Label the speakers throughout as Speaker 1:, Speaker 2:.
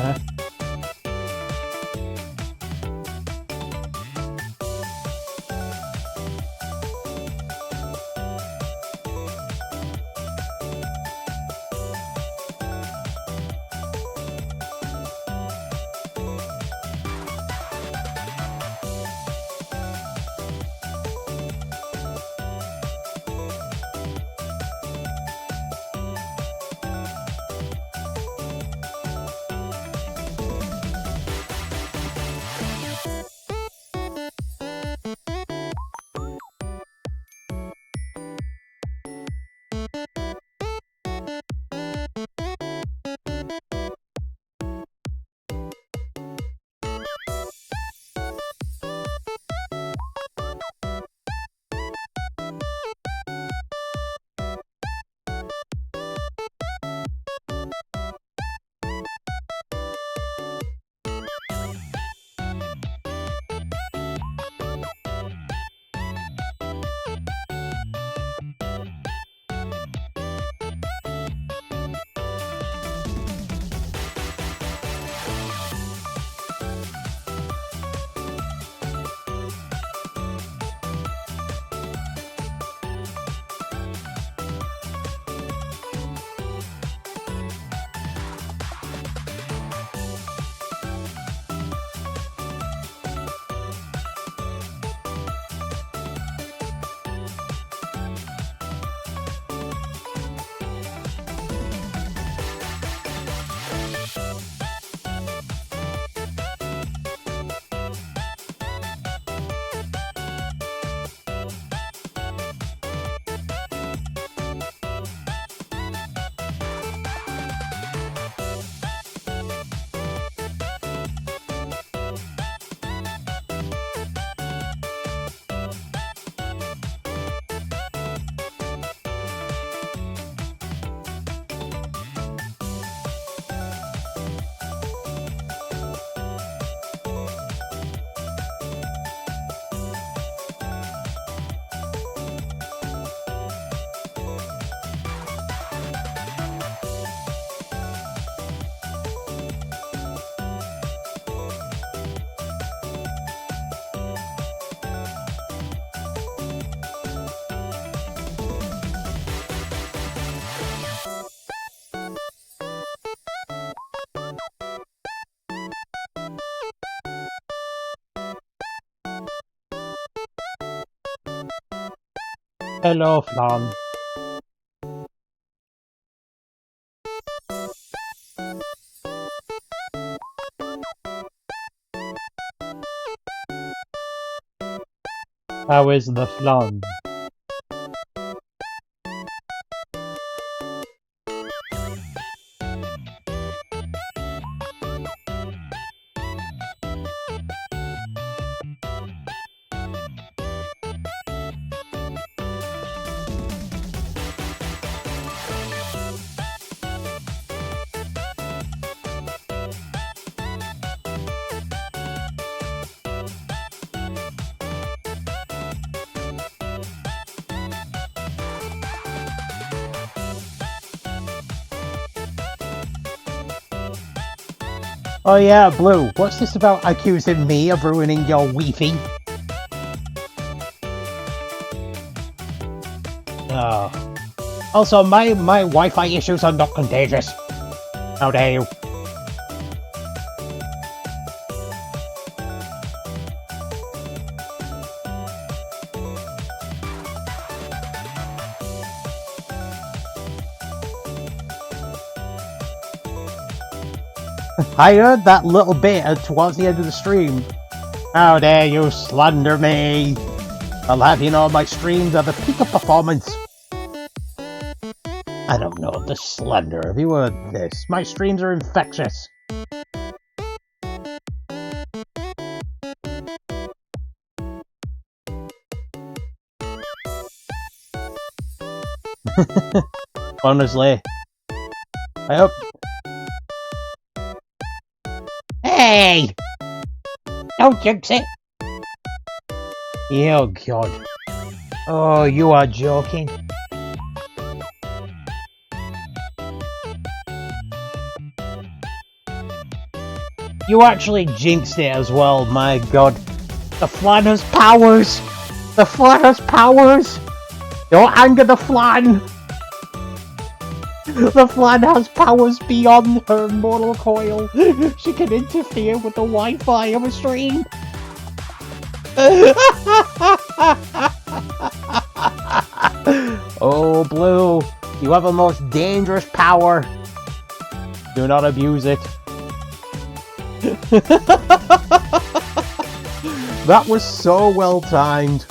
Speaker 1: huh? Hello, Flan. How is the Flan? Oh yeah, Blue, what's this about accusing me of ruining your Wi-Fi? Oh. Also, my Wi-Fi issues are not contagious. How dare you? I heard that little bit towards the end of the stream. How dare you slander me? I'll have you know my streams are the peak of performance. I don't know, the slander. Have you heard this? My streams are infectious. Honestly. I hope... Hey! Don't jinx it! Oh god. Oh, you are joking. You actually jinxed it as well, my god. The flan has powers! The flan has powers! Don't anger the flan! The flan has powers beyond her mortal coil. She can interfere with the Wi-Fi of a stream. Oh, Blue, you have a most dangerous power. Do not abuse it. That was so well timed.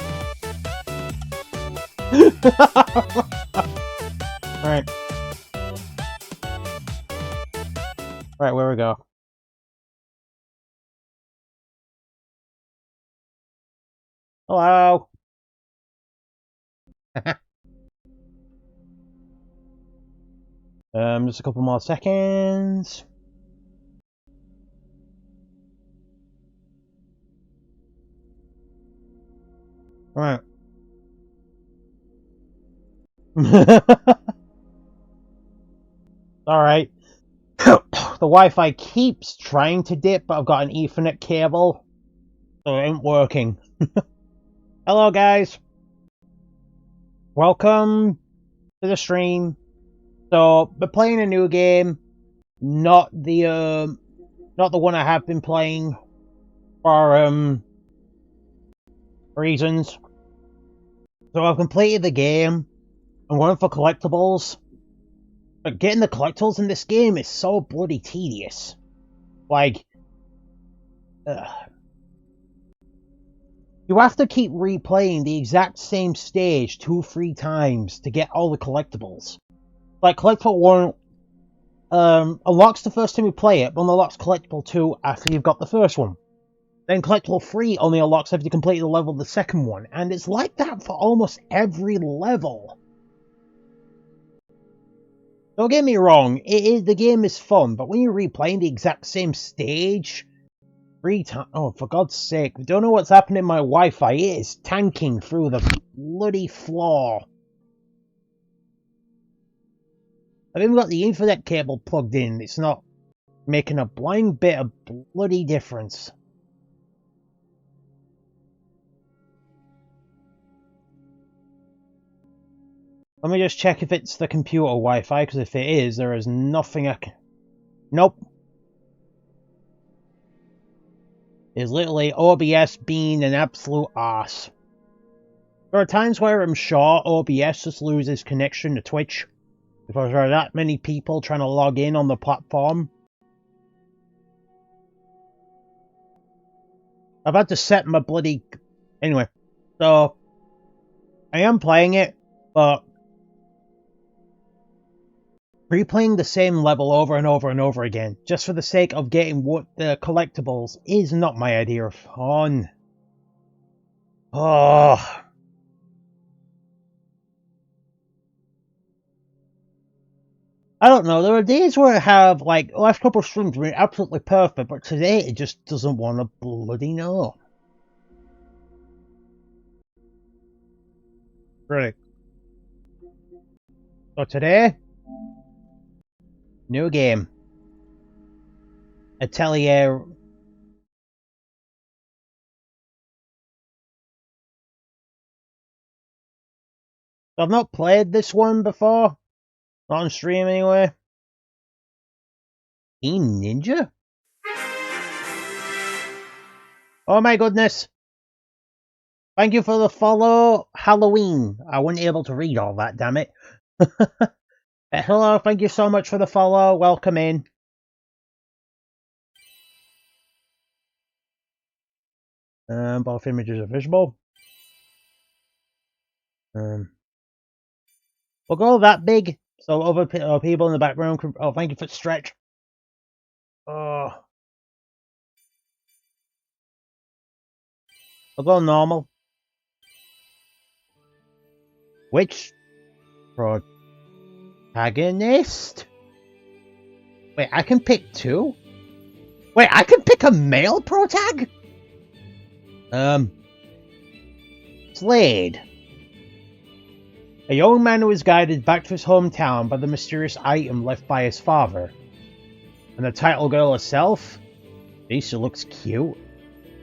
Speaker 1: Alright. Right, where we go? Hello. Just a couple more seconds. Right. Alright. The Wi-Fi keeps trying to dip, but I've got an Ethernet cable, so it ain't working. Hello, guys. Welcome to the stream. So, we're playing a new game, not the one I have been playing for reasons. So I've completed the game. I'm going for collectibles. But getting the collectibles in this game is so bloody tedious. Like, you have to keep replaying the exact same stage 2-3 times to get all the collectibles. Like, Collectible 1 unlocks the first time you play it, but unlocks Collectible 2 after you've got the first one. Then Collectible 3 only unlocks after you complete the level of the second one, and it's like that for almost every level. Don't get me wrong, the game is fun, but when you're replaying the exact same stage 3 times... Oh, for God's sake, I don't know what's happening in my Wi-Fi. It is tanking through the bloody floor. I've even got the Ethernet cable plugged in. It's not making a blind bit of bloody difference. Let me just check if it's the computer Wi-Fi, because if it is, there is nothing I can... Nope. It's literally OBS being an absolute arse. There are times where I'm sure OBS just loses connection to Twitch, because there are that many people trying to log in on the platform. I've had to set my bloody... Anyway, so... I am playing it, but... replaying the same level over and over and over again, just for the sake of getting what the collectibles, is not my idea of fun. Oh. I don't know, there are days where I have, like, the last couple of streams were absolutely perfect, but today it just doesn't want to bloody know. Right. So today... new game. Atelier... I've not played this one before. Not on stream anyway. Team Ninja? Oh my goodness. Thank you for the follow, Halloween. I wasn't able to read all that, damn it. Hello, thank you so much for the follow. Welcome in. Both images are visible. We'll go that big, so other people in the background can... Oh, thank you for the stretch. Oh. We'll go normal. Which protagonist? Wait, I can pick two? Wait, I can pick a male protag? Slade. A young man who is guided back to his hometown by the mysterious item left by his father. And the title girl herself? Lisa looks cute.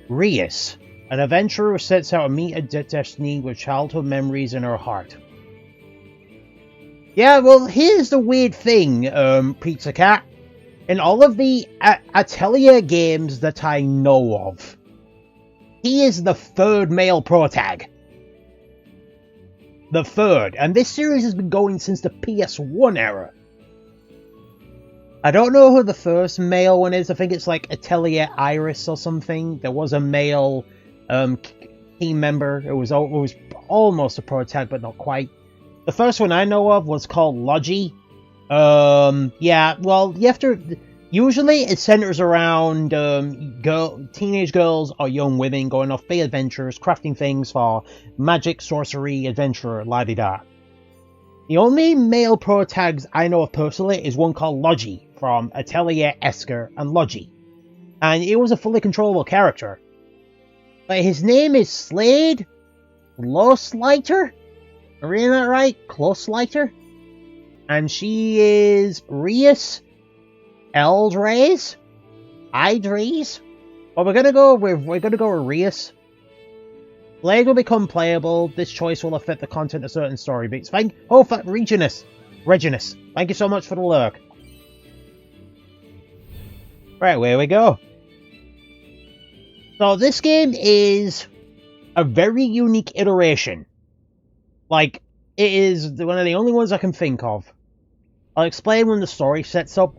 Speaker 1: Rias, an adventurer who sets out to meet a destiny with childhood memories in her heart. Yeah, well, here's the weird thing, Pizza Cat. In all of the Atelier games that I know of, he is the third male protag. The third. And this series has been going since the PS1 era. I don't know who the first male one is. I think it's like Atelier Iris or something. There was a male team member. It was almost a protag, but not quite. The first one I know of was called Logi. Yeah, well, you have to... Usually it centers around teenage girls or young women going off big adventures, crafting things for magic, sorcery, adventure, la-di-da. The only male protags I know of personally is one called Logi from Atelier Esker and Logi. And he was a fully controllable character. But his name is Slade Closelighter? Am I reading that right? Closelighter? And she is Rias Idres? Well, we're gonna go with Rias. Slade will become playable. This choice will affect the content of certain story beats. Reginus. Thank you so much for the lurk. Right, where we go. So this game is a very unique iteration. Like, it is one of the only ones I can think of. I'll explain when the story sets up.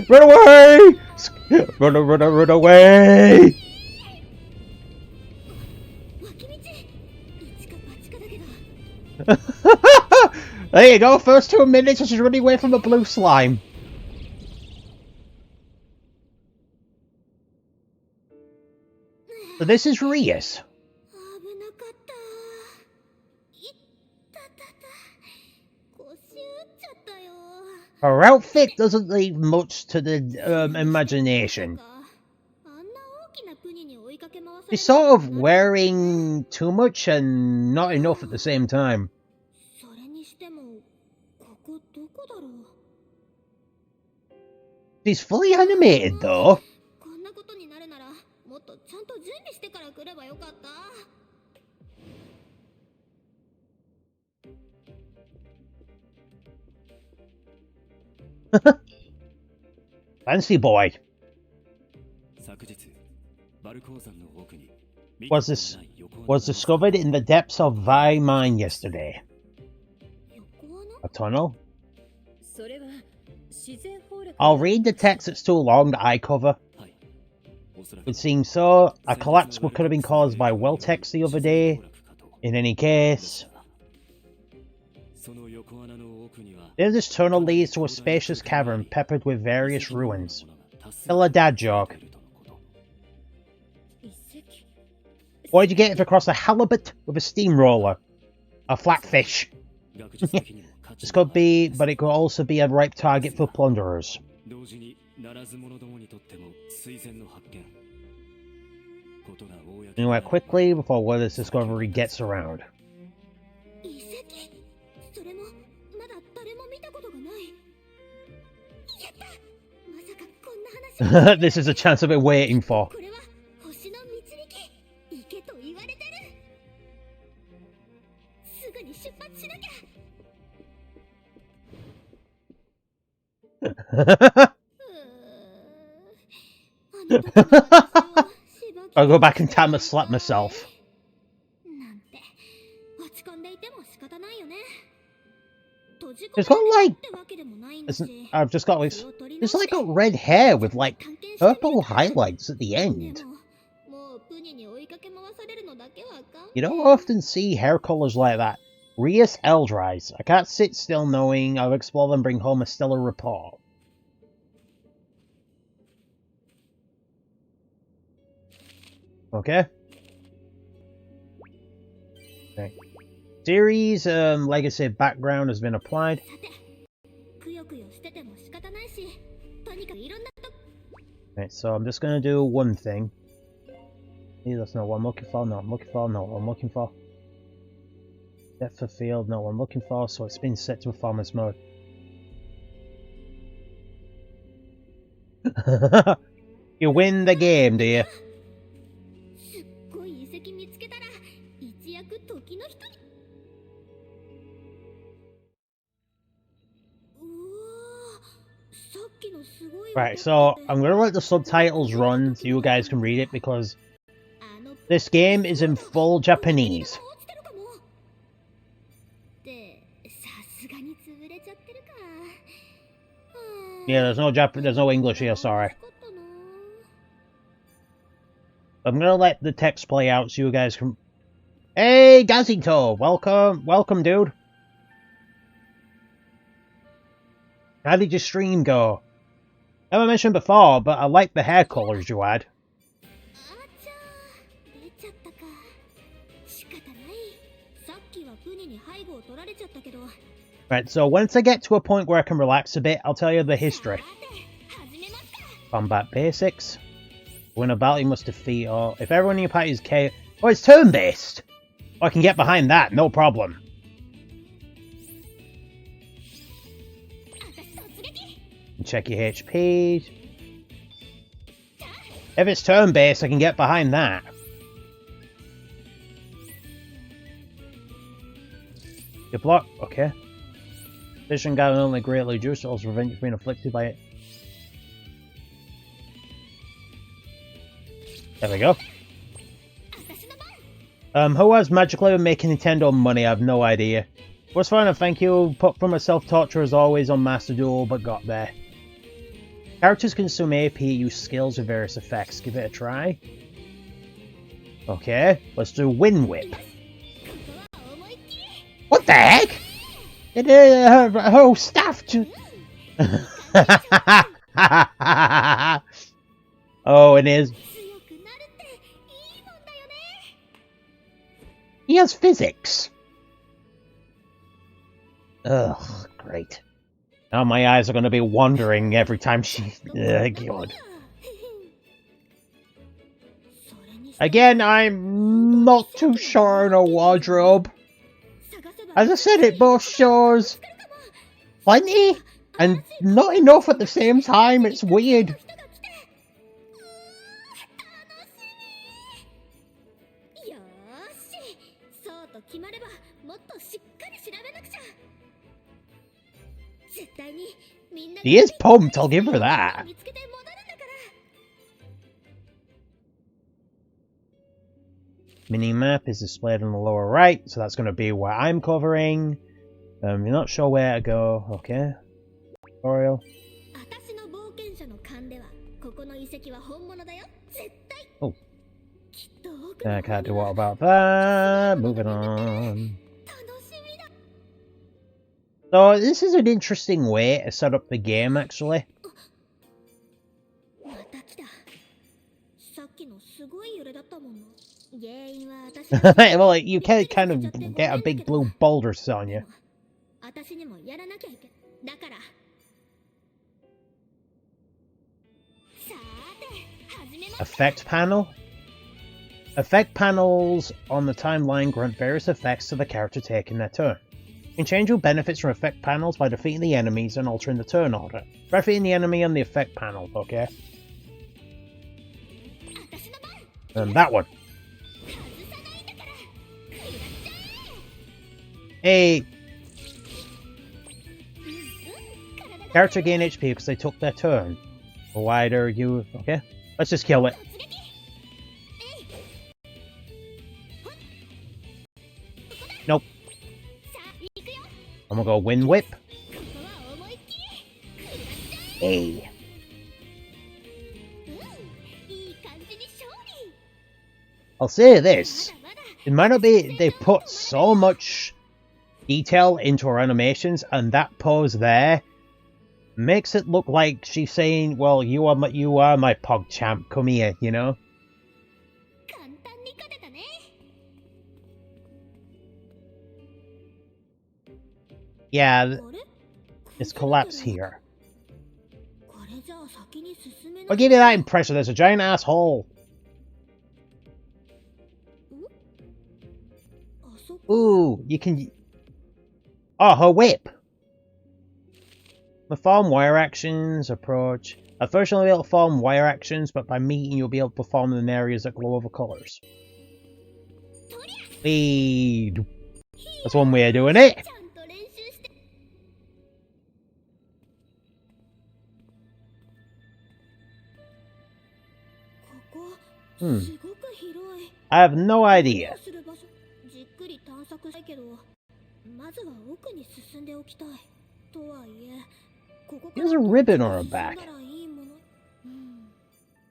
Speaker 1: Run away! Run away! There you go, first 2 minutes, she's running away from the blue slime. So this is Rias. Her outfit doesn't leave much to the imagination. She's sort of wearing too much and not enough at the same time. She's fully animated though. Fancy boy. Was discovered in the depths of thy mind yesterday. A tunnel? I'll read the text, it's too long, the eye cover. It seems so. A collapse could have been caused by well text the other day. In any case... This tunnel leads to a spacious cavern peppered with various ruins. Still a dad joke. Or did you get it across a halibut with a steamroller? A flatfish. This could be, but it could also be a ripe target for plunderers. Anyway, quickly before word this discovery gets around. This is a chance I've been waiting for. I'll go back and slap myself. It's got like... I've just got this... It's like got red hair with like purple highlights at the end. You don't often see hair colours like that. Rias Idres. I can't sit still knowing I'll explore and bring home a stellar report. Okay. Okay. Series legacy background has been applied. Right, so I'm just gonna do one thing. That's not what I'm looking for, no, I'm looking for, no, I'm looking for. Depth of field, not what I'm looking for, so it's been set to performance mode. You win the game, do you? Right, so I'm going to let the subtitles run so you guys can read it because this game is in full Japanese. Yeah, there's no English here, sorry. I'm going to let the text play out so you guys can... Hey, Gazito! Welcome, dude. How did your stream go? Never mentioned before, but I like the hair colours you had. Right, so once I get to a point where I can relax a bit, I'll tell you the history. Combat basics. Win a battle, you must defeat or... If everyone in your party is KO... Oh, it's turn-based! Oh, I can get behind that, no problem. Check your HP. If it's turn-based, I can get behind that. You block, okay. Vision guard only greatly reduced, also prevent you from being afflicted by it. There we go. Who has magically been making Nintendo money? I have no idea. Was fun and thank you. Put from a self-torture as always on Master Duel, but got there. Characters consume AP, use skills with various effects. Give it a try. Okay, let's do Wind Whip. What the heck? Her whole staff to... Oh, it is. He has physics. Ugh, great. Now my eyes are going to be wandering every time she... God. Again, I'm not too sure on a wardrobe. As I said, it both shows plenty and not enough at the same time. It's weird. He is pumped, I'll give her that. Mini-map is displayed on the lower right, so that's going to be what I'm covering. You're not sure where to go, okay. Tutorial. Oh. I can't do what about that. Moving on. So this is an interesting way to set up the game, actually. Well, you can kind of get a big blue boulder on you. Effect panel. Effect panels on the timeline grant various effects to the character taking their turn. You can change your benefits from effect panels by defeating the enemies and altering the turn order. Defeating the enemy on the effect panel, okay? And that one. Hey! Character gain HP because they took their turn. Why are you... Okay, let's just kill it. Nope. I'm gonna go Wind Whip. Hey. I'll say this. It might not be... They put so much detail into her animations, and that pose there makes it look like she's saying, well, you are my pog champ, come here, you know? Yeah, it's collapsed here. I'll give you that impression, there's a giant asshole. Ooh, you can... Oh, her whip! Perform wire actions, approach. At first you'll be able to perform wire actions, but by meeting you'll be able to perform them in areas that glow over colours. Speed! That's one way of doing it! I have no idea. There's a ribbon on her back.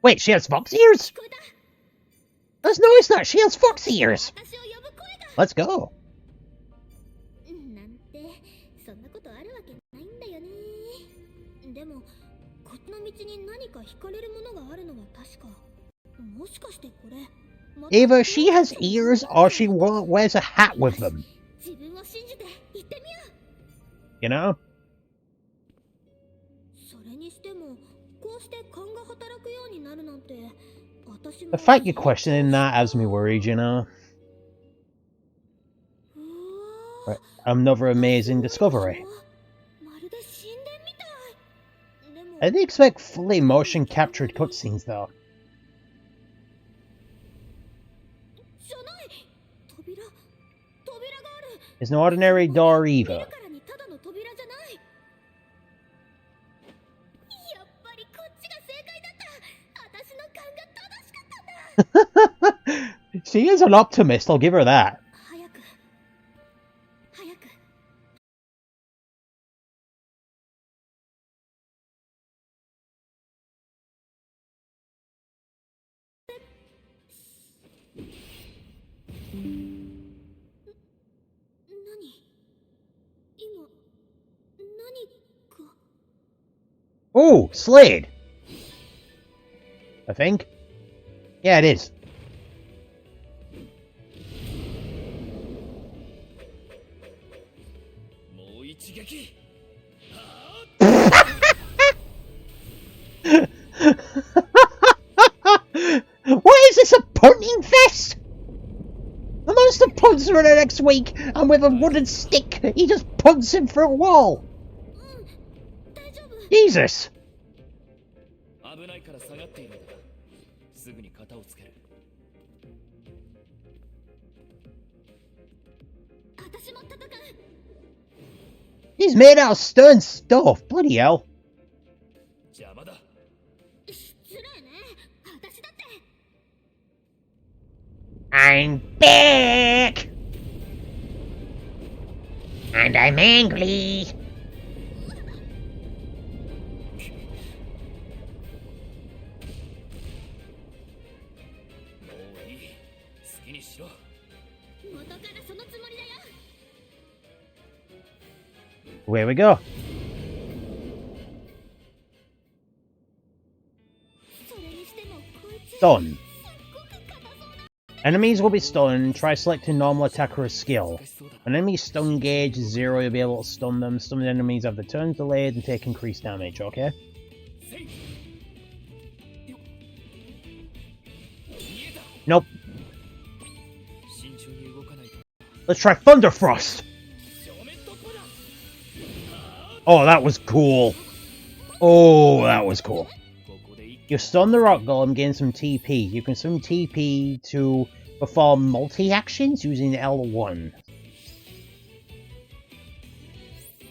Speaker 1: Wait, she has fox ears? Let's notice that she has fox ears. Let's go. Either she has ears or she wears a hat with them. You know? The fact you're questioning that has me worried, you know? Right. Another amazing discovery. I didn't expect fully motion captured cutscenes though. It's no ordinary door either. She is an optimist, I'll give her that. Oh, Slade! I think. Yeah, it is. What is this, a punting fest? The monster punts her in the next week, and with a wooden stick, he just punts him through a wall. Jesus! He's made out of stern stuff, bloody hell. I'm back! And I'm angry. Where we go? Stun. Enemies will be stunned. Try selecting normal attack or a skill. When enemy's stun gauge is 0, you'll be able to stun them. Stunned enemies have the turns delayed and take increased damage, okay? Nope. Let's try Thunder Frost! Oh, that was cool. Oh, that was cool. You stun the rock golem, gain some TP. You consume TP to perform multi-actions using L1.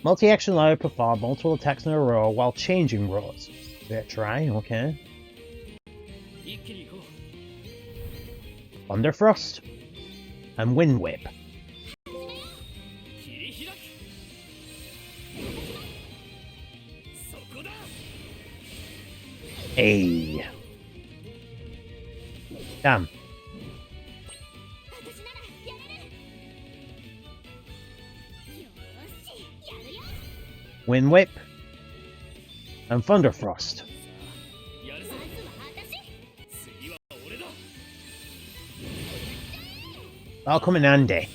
Speaker 1: Multi-action allow you to perform multiple attacks in a row while changing rows. Try, okay. Thunder Frost. And Wind Whip. Hey. Damn. Wind Whip. And Thunder Frost. That'll come in handy.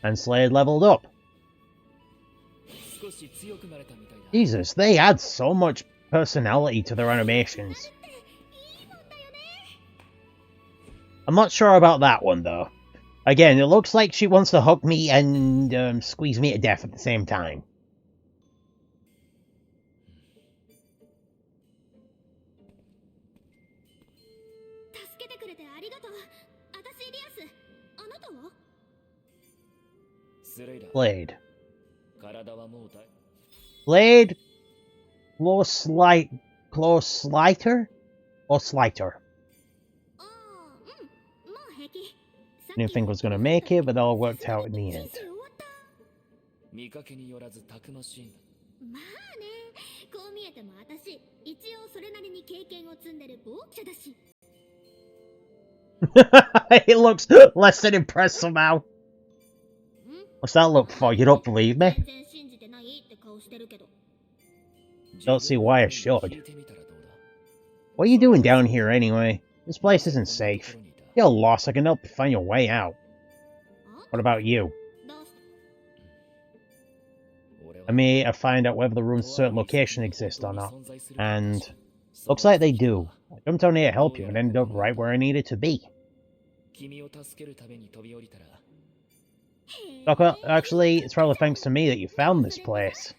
Speaker 1: And Slade leveled up. Jesus, they add so much personality to their animations. I'm not sure about that one, though. Again, it looks like she wants to hug me and squeeze me to death at the same time. Slade. Slade? Close Sliter? Or Sliter? Didn't think I was gonna make it, but it all worked out in the end. He looks less than impressed somehow. What's that look for? You don't believe me? Don't see why I should. What are you doing down here anyway? This place isn't safe. You're lost, I can help you find your way out. What about you? I may find out whether the room's certain location exists or not. And looks like they do. I jumped down here to help you and ended up right where I needed to be. Actually, it's probably thanks to me that you found this place.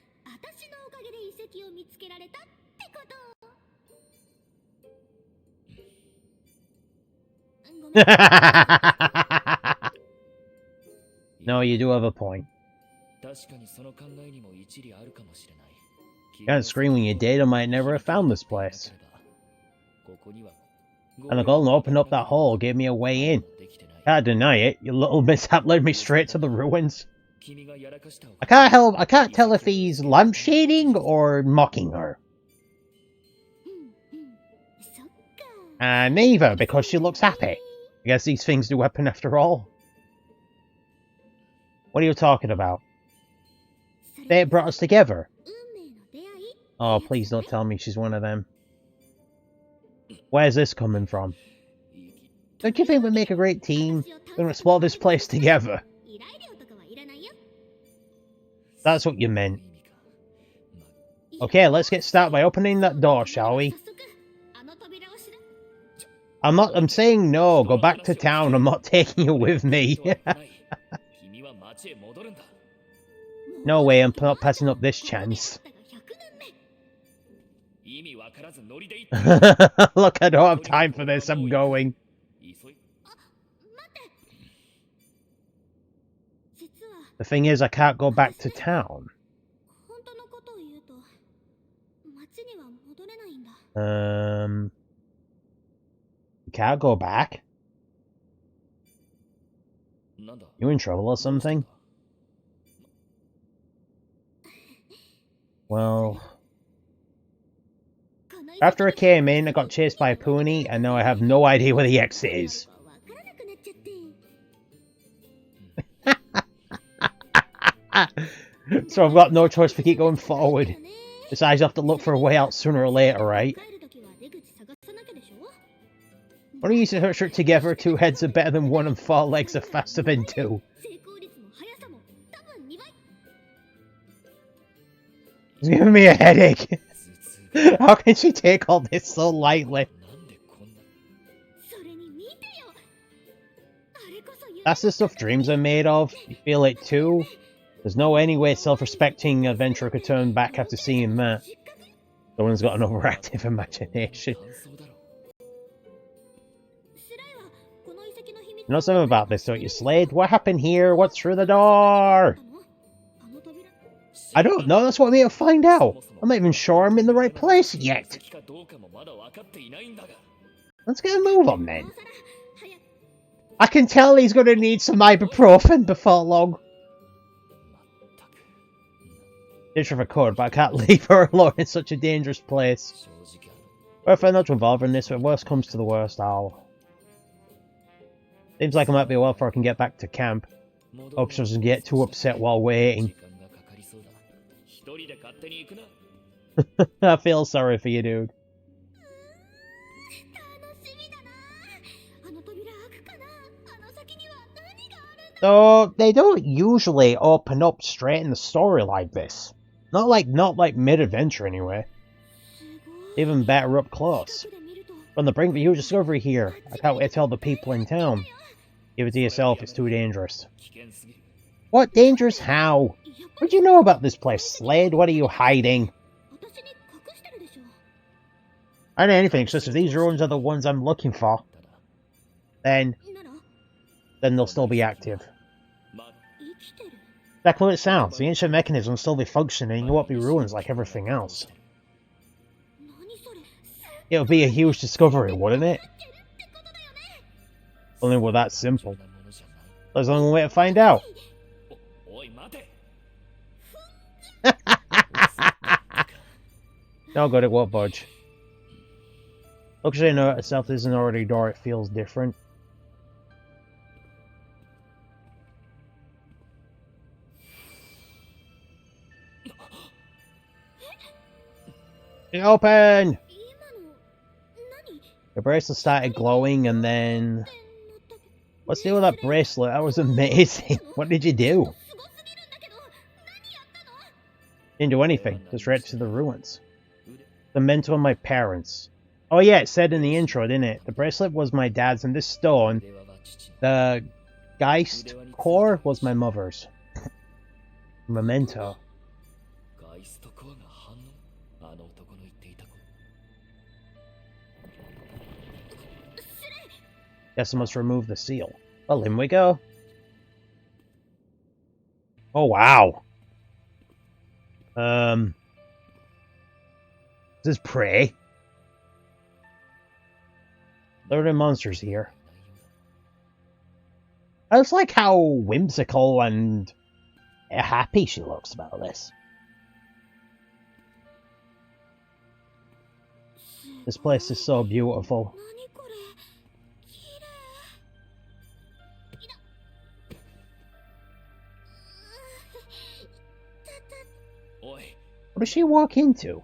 Speaker 1: No, you do have a point. You can't scream when you're dead, I might never have found this place. And the golem opened up that hole, gave me a way in. Can't deny it, your little mishap led me straight to the ruins. I can't tell if he's lampshading or mocking her. Neither, because she looks happy. I guess these things do happen after all. What are you talking about? They brought us together. Oh, please don't tell me she's one of them. Where's this coming from? Don't you think we'd make a great team? We're gonna explore this place together. That's what you meant. Okay, let's get started by opening that door, shall we? I'm saying no, go back to town, I'm not taking you with me. No way, I'm not passing up this chance. Look, I don't have time for this, I'm going. The thing is, I can't go back to town. You can't go back? You in trouble or something? Well... After I came in, I got chased by a pony, and now I have no idea where the exit is. So I've got no choice but keep going forward. Besides, I have to look for a way out sooner or later, right? When you search it together, 2 heads are better than 1 and 4 legs are faster than 2. It's giving me a headache. How can she take all this so lightly? That's the stuff dreams are made of. You feel it too? There's no any way self-respecting adventurer could turn back after seeing that. Someone's got an overactive imagination. You know something about this, don't you, Slade? What happened here? What's through the door? I don't know, that's what I'm here to find out. I'm not even sure I'm in the right place yet. Let's get a move on then. I can tell he's going to need some ibuprofen before long. Dish if I could, but I can't leave her alone in such a dangerous place. Well, if I'm not involved in this, if worst comes to the worst, I'll... Seems like I might be a while before I can get back to camp. Hope she doesn't get too upset while waiting. I feel sorry for you, dude. So, they don't usually open up straight in the story like this. Not like mid-adventure anyway. Even better up close. On the brink of a huge discovery here. I can't wait to tell the people in town. Give it to yourself, it's too dangerous. What? Dangerous? How? What do you know about this place, Slade? What are you hiding? I don't know anything, it's just if these ruins are the ones I'm looking for, then they'll still be active. Exactly what it sounds. The ancient mechanism will still be functioning, it won't be ruins like everything else. It would be a huge discovery, wouldn't it? Only we're that simple. There's only one way to find out. No good, it won't budge. Looks like I know itself isn't already door, it feels different. Open! The bracelet started glowing and then... What's the deal with that bracelet? That was amazing. What did you do? Didn't do anything. Just right to the ruins. The mentor of my parents. Oh yeah, it said in the intro, didn't it? The bracelet was my dad's and this stone, the Geist core, was my mother's. Memento. Guess I must remove the seal. Well, in we go. Oh, wow. This is prey. There are monsters here. I just like how whimsical and happy she looks about this. This place is so beautiful. What does she walk into?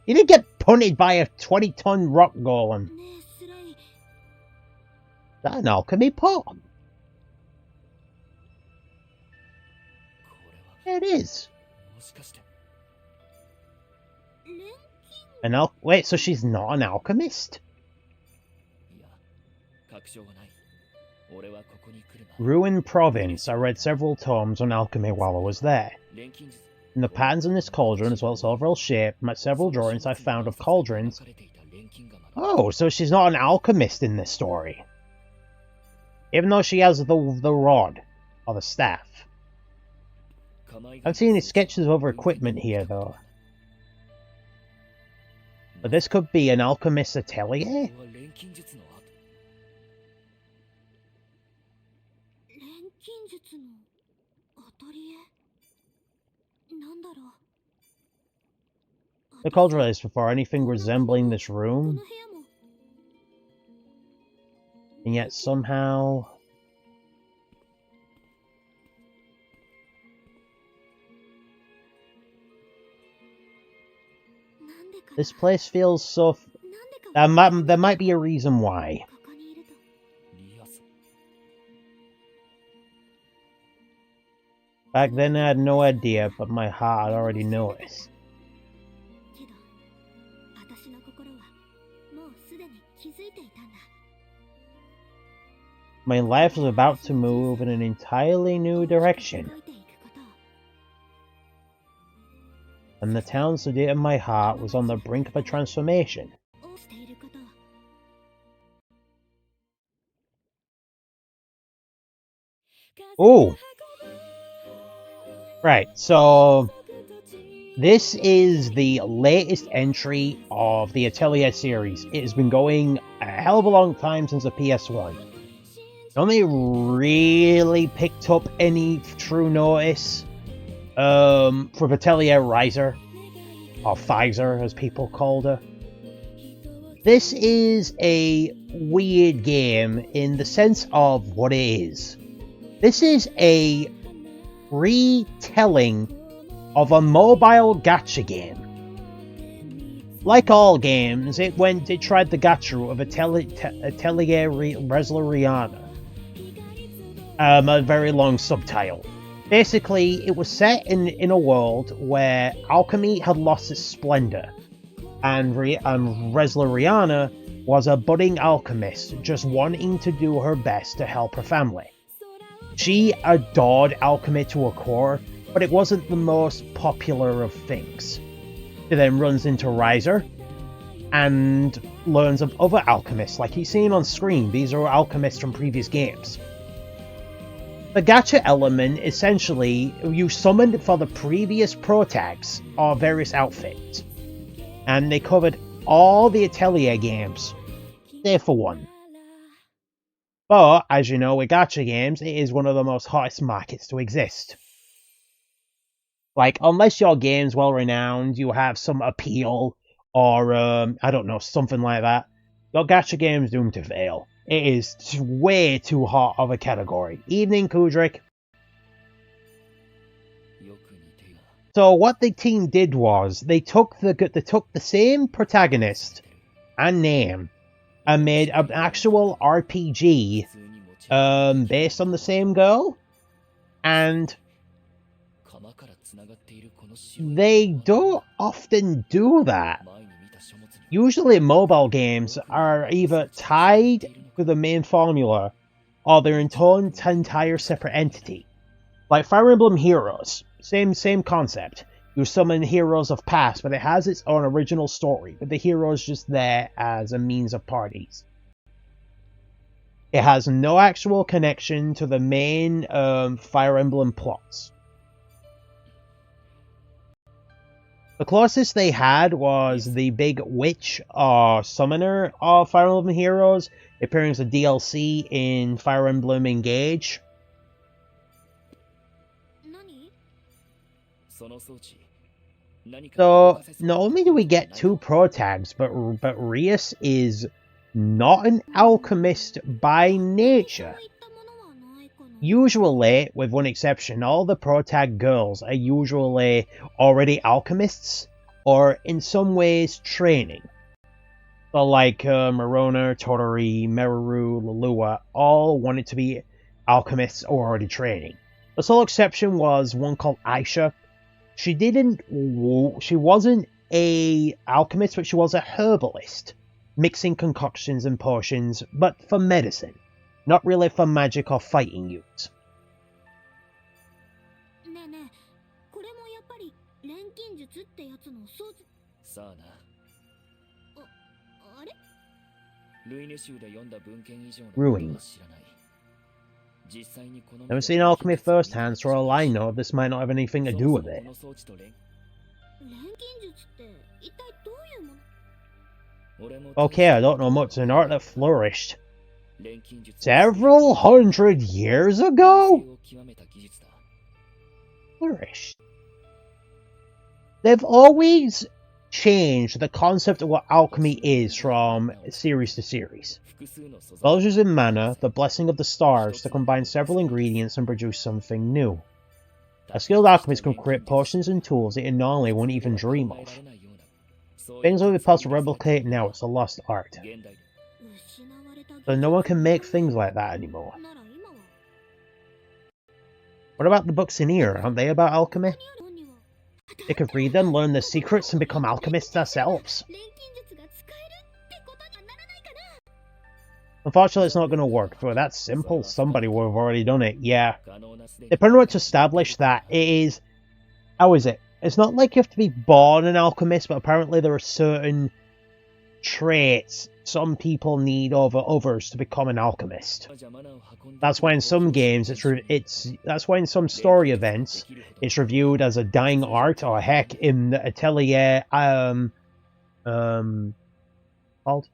Speaker 1: You didn't get punted by a 20-ton rock golem. Is that an alchemy pot? Yeah, it is. Wait, so she's not an alchemist? Ruin Province. I read several tomes on alchemy while I was there. In the patterns in this cauldron, as well as overall shape, met several drawings I found of cauldrons. Oh, so she's not an alchemist in this story. Even though she has the rod, or the staff. I've seen any sketches of other equipment here, though. But this could be an alchemist's atelier? The cauldron is before anything resembling this room. And yet somehow... This place feels so... there might be a reason why. Back then I had no idea, but my heart had already noticed. My life was about to move in an entirely new direction. And the town so dear to my heart was on the brink of a transformation. Oh! Right, so... this is the latest entry of the Atelier series. It has been going a hell of a long time since the PS1. Only really picked up any true notice from Atelier Riser, or Pfizer as people called her. This is a weird game in the sense of what it is. This is a retelling of a mobile gacha game. Like all games, it tried the gacha route of Atelier Resleriana. A very long subtitle. Basically, it was set in a world where alchemy had lost its splendor, and Resleriana was a budding alchemist just wanting to do her best to help her family. She adored alchemy to her core, but it wasn't the most popular of things. She then runs into Riser and learns of other alchemists, like he's seen on screen. These are alchemists from previous games. The gacha element, essentially, you summoned for the previous protags or various outfits, and they covered all the Atelier games, save for one. But, as you know, with gacha games, it is one of the most hottest markets to exist. Like, unless your game's well-renowned, you have some appeal, or, I don't know, something like that, your gacha game's doomed to fail. It is way too hot of a category. Evening, Kudrick. So what the team did was, they took the same protagonist and name, and made an actual RPG based on the same girl, and they don't often do that. Usually mobile games are either tied with the main formula, or they're in entire separate entity. Like Fire Emblem Heroes, same concept. You summon heroes of past, but it has its own original story, with the heroes just there as a means of parties. It has no actual connection to the main Fire Emblem plots. The closest they had was the big witch or summoner of Fire Emblem Heroes, appearing as a DLC in Fire Emblem Engage. So, not only do we get two protags, but Rias is not an alchemist by nature. Usually, with one exception, all the protag girls are usually already alchemists, or in some ways training. So like Marona, Tottori, Meru, Lulua, all wanted to be alchemists or already training. The sole exception was one called Aisha. She wasn't a alchemist, but she was a herbalist, mixing concoctions and potions, but for medicine. Not really for magic or fighting use. Ruin. Never seen alchemy firsthand, so all I know, this might not have anything to do with it. Okay, I don't know much. An art that flourished several hundred years ago? Flourished. They've always changed the concept of what alchemy is from series to series. Belgians in mana, the blessing of the stars, to combine several ingredients and produce something new. A skilled alchemist can create potions and tools that you normally wouldn't even dream of. Things will be possible to replicate now, it's a lost art. So no one can make things like that anymore. What about the books in here? Aren't they about alchemy? They could read them, learn the secrets, and become alchemists themselves. Unfortunately, it's not going to work. But that's simple. Somebody would have already done it. Yeah. They pretty much established that it is... How is it? It's not like you have to be born an alchemist, but apparently there are certain traits some people need over others to become an alchemist. That's why in some games that's why in some story events it's reviewed as a dying art, or heck, in the Atelier called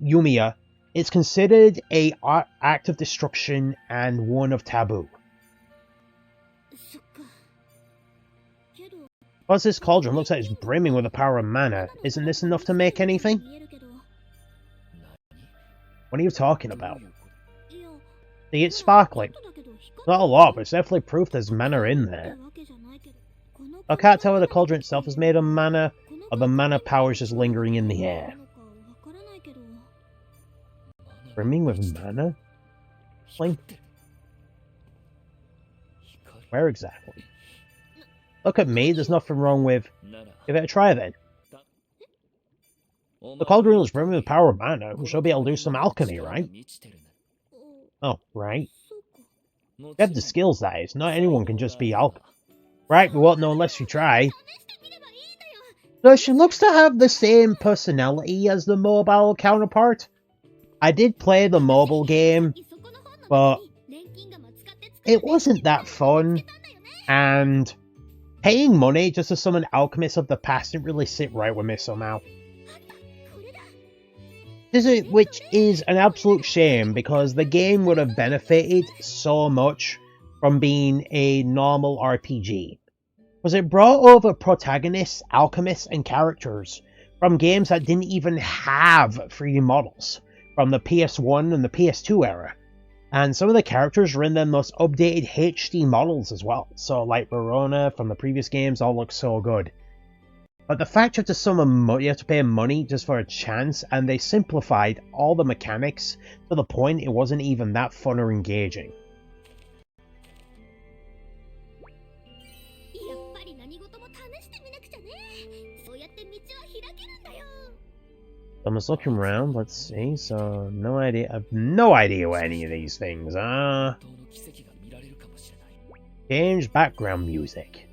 Speaker 1: Yumiya, it's considered a act of destruction and one of taboo. What's this cauldron? Looks like it's brimming with the power of mana. Isn't this enough to make anything? What are you talking about? See, it's sparkling. Not a lot, but it's definitely proof there's mana in there. I can't tell whether the cauldron itself is made of mana, or the mana power is just lingering in the air. Brimming with mana? Where exactly? Look at me, there's nothing wrong with... Give it a try then. The cauldron is brimming with the power of mana. We should be able to do some alchemy, right? Oh, right. You have the skills, that is. Not anyone can just be alchemist. Right, we won't know unless we try. So she looks to have the same personality as the mobile counterpart. I did play the mobile game, but it wasn't that fun, and paying money just to summon alchemists of the past didn't really sit right with me somehow. Which is an absolute shame, because the game would have benefited so much from being a normal RPG. Because it brought over protagonists, alchemists, and characters from games that didn't even have 3D models, from the PS1 and the PS2 era. And some of the characters were in their most updated HD models as well. So like Verona from the previous games all look so good. But the fact you have to summon you have to pay money just for a chance, and they simplified all the mechanics to the point it wasn't even that fun or engaging. I'm just looking around, let's see, so no idea, I have no idea what any of these things are. Change background music.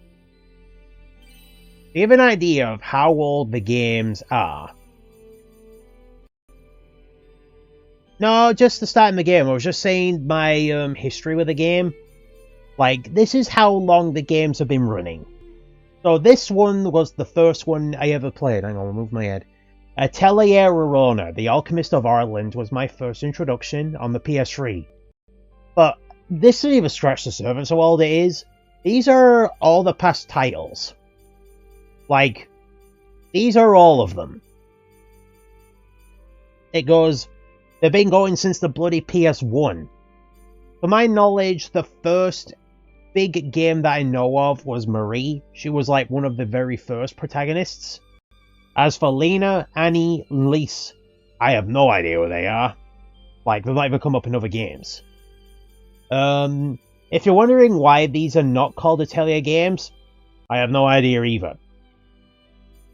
Speaker 1: Do you have an idea of how old the games are? No, just the start of the game. I was just saying my history with the game. Like, this is how long the games have been running. So this one was the first one I ever played. Hang on, I'll move my head. Atelier Resleriana, the Alchemist of Ireland, was my first introduction on the PS3. But this doesn't even scratch the surface how old it is. These are all the past titles. Like, these are all of them. It goes, they've been going since the bloody PS1. To my knowledge, the first big game that I know of was Marie. She was like one of the very first protagonists. As for Lena, Annie, and Lise, I have no idea where they are. Like, they've not even come up in other games. If you're wondering why these are not called Atelier games, I have no idea either.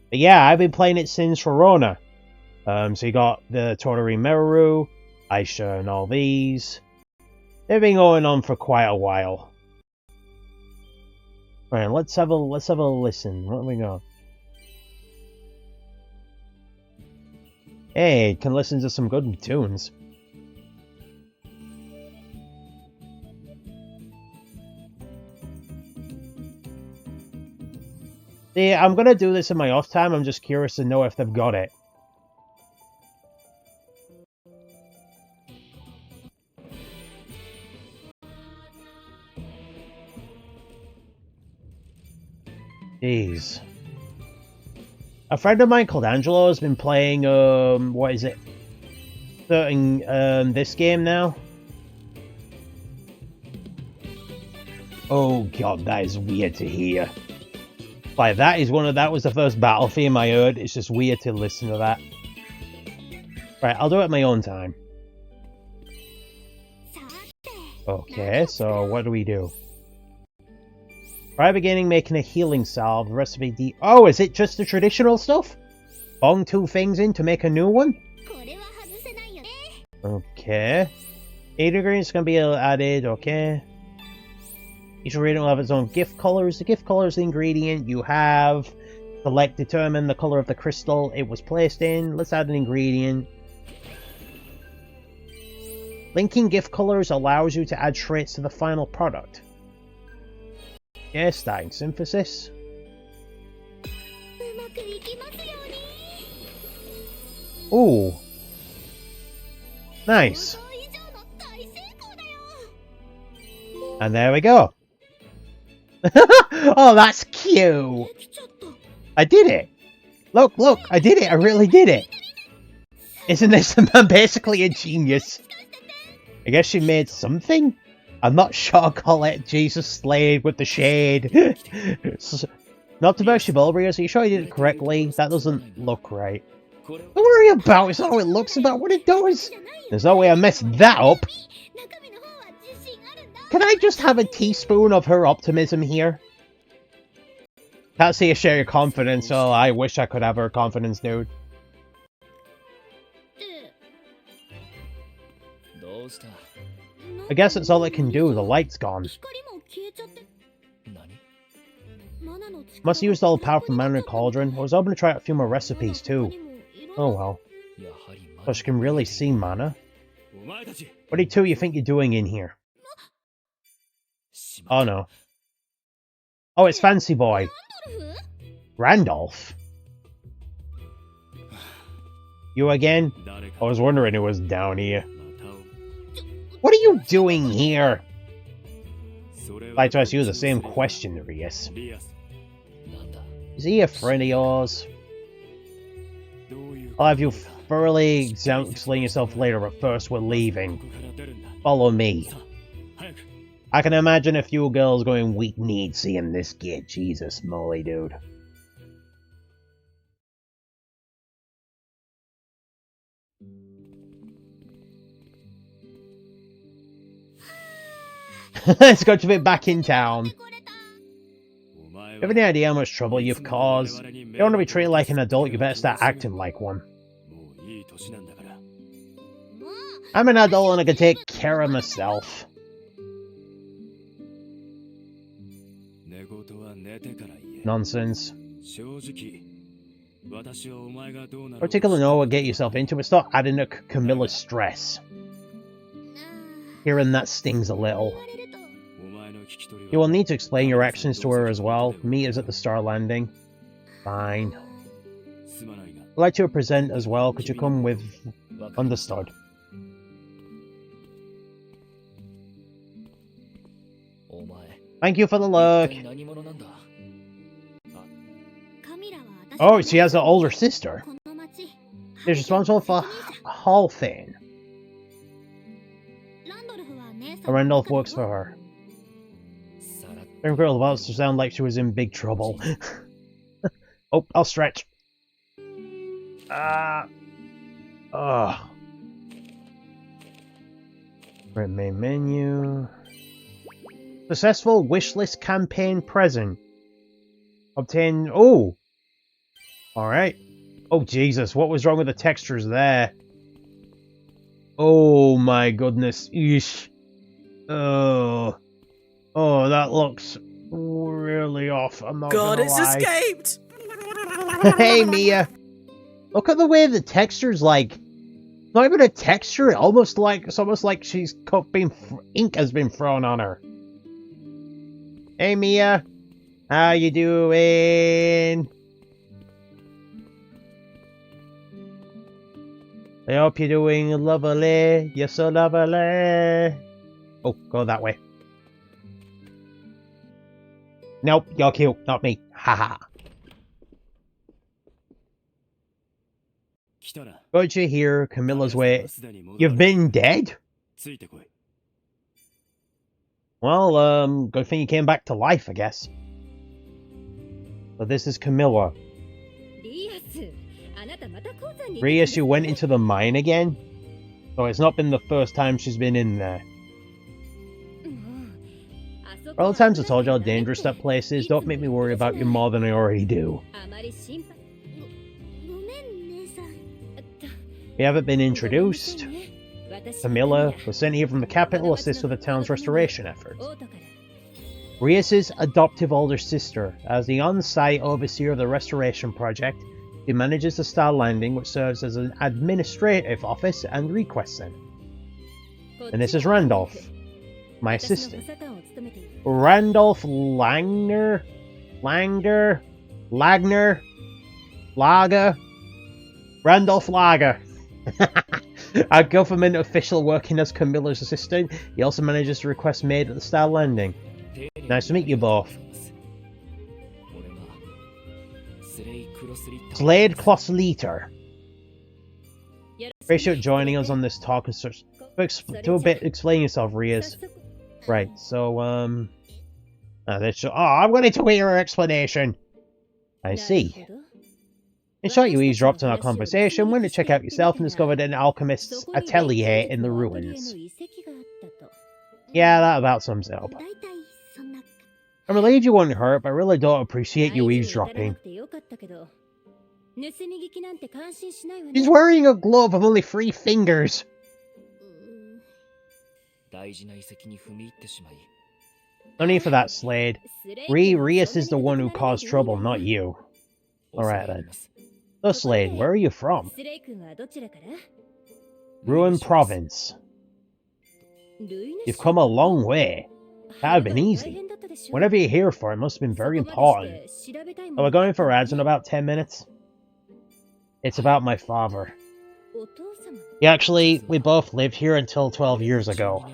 Speaker 1: But yeah, I've been playing it since Verona. So you got the Tori Meru, Aisha, and all these. They've been going on for quite a while. Right, let's have a listen. What have we got? Hey, can listen to some good tunes. See, I'm gonna do this in my off time. I'm just curious to know if they've got it. Jeez. A friend of mine called Angelo has been playing, what is it? This game now. Oh god, that is weird to hear. Like, that was the first battle theme I heard. It's just weird to listen to that. Right, I'll do it at my own time. Okay, so what do we do? Try beginning making a healing salve, the recipe Oh, is it just the traditional stuff? Bong 2 things in to make a new one? Okay. 8 ingredients can be added, okay. Each ingredient will have its own gift colors. The gift color is the ingredient you have. Select, determine the color of the crystal it was placed in. Let's add an ingredient. Linking gift colors allows you to add traits to the final product. Yeah, starting synthesis. Ooh. Nice. And there we go. Oh, that's cute. I did it. Look, I did it. I really did it. Isn't this man basically a genius? I guess she made something? I'm not sure I'll call it Jesus Slade with the shade. Not to burst your bubble, so you sure you did it correctly? That doesn't look right. Don't worry about it, it's not how it looks, about what it does. There's no way I messed that up. Can I just have a teaspoon of her optimism here? Can't see you share your confidence. Oh, I wish I could have her confidence, dude. I guess that's all it can do. The light's gone. Must have used all the power from Mana Cauldron. I was hoping to try out a few more recipes too. Oh well. But she can really see mana. What do you think you're doing in here? Oh no. Oh, it's Fancy Boy. Randolph? You again? I was wondering who was down here. What are you doing here? I try to use the same question, Rias. Is he a friend of yours? I'll have you thoroughly explain yourself later, but first we're leaving. Follow me. I can imagine a few girls going weak-kneed seeing this kid. Jesus moly, dude. It's got to be back in town. You have any idea how much trouble you've caused? If you don't want to be treated like an adult, you better start acting like one. I'm an adult and I can take care of myself. Nonsense. Particularly know what get yourself into, but stop adding to Camilla's stress. Hearing that stings a little. You will need to explain your actions to her as well. Meet us at the Star Landing. Fine. I'd like to present as well. Could you come with... Understood. Thank you for the look. Oh, she has an older sister. She's responsible for Halfane. Randolph works for her. Young girl about to sound like she was in big trouble. Oh, I'll stretch. Right, main menu. Successful wishlist campaign present. Obtain. Oh! Alright. Oh, Jesus, what was wrong with the textures there? Oh my goodness. Eesh. Oh. Oh, that looks really off. I'm not gonna lie.
Speaker 2: It's escaped!
Speaker 1: Hey, Mia! Look at the way the texture's like... Not even a texture, it's almost like she's ink has been thrown on her. Hey, Mia! How you doing? I hope you're doing lovely. You're so lovely. Oh, go that way. Nope, you're cute, not me. Haha. Good you hear Camilla's way. You've been dead? Well, good thing you came back to life, I guess. But this is Camilla. Rias, you went into the mine again? So it's not been the first time she's been in there. For all the times I told you how dangerous that place is, don't make me worry about you more than I already do. We haven't been introduced. Camilla was sent here from the capital to assist with the town's restoration efforts. Rias' adoptive older sister, as the on-site overseer of the restoration project, she manages the Star Landing, which serves as an administrative office and request center. And this is Randolph, my assistant. Randolph Lager? Randolph Lager. A government official working as Camilla's assistant. He also manages the request made at the Star Landing. Nice to meet you both. Slade Clossleater. Appreciate joining us on this talk. Do a bit, explain yourself, Rias. Right, so, I'm going to hear your explanation. I see. In short, you eavesdropped on our conversation, went to check out yourself and discovered an alchemist's atelier in the ruins. Yeah, that about sums it up. I'm relieved you weren't hurt, but I really don't appreciate you eavesdropping. She's wearing a glove with only 3 fingers. No need for that, Slade. Rias is the one who caused trouble, not you. Alright then. So Slade, where are you from? Ruin Province. You've come a long way. That would have been easy. Whatever you're here for, it must have been very important. So we're going for ads in about 10 minutes. It's about my father. Yeah, actually, we both lived here until 12 years ago.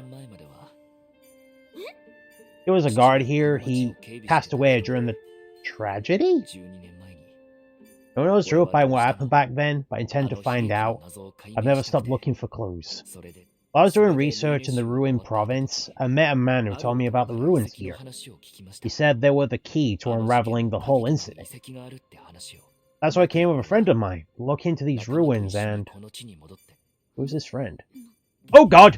Speaker 1: He was a guard here. He passed away during the tragedy? No one knows true about what happened back then, but I intend to find out. I've never stopped looking for clues. While I was doing research in the Ruin Province, I met a man who told me about the ruins here. He said they were the key to unraveling the whole incident. That's why I came with a friend of mine to look into these ruins and... Who's this friend? Oh god!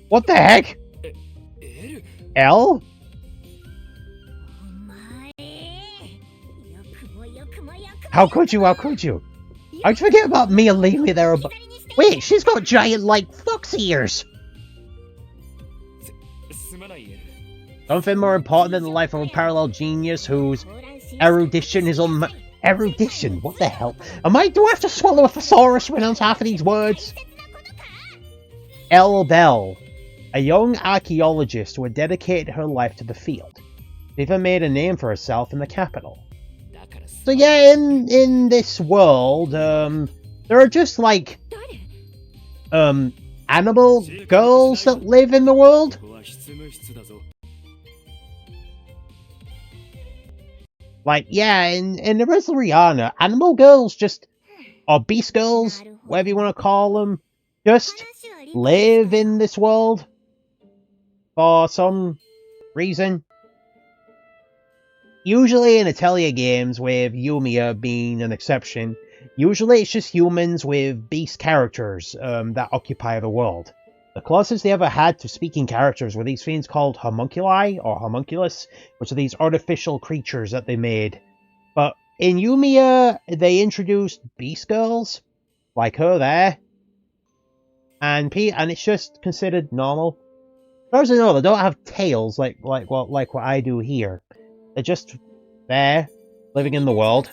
Speaker 1: What the heck? L? How could you? How could you? I'd forget about me and leave me there. Wait, she's got giant, like, fox ears! Something more important than the life of a parallel genius whose erudition is erudition? What the hell? Do I have to swallow a thesaurus when I'm half of these words? Elle Bell, a young archaeologist who had dedicated her life to the field. She even made a name for herself in the capital. So yeah, in this world, there are just, like, animal girls that live in the world? Like, yeah, in the Resleriana, animal girls just, or beast girls, whatever you want to call them, just live in this world for some reason. Usually in Atelier games, with Yumiya being an exception, usually it's just humans with beast characters that occupy the world. The closest they ever had to speaking characters were these things called homunculi, or homunculus, which are these artificial creatures that they made. But in Yumiya, they introduced beast girls, like her there, and it's just considered normal. As far as I know, they don't have tails like what I do here. They're just there, living in the world.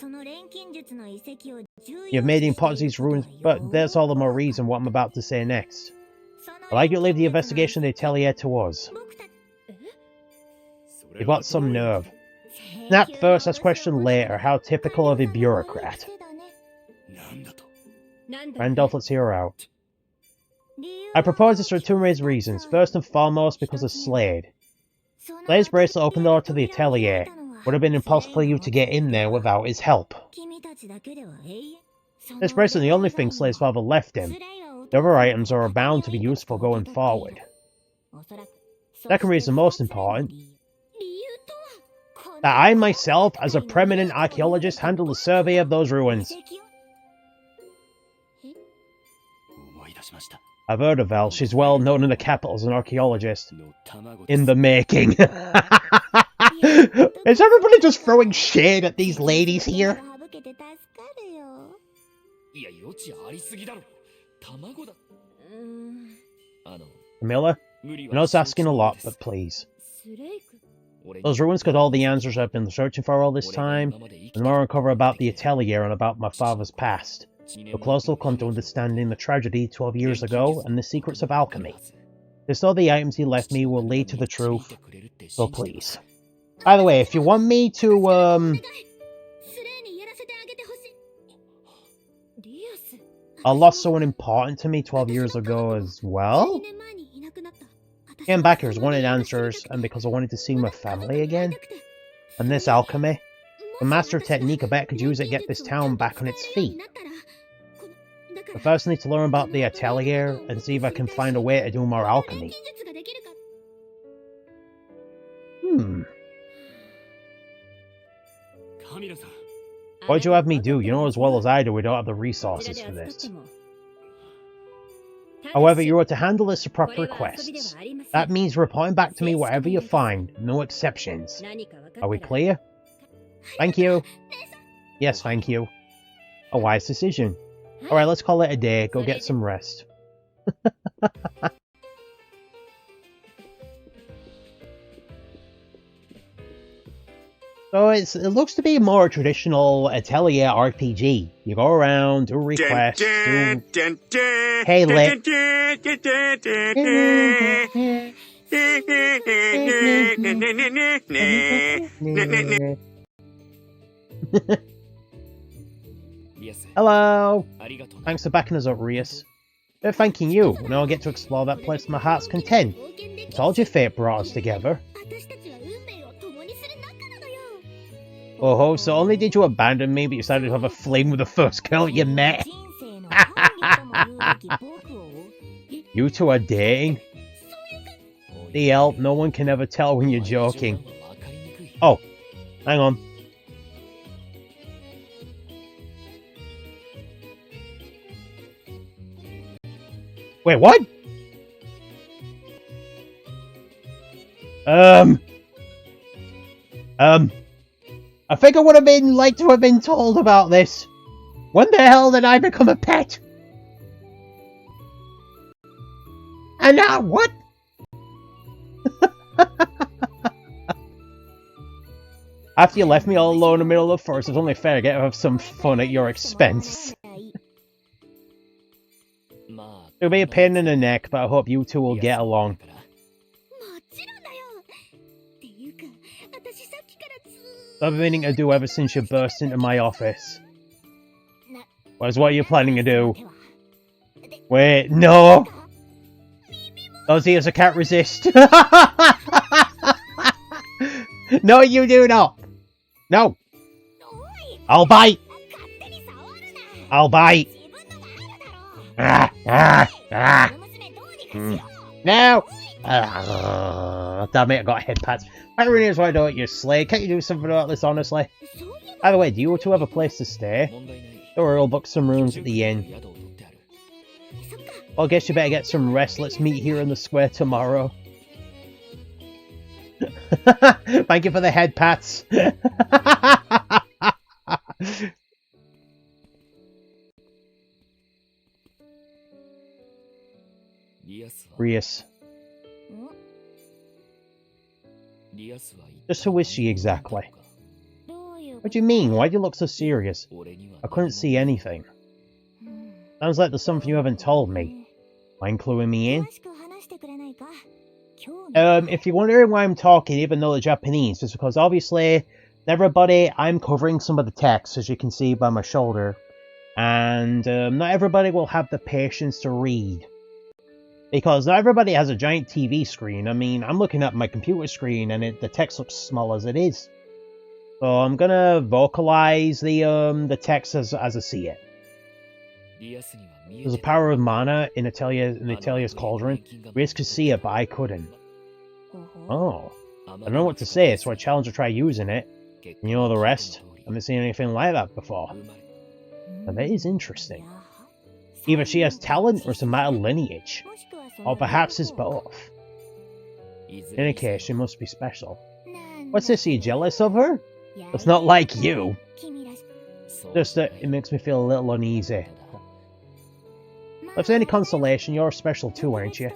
Speaker 1: You've made the importance of these ruins, but there's all the more reason what I'm about to say next. I'd like you to leave the investigation of the Atelier to us. You've got some nerve. Snap first, ask question later. How typical of a bureaucrat. Randolph, let's hear her out. I propose this for 2 main reasons. First and foremost, because of Slade. Slade's bracelet opened the door to the Atelier. Would have been impossible for you to get in there without his help. This bracelet is the only thing Slade's father left him. The other items are bound to be useful going forward. Second reason, most important, that I myself, as a preeminent archaeologist, handle the survey of those ruins. I've heard of Elle. She's well known in the capital as an archaeologist. In the making. Is everybody just throwing shade at these ladies here? Camilla? I know it's asking a lot, but please. Those ruins got all the answers I've been searching for all this time, and the more I uncover about the Atelier and about my father's past, the closer I'll come to understanding the tragedy 12 years ago and the secrets of alchemy. Just all the items he left me will lead to the truth, so please. By the way, if you want me to, I lost someone important to me 12 years ago as well. Came back here as wanted answers, and because I wanted to see my family again. And this alchemy. The master of technique, I bet, could use it to get this town back on its feet. But first I need to learn about the Atelier and see if I can find a way to do more alchemy. What'd you have me do? You know as well as I do we don't have the resources for this. However, you are to handle this to proper requests. That means reporting back to me whatever you find, no exceptions. Are we clear? Thank you. Yes, thank you. A wise decision. Alright, let's call it a day. Go get some rest. So it looks to be a more traditional Atelier RPG. You go around, do requests, do... Hey, Lit. Hello! Thanks for backing us up, Rias. They're thanking you, and I'll get to explore that place to my heart's content. I told you fate brought us together. Oh, so only did you abandon me, but you decided to have a fling with the first girl you met? You two are dating? DL, no one can ever tell when you're joking. Oh, hang on. Wait, what? I think I would have been like to have been told about this. When the hell did I become a pet? And now what? After you left me all alone in the middle of the forest, it's only fair I get to have some fun at your expense. It'll be a pain in the neck, but I hope you two will get along. I've been meaning to do ever since you burst into my office. What are you planning to do? Wait, no! Those ears I can't resist. No, you do not! No! I'll bite! I'll bite! No! Damn it, I got head pads. Irony is why don't you, Slade? Can't you do something about this, honestly? By the way, do you two have a place to stay? Don't worry, I'll book some rooms at the inn. Well, I guess you better get some rest. Let's meet here in the square tomorrow. Thank you for the head pats. Rias. Just who is she exactly? What do you mean? Why do you look so serious? I couldn't see anything. Sounds like there's something you haven't told me. Mind cluing me in? If you're wondering why I'm talking, even though the Japanese, it's because obviously, everybody, I'm covering some of the text, as you can see by my shoulder. And not everybody will have the patience to read. Because not everybody has a giant TV screen. I mean, I'm looking at my computer screen and the text looks small as it is. So I'm gonna vocalize the text as I see it. There's a power of mana in Atelier's cauldron. Rias could see it, but I couldn't. Oh. I don't know what to say, so I challenge to try using it. And you know the rest? I haven't seen anything like that before. Now that is interesting. Either she has talent or some matter lineage. Or perhaps it's both. In any case, she must be special. What's this, are you jealous of her? It's not like you. Just that it makes me feel a little uneasy. If there's any consolation, you're special too, aren't you?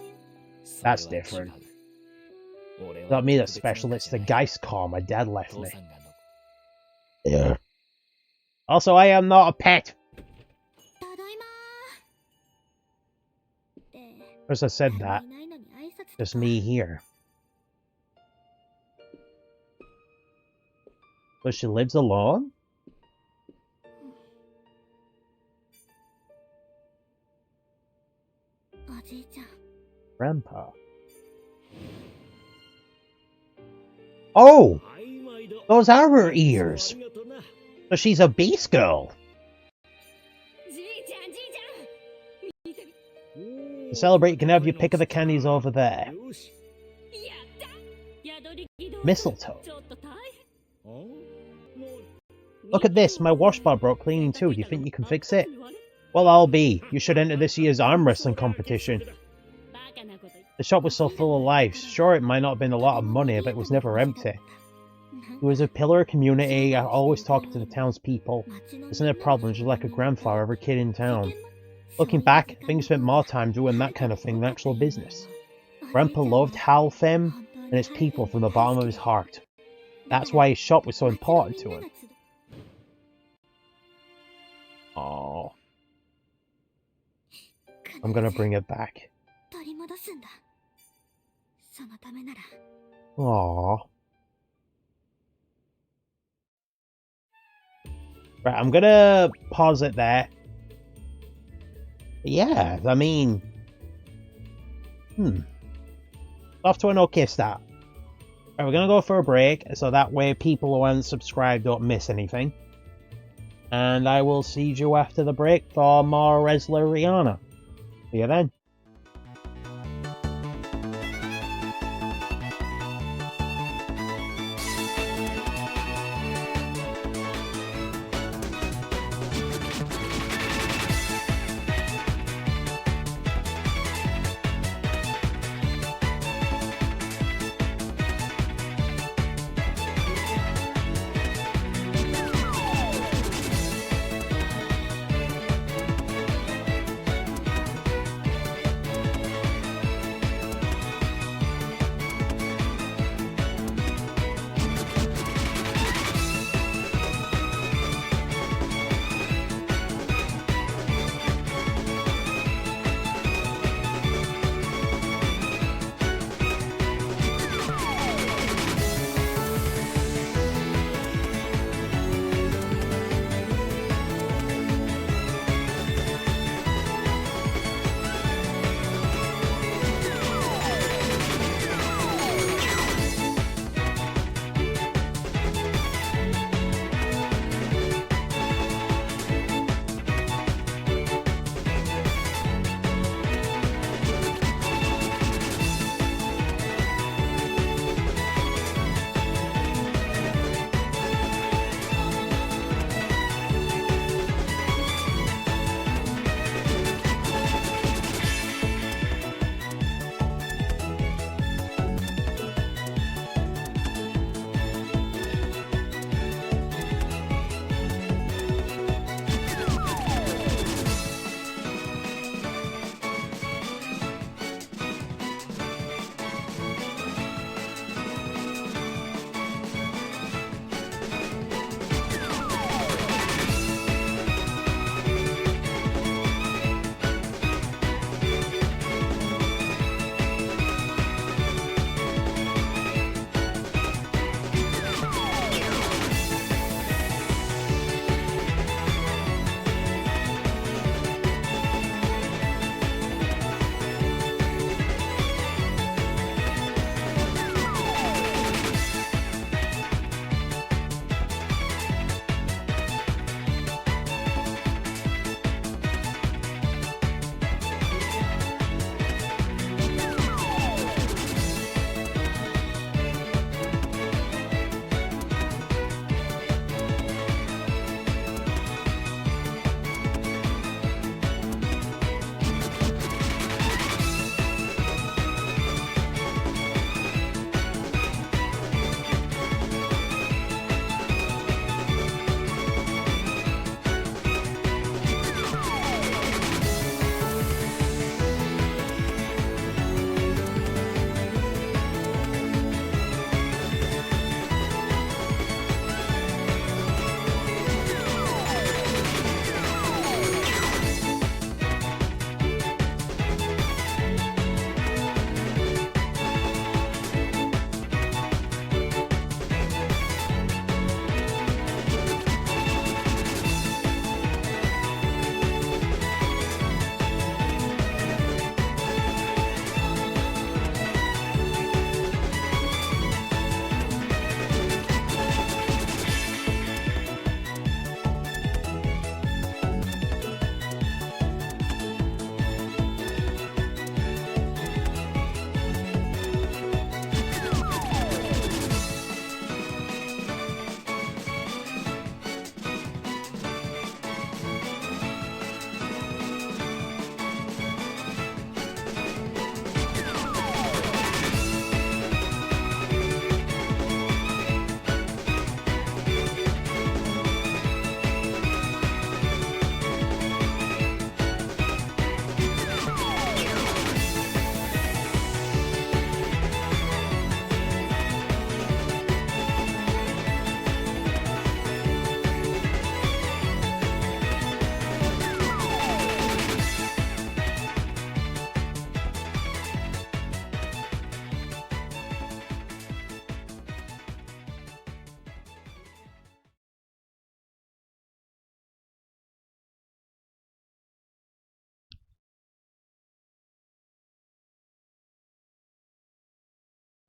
Speaker 1: That's different. It's not me that's special, it's the Geist car my dad left me. Yeah. Also, I am not a pet. As I said that, just me here. So she lives alone? Grandpa. Oh! Those are her ears! So she's a beast girl! To celebrate, you can have your pick of the candies over there. Mistletoe. Look at this, my wash bar broke cleaning too. Do you think you can fix it? Well, I'll be. You should enter this year's arm wrestling competition. The shop was so full of life. Sure, it might not have been a lot of money, but it was never empty. It was a pillar of community. I always talked to the townspeople. Isn't there problems just like a grandfather every kid in town? Looking back, I think he spent more time doing that kind of thing than actual business. Grandpa loved Halfem and its people from the bottom of his heart. That's why his shop was so important to him. Oh, I'm gonna bring it back. Aww. Right, I'm gonna pause it there. Yeah, I mean... Off to an okay start. Right, we're gonna go for a break, so that way people who aren't subscribed don't miss anything. And I will see you after the break for more Resleriana. See you then.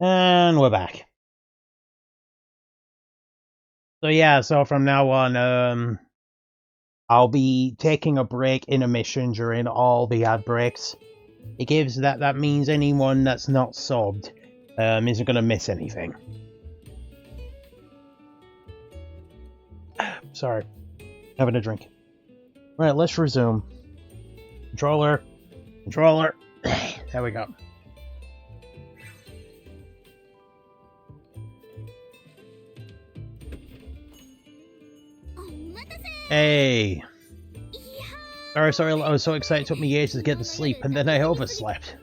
Speaker 1: And we're back. So yeah, so from now on, I'll be taking a break intermission during all the ad breaks. It gives that means anyone that's not subbed isn't gonna miss anything. Sorry, having a drink. Right, let's resume. Controller. There we go. Hey. Sorry, I was so excited it took me ages to get to sleep, and then I overslept.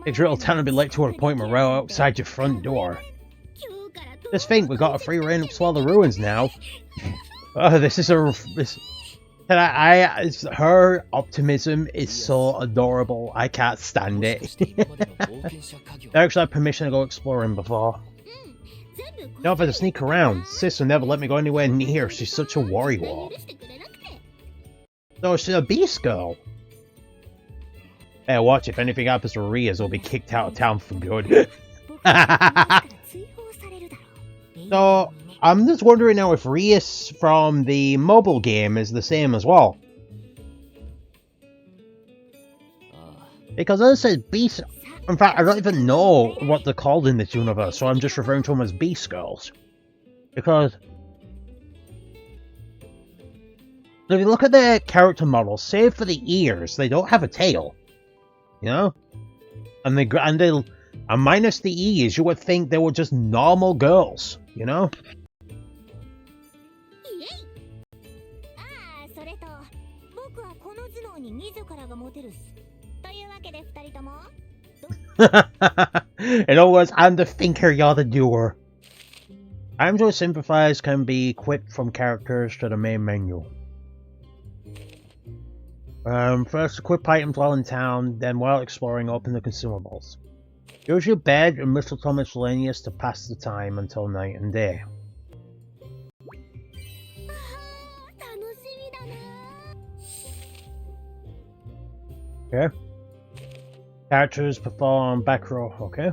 Speaker 1: Takes real time to be late to an appointment right outside your front door. Just think, we got a free reign to explore the ruins now. Oh, her optimism is so adorable. I can't stand it. I actually had permission to go exploring before. Now if I had to sneak around, sister never let me go anywhere near. She's such a worrywart. So she's a beast girl. Hey, watch, if anything happens to Rias, we'll be kicked out of town for good. So, I'm just wondering now if Rias from the mobile game is the same as well. Because as I said, beast... In fact, I don't even know what they're called in this universe, so I'm just referring to them as beast girls. Because... if you look at their character models, save for the ears, they don't have a tail. You know? And minus the ears, you would think they were just normal girls. You know? In other words, I'm the thinker, you're the doer. Items to sympathize can be equipped from characters to the main menu. First, equip items while in town, then while exploring, open the consumables. Use your bed and mistletoe miscellaneous to pass the time until night and day. Okay. Characters perform back row, okay.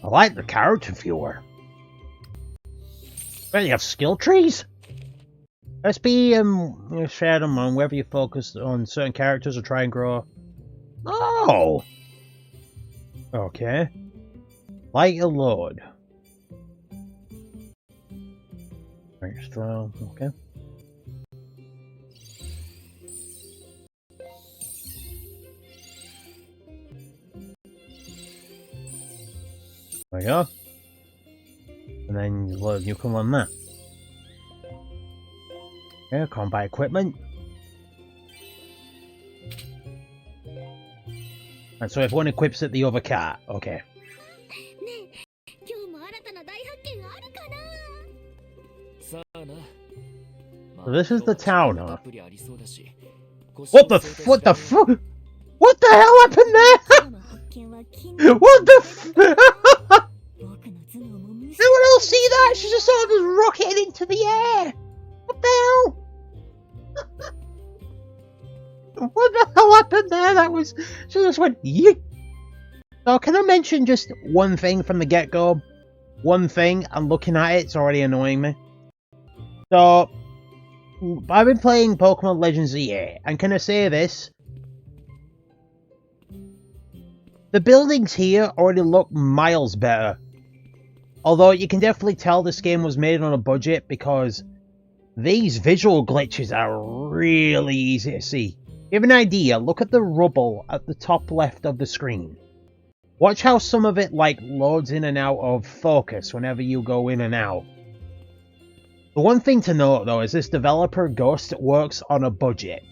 Speaker 1: I like the character viewer. Well, you have skill trees? SP share them on whether you focus on certain characters or try and grow. Oh! Okay. Light a load. Very strong, okay. There we go. And then you can learn that. Okay, combat equipment. And so if one equips it, the other can't. Okay. So this is the town, huh? What the fuck? What the hell happened there? What the Anyone else see that? She just sort of just rocketed into the air. What the hell? What the hell happened there? That was... She just went... Yeet. So can I mention just one thing from the get-go? One thing, and looking at it, it's already annoying me. So, I've been playing Pokemon Legends EA, and can I say this? The buildings here already look miles better. Although you can definitely tell this game was made on a budget because these visual glitches are really easy to see. Give an idea, look at the rubble at the top left of the screen. Watch how some of it like loads in and out of focus whenever you go in and out. The one thing to note though is this developer Ghost works on a budget.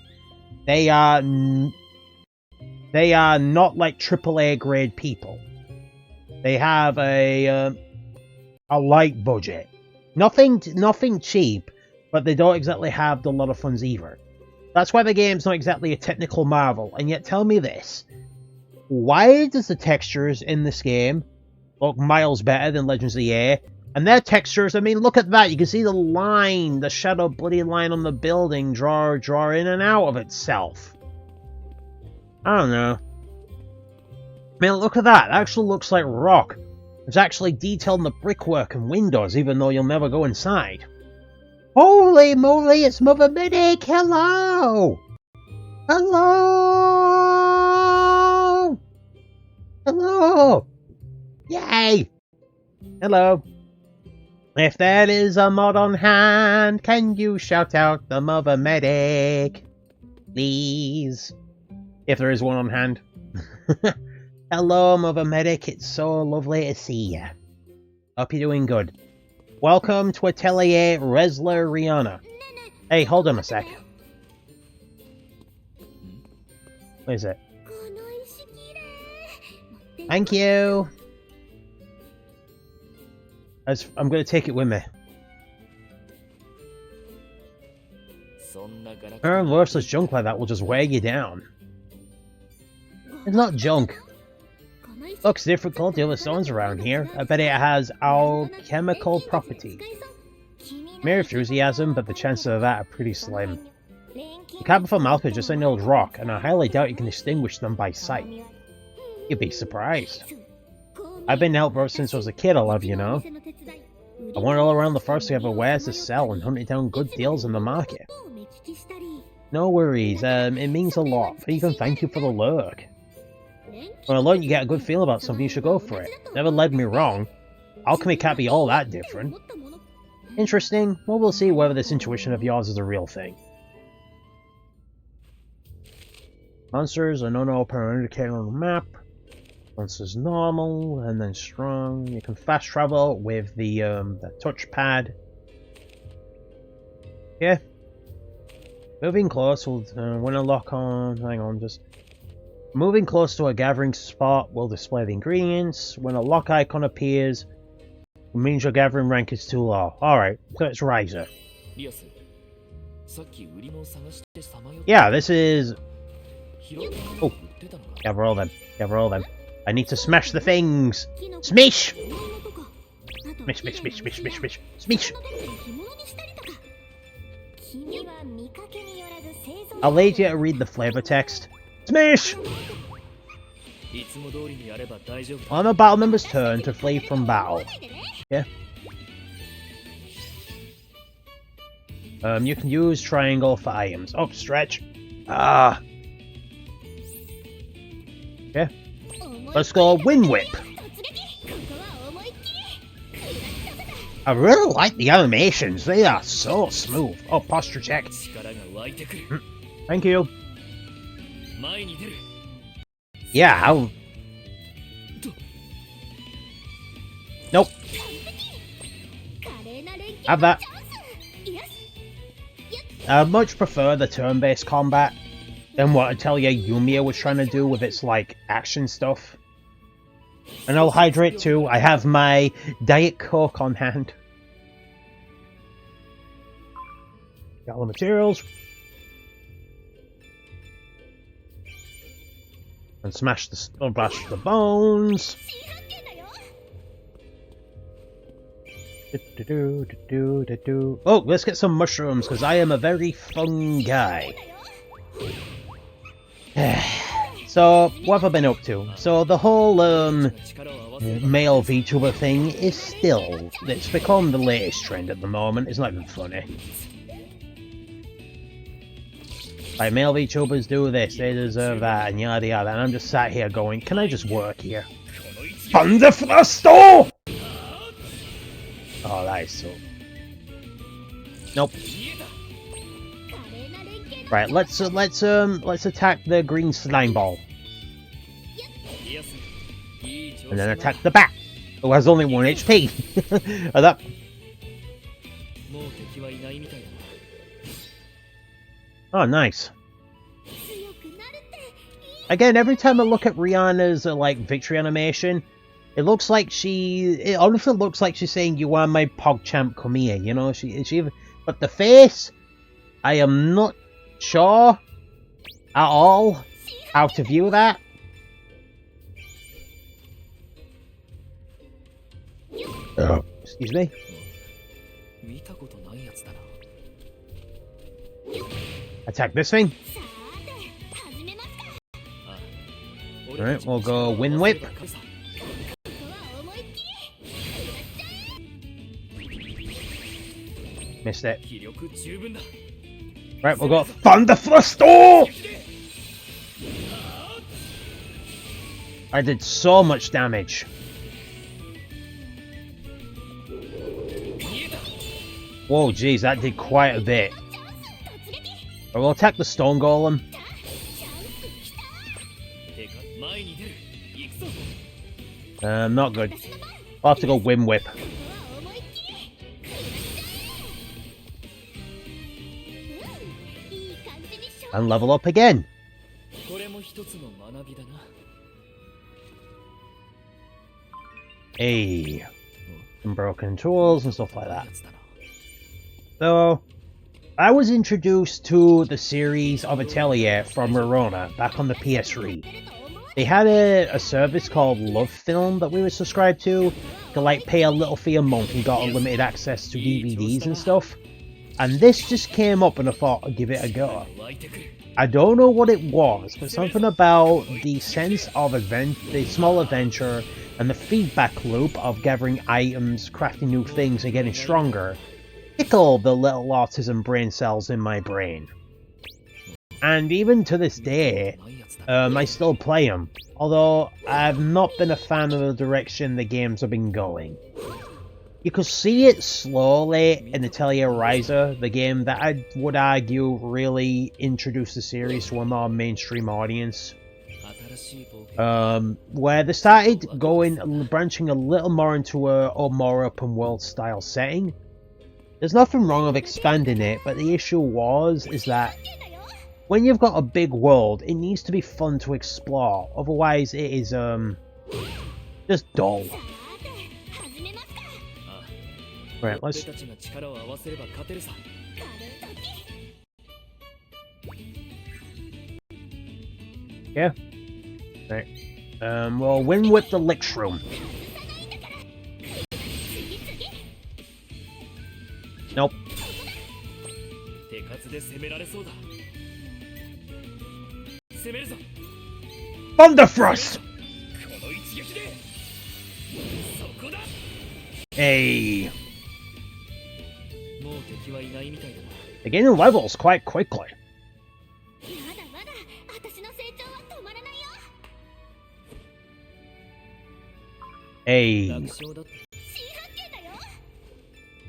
Speaker 1: They are not like AAA grade people. They have a light budget. Nothing cheap, but they don't exactly have a lot of funds either. That's why the game's not exactly a technical marvel. And yet tell me this. Why does the textures in this game look miles better than Legends of the Air, And their textures, I mean, look at that. You can see the line, the shadow bloody line on the building draw in and out of itself. I don't know. I mean, look at that. It actually looks like rock. It's actually detailed in the brickwork and windows, even though you'll never go inside. Holy moly, it's Mother Medic! Hello! Hello! Hello! Yay! Hello. If there is a mod on hand, can you shout out the Mother Medic? Please. If there is one on hand. Hello, Mother Medic. It's so lovely to see you. Hope you're doing good. Welcome to Atelier Resleriana. Hey, hold on a sec. What is it? Thank you. I'm going to take it with me. Worthless junk like that will just wear you down. It's not junk. Looks difficult, the other stones around here. I bet it has alchemical properties. Mere enthusiasm, but the chances of that are pretty slim. You can't be from Alpha, just an old rock, and I highly doubt you can distinguish them by sight. You'd be surprised. I've been out broke since I was a kid, I love you know. I wander all around the forest to have wares to sell and hunting down good deals in the market. No worries, it means a lot, but even thank you for the lurk. When I learn you get a good feel about something, you should go for it. Never led me wrong. Alchemy can't be all that different. Interesting. Well, we'll see whether this intuition of yours is a real thing. Monsters are no-no per indicator on the map. Monsters normal, and then strong. You can fast travel with the touchpad. Yeah. Moving close will when I lock on. Hang on, just moving close to a gathering spot will display the ingredients. When a lock icon appears, it means your gathering rank is too low. Alright, so it's riser. Yeah, this is. Oh, gather all them. Gather all them. I need to smash the things! Smish! Smish, smish, smish, smish, smish, smish, smish! I'll lead you to read the flavor text. Smish! On a battle member's turn to flee from battle. Yeah. You can use triangle for items. Oh, stretch. Ah. Yeah. Let's go Wind Whip. I really like the animations. They are so smooth. Oh, posture check. Thank you. Yeah, I'll... Nope. Have that. I much prefer the turn-based combat than what Atelier Yumiya was trying to do with its, like, action stuff. And I'll hydrate too. I have my Diet Coke on hand. Got all the materials. And smash the bones. Oh, let's get some mushrooms, because I am a very fun guy. So, what have I been up to? So, the whole, male VTuber thing is still... It's become the latest trend at the moment. It's not even funny. Like, male VTubers do this, they deserve that, and yada yada, and I'm just sat here going, can I just work here? Thunderthruster! Oh, that is so... Nope. Right, let's attack the green slime ball. And then attack the bat, who has only 1 HP. That... Oh, nice. Again, every time I look at Rihanna's like victory animation, it looks like it honestly looks like she's saying, "You are my PogChamp, come here." You know, but the face, I am not sure at all how to view that. Excuse me. Attack this thing. Alright, we'll go Wind Whip. Missed it. Right, we'll go Thunder Thrust. Oh! I did so much damage. Whoa, jeez, that did quite a bit. I will attack the Stone Golem. Not good. I'll have to go Wind Whip. And level up again. Hey. Some broken tools and stuff like that. So, I was introduced to the series of Atelier from Verona back on the PS3. They had a service called Love Film that we were subscribed to like pay a little fee a month and got unlimited access to DVDs and stuff. And this just came up and I thought I'd give it a go. I don't know what it was, but something about the sense of the small adventure and the feedback loop of gathering items, crafting new things and getting stronger tickle the little autism brain cells in my brain. And even to this day, I still play them, although I've not been a fan of the direction the games have been going. You could see it slowly in Atelier Resleriana, the game that I would argue really introduced the series to a more mainstream audience. Where they started branching a little more into a more open world style setting. There's nothing wrong with expanding it, but the issue is that when you've got a big world, it needs to be fun to explore, otherwise it is just dull. Right, let's... Yeah. Right. We'll Wind Whip the Lich Room. Nope. Thunder Thrust! Hey. They're getting levels quite quickly. Hey.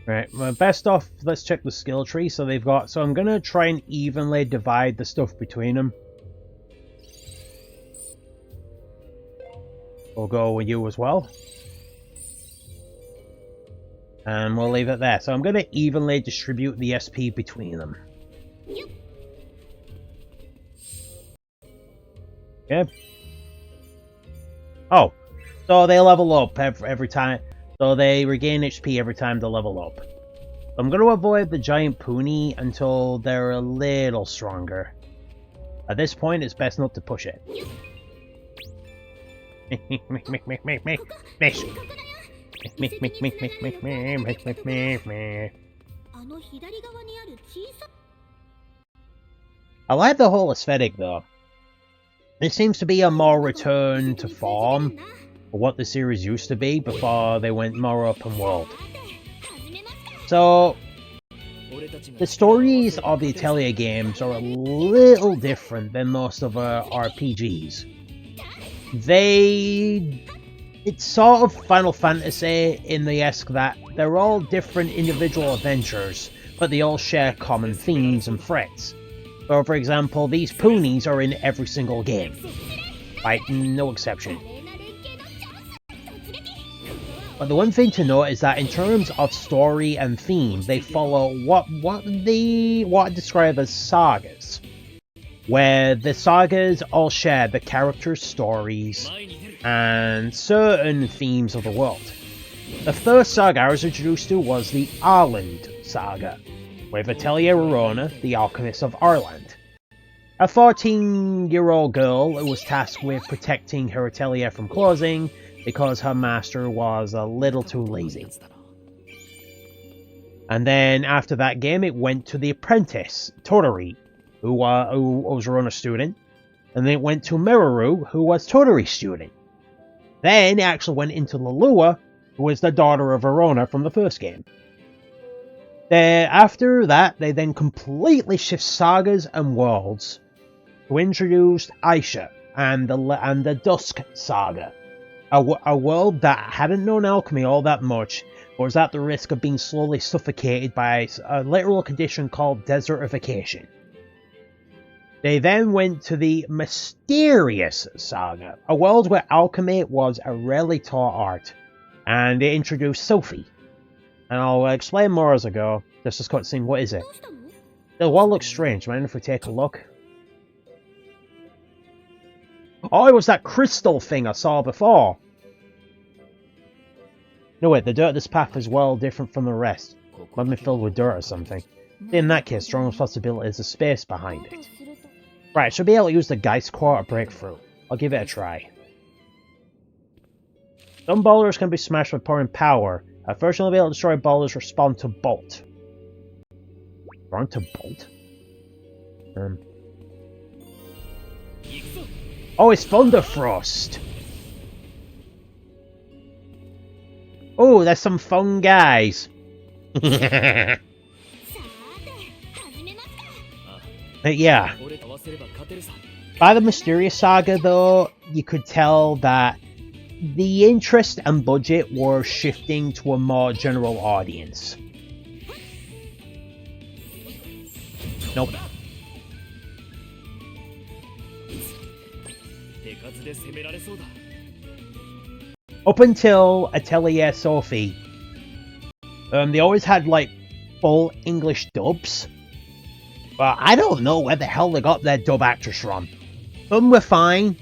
Speaker 1: Right, well, best off, let's check the skill tree. So they've got, so I'm gonna try and evenly divide the stuff between them. We'll go with you as well. And we'll leave it there. So I'm gonna evenly distribute the SP between them. Okay. Oh, so they level up every time. So they regain HP every time they level up. I'm going to avoid the giant pony until they're a little stronger. At this point, it's best not to push it. I like the whole aesthetic though. It seems to be a more return to form for what the series used to be before they went more open world. So, the stories of the Atelier games are a little different than most of our RPGs. It's sort of Final Fantasy in the esque that they're all different individual adventures, but they all share common themes and threats. So, for example, these ponies are in every single game. Like, no exception. But the one thing to note is that in terms of story and theme, they follow what I describe as sagas, where the sagas all share the characters' stories and certain themes of the world. The first saga I was introduced to was the Arland saga, with Atelier Resleriana, the Alchemist of Ireland. A 14-year-old girl who was tasked with protecting her atelier from closing because her master was a little too lazy. And then after that game, it went to the apprentice, Todori, who was Verona's student. And then it went to Miroru, who was Todori's student. Then it actually went into Lelua, who was the daughter of Verona from the first game. After that, they then completely shift sagas and worlds to introduce Aisha and the Dusk Saga, a world that hadn't known alchemy all that much, but was at the risk of being slowly suffocated by a literal condition called desertification. They then went to the Mysterious Saga, a world where alchemy was a rarely taught art, and they introduced Sophie. And I'll explain more as I go. Just this cutscene, what is it? The world looks strange, mind if we take a look? Oh, it was that crystal thing I saw before! No wait, the dirt of this path is well different from the rest. Might be filled with dirt or something. In that case, strong possibility is the space behind it. Right, I should be able to use the Geist Core to break through. I'll give it a try. Some boulders can be smashed by pouring power. At first you'll be able to destroy boulders respond to bolt. Respond to bolt? Oh, it's Thunderfrost! Oh, there's some fun guys! Yeah. By the Mysterious Saga, though, you could tell that the interest and budget were shifting to a more general audience. Nope. Up until Atelier Sophie, they always had like full English dubs. But I don't know where the hell they got their dub actors from. Some were fine,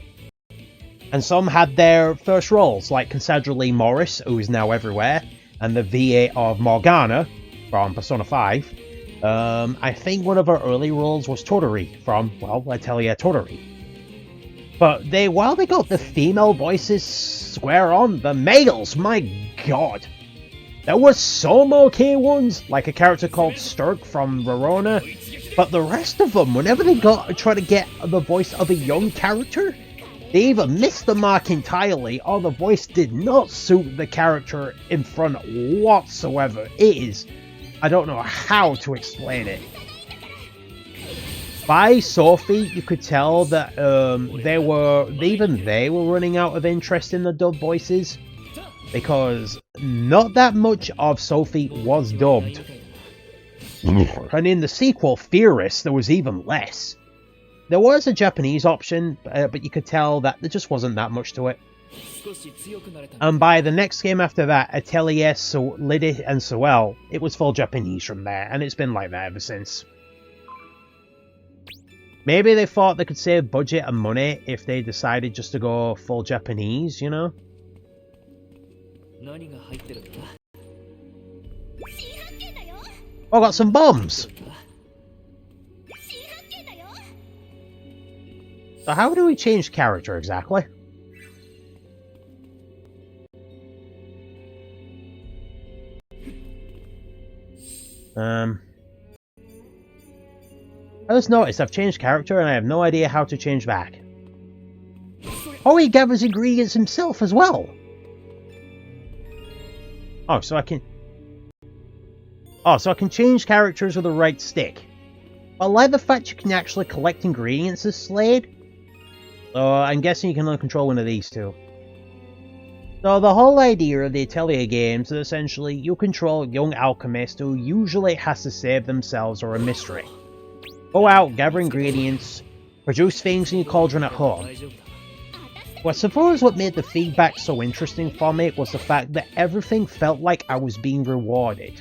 Speaker 1: and some had their first roles, like Cassandra Lee Morris, who is now everywhere, and the VA of Morgana from Persona 5. I think one of her early roles was Todori from, well, Atelier Todori. But while they got the female voices square on, the males, my god! There were some okay ones, like a character called Sturk from Verona, but the rest of them, whenever they try to get the voice of a young character, they either missed the mark entirely, or the voice did not suit the character in front whatsoever. It is, I don't know how to explain it. By Sophie, you could tell that even they were running out of interest in the dub voices, because not that much of Sophie was dubbed. And in the sequel, Fierce, there was even less. There was a Japanese option, but you could tell that there just wasn't that much to it. And by the next game after that, Atelier Slade and Soel, it was full Japanese from there, and it's been like that ever since. Maybe they thought they could save budget and money if they decided just to go full Japanese, you know? Oh, I got some bombs! So how do we change character exactly? I just noticed I've changed character and I have no idea how to change back. Oh, he gathers ingredients himself as well! Oh, so I can change characters with the right stick. I like the fact you can actually collect ingredients as Slade. So I'm guessing you can only control one of these two. So the whole idea of the Atelier games is essentially you control a young alchemist who usually has to save themselves or a mystery. Go out, gather ingredients, produce things in your cauldron at home. Well, I suppose what made the feedback so interesting for me was the fact that everything felt like I was being rewarded.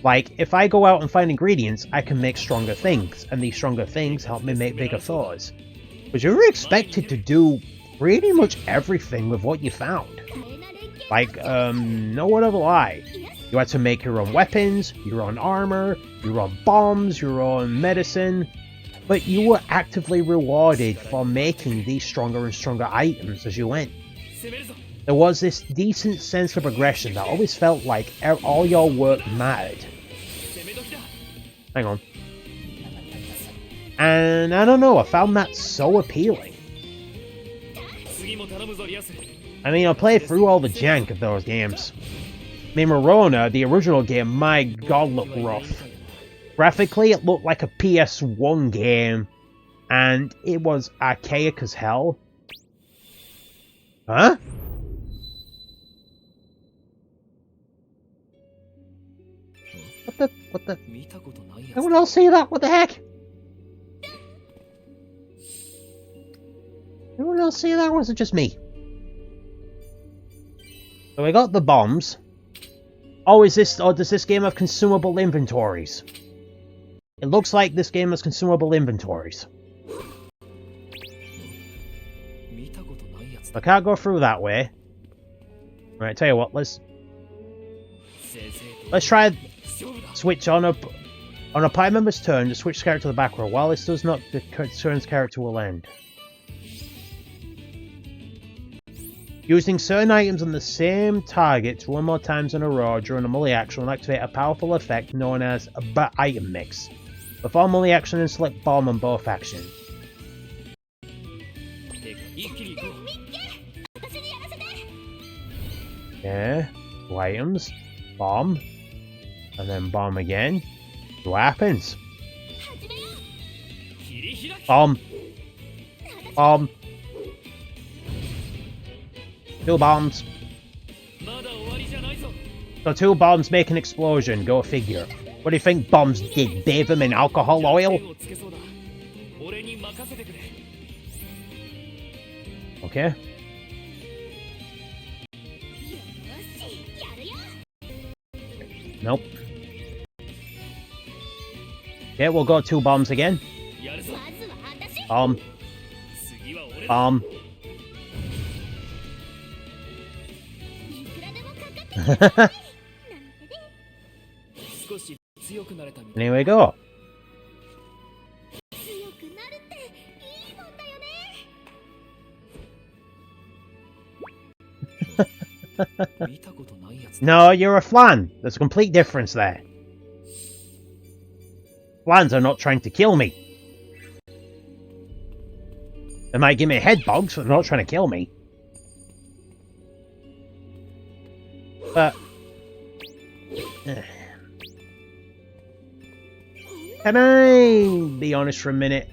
Speaker 1: Like, if I go out and find ingredients, I can make stronger things, and these stronger things help me make bigger foes. But you were expected to do pretty much everything with what you found. Like, no one ever lied. You had to make your own weapons, your own armor, your own bombs, your own medicine. But you were actively rewarded for making these stronger and stronger items as you went. there was this decent sense of progression that always felt like all your work mattered. Hang on. And I don't know, I found that so appealing. I mean, I played through all the jank of those games. I mean, Morona, the original game, my god, looked rough. Graphically, it looked like a PS1 game, and it was archaic as hell. Huh? What the? Anyone else see that? What the heck? Anyone else see that, or was it just me? So we got the bombs. Oh, does this game have consumable inventories? It looks like this game has consumable inventories. I can't go through that way. Alright, tell you what, let's try switch on a party member's turn to switch character to the back row. While this does not, the turn's character will end. Using certain items on the same targets one more times in a row during a melee action will activate a powerful effect known as a item mix. Perform melee action and select bomb on both actions. Yeah, 2 items, bomb, and then bomb again. What happens? Bomb. Bomb. 2 bombs. So 2 bombs make an explosion, go figure. What do you think bombs did? Bathe them in alcohol oil? Okay. Nope. Okay, we'll go 2 bombs again. Bomb. Bomb. And here we go. No, you're a flan. There's a complete difference there. Flans are not trying to kill me. They might give me head bugs, but they're not trying to kill me. But can I be honest for a minute?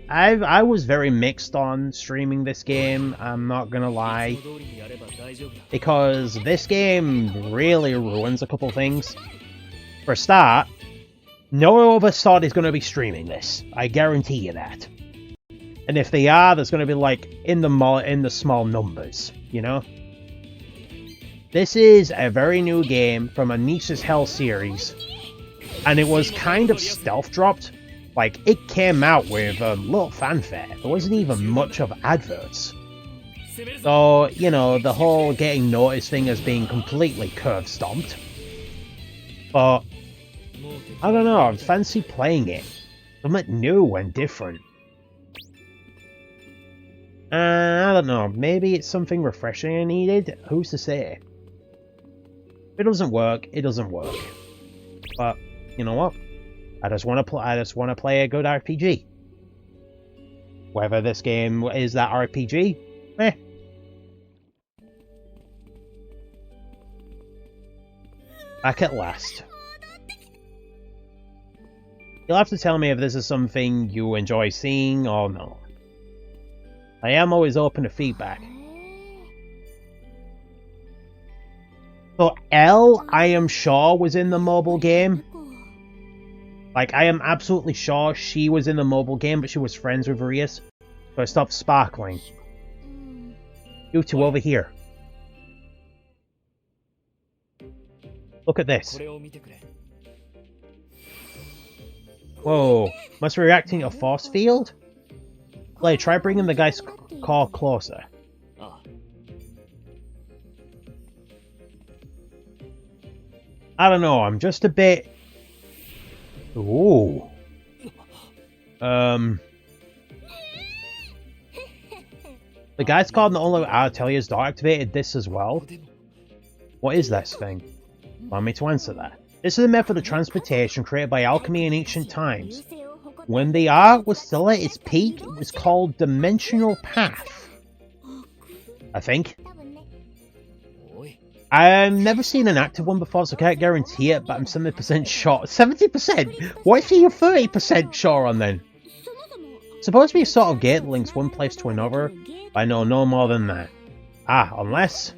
Speaker 1: I was very mixed on streaming this game, I'm not gonna lie. Because this game really ruins a couple things. For a start, no other sod is going to be streaming this. I guarantee you that. And if they are, there's going to be like in the small numbers, you know? This is a very new game from a niche as hell series. And it was kind of stealth dropped. Like, it came out with a little fanfare. There wasn't even much of adverts. So, you know, the whole getting noticed thing has been completely curb stomped. But, I don't know, I fancy playing it. Something new and different. I don't know, maybe it's something refreshing I needed? Who's to say? If it doesn't work, it doesn't work. But, you know what? I just want to play a good RPG. Whether this game is that RPG, eh. Back at last. You'll have to tell me if this is something you enjoy seeing or no. I am always open to feedback. So Elle, I am sure, was in the mobile game. Like, I am absolutely sure she was in the mobile game, but she was friends with Rias. So I stopped sparkling. You two over here. Look at this. Whoa. Must be reacting to a force field? Slade, try bringing the guy's car closer. I don't know, I'm just a bit... Ooh. The guys called not only Ateliers activated this as well. What is this thing? Allow me to answer that. This is a method of transportation created by alchemy in ancient times. When the art was still at its peak, it was called Dimensional Path. I think. I've never seen an active one before, so I can't guarantee it, but I'm 70% sure. 70%? What if you're 30% sure on then? It's supposed to be a sort of gate that links one place to another, but I know no more than that. Ah, unless...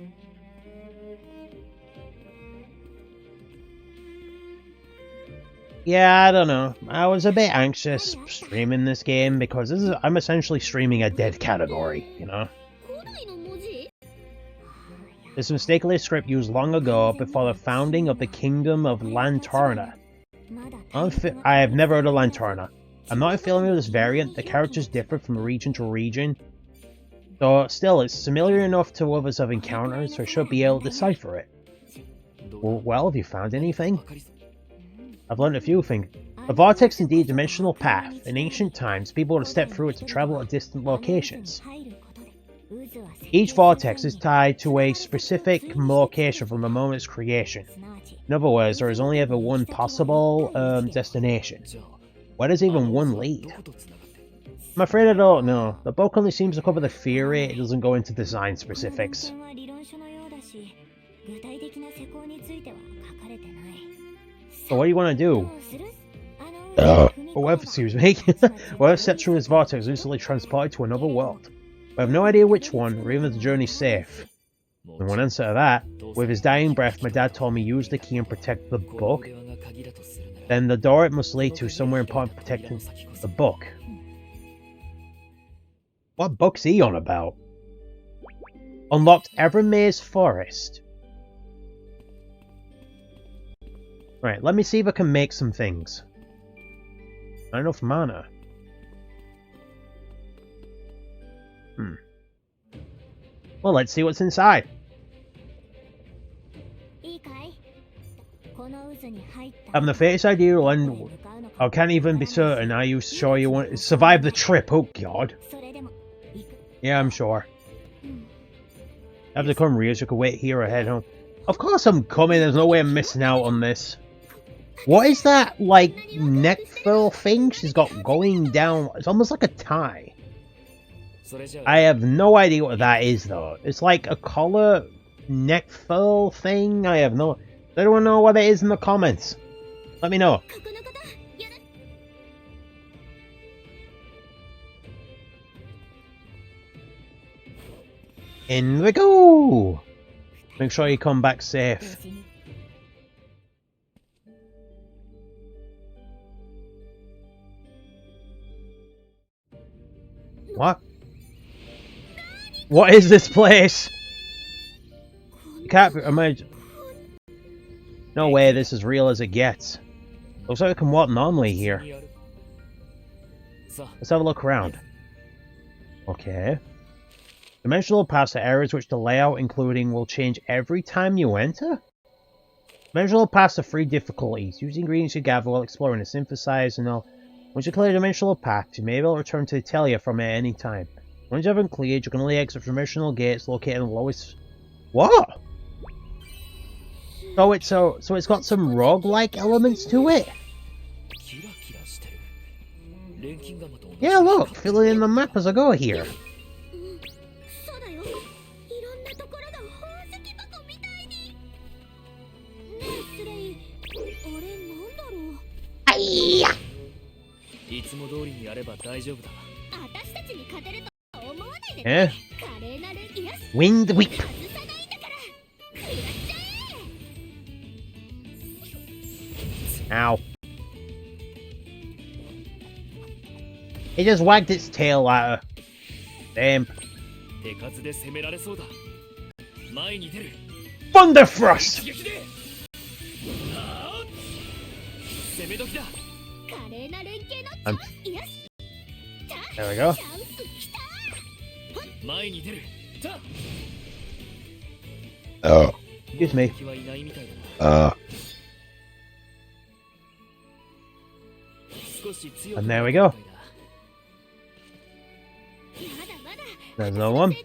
Speaker 1: Yeah, I don't know. I was a bit anxious streaming this game because I'm essentially streaming a dead category, you know? This mistakenly a script used long ago before the founding of the Kingdom of Lanturna. I have never heard of Lanturna. I'm not familiar with this variant. The characters differ from region to region. Though still, it's familiar enough to others I've encountered, so I should be able to decipher it. Well, have you found anything? I've learned a few things. A vortex is indeed a dimensional path. In ancient times, people would have stepped through it to travel to distant locations. Each vortex is tied to a specific location from the moment's creation. In other words, there is only ever one possible destination. Where does even one lead? I'm afraid I don't know. The book only seems to cover the theory, it doesn't go into design specifics. So what do you want to do? Whoever, excuse me, whoever steps through this vortex is instantly transported to another world. We have no idea which one, or even if the journey's safe. And one answer to that, with his dying breath, my dad told me use the key and protect the book. Then the door it must lead to somewhere important protecting the book. What book's he on about? Unlocked Evermaze Forest. Right, let me see if I can make some things. Not enough mana. Well, let's see what's inside. Having the faintest idea when I can't even be certain. Are you sure you want to survive the trip? Oh god. Yeah, I'm sure. Have to come, Rias. You can wait here or head home. Of course I'm coming. There's no way I'm missing out on this. What is that, like, neck furl thing she's got going down? It's almost like a tie. I have no idea what that is, though. It's like a collar neck furl thing. I have no... Does anyone know what it is in the comments? Let me know. In we go! Make sure you come back safe. What? What is this place? You can't imagine. No way, this is real as it gets. Looks like we can walk normally here. Let's have a look around. Okay. Dimensional paths are areas which the layout including will change every time you enter? Dimensional paths are 3 difficulties. Use the ingredients you gather while exploring to synthesize and all. Once you clear a dimensional path, you may be able to return to the Atelier from it at any time. Once you haven't cleared, you can only exit from dimensional gates located in the lowest... What? So it's got some roguelike elements to it? Yeah, look, filling in the map as I go here. Eh? Wind whip. Ow. It just wagged its tail at her. Damn. Thunderthrust! There we go. Oh. Excuse me. And there we go. There's another one.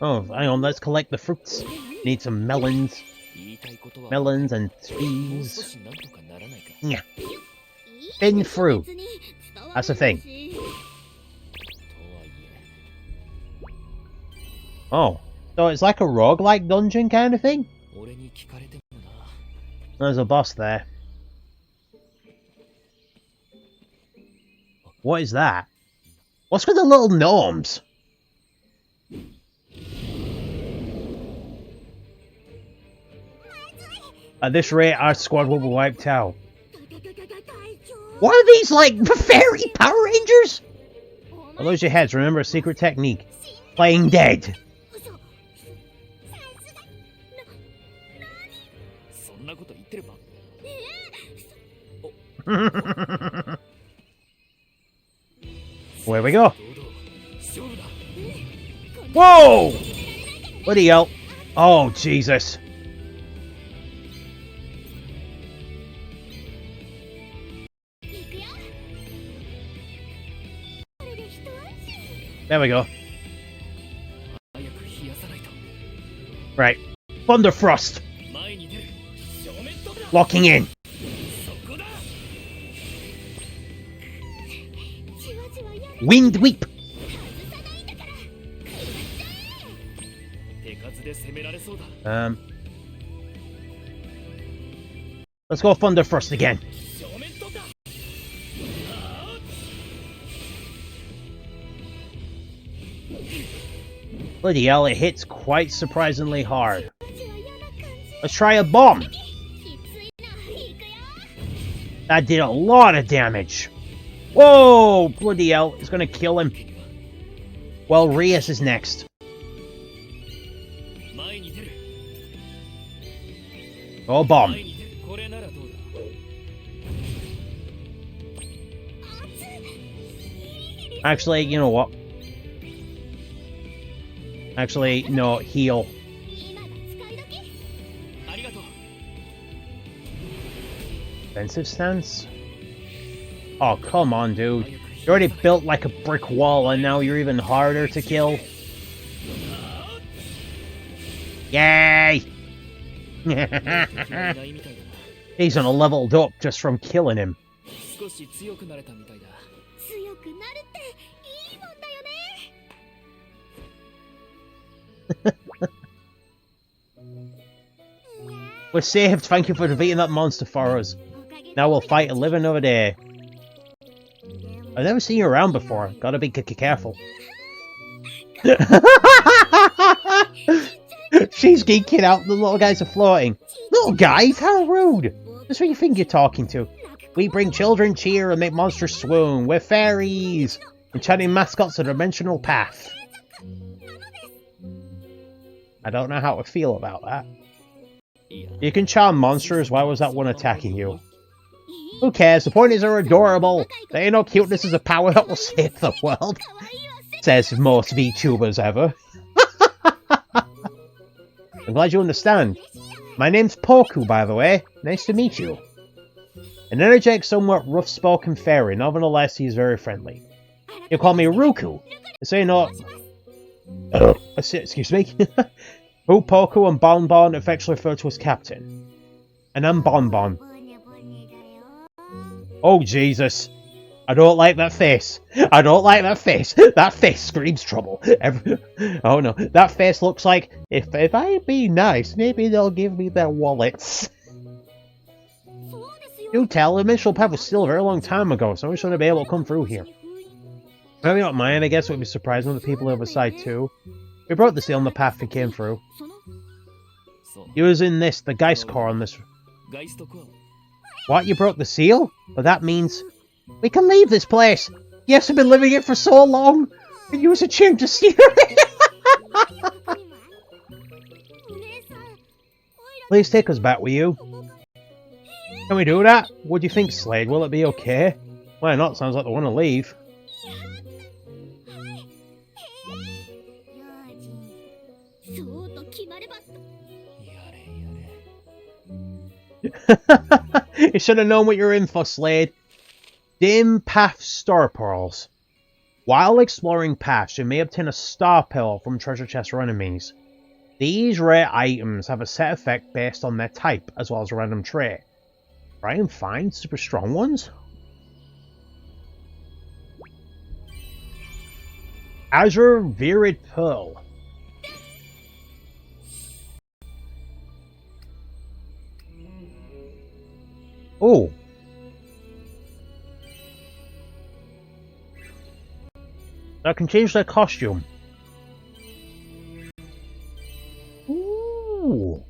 Speaker 1: Oh, hang on, let's collect the fruits. Need some melons. Melons and peas. Yeah. Thin fruit. That's the thing. Oh, so it's like a roguelike dungeon kind of thing? There's a boss there. What is that? What's with the little gnomes? At this rate, our squad will be wiped out. What are these, like, fairy Power Rangers? I'll lose your heads. Remember a secret technique. Playing dead. Where we go? Whoa! Bloody hell. Oh, Jesus. There we go. Right. Thunderfrost. Locking in. Wind Whip. Let's go Thunderfrost again. Bloody hell, it hits quite surprisingly hard. Let's try a bomb. That did a lot of damage. Whoa! Bloody hell, it's gonna kill him. Well, Rias is next. Oh, bomb. Actually, you know what? Actually, no, heal. Defensive stance? Oh, come on, dude. You already built like a brick wall and now you're even harder to kill. Yay! He's on a leveled up just from killing him. We're saved, thank you for defeating that monster for us. Now we'll fight and live another day. I've never seen you around before, gotta be careful. She's geeking out, the little guys are floating. Little guys, how rude! That's who you think you're talking to. We bring children cheer and make monsters swoon. We're fairies! Enchanting mascots of the dimensional path. I don't know how to feel about that. You can charm monsters, why was that one attacking you? Who cares, the point is they're adorable. They ain't no cuteness is a power that will save the world. Says most VTubers ever. I'm glad you understand. My name's Poku, by the way. Nice to meet you. An energetic, somewhat rough-spoken fairy, nevertheless he is very friendly. You call me Ruku. Say no. Excuse me. Who Poku and Bonbon affectionately refer to as Captain. And I'm Bonbon. Oh Jesus. I don't like that face. I don't like that face. That face screams trouble. Oh no. That face looks like, if I be nice, maybe they'll give me their wallets. Do tell, the Dimensional Path was still a very long time ago, so we shouldn't be able to come through here. Maybe not mine, I guess it would be surprising with the people on the other side too. We broke the seal on the path we came through. He was in this, the Geist Core on this. What, you broke the seal? Well, that means we can leave this place. Yes, I've been living it for so long. And use a tune to steer it. Please take us back with you. Can we do that? What do you think, Slade? Will it be okay? Why not? Sounds like they want to leave. You should have known what you're in for, Slade. Dim Path Star Pearls. While exploring paths, you may obtain a star pearl from treasure chests or enemies. These rare items have a set effect based on their type, as well as a random trait. Try and find super strong ones? Azure Virid Pearl. Oh. That can change their costume. Ooh.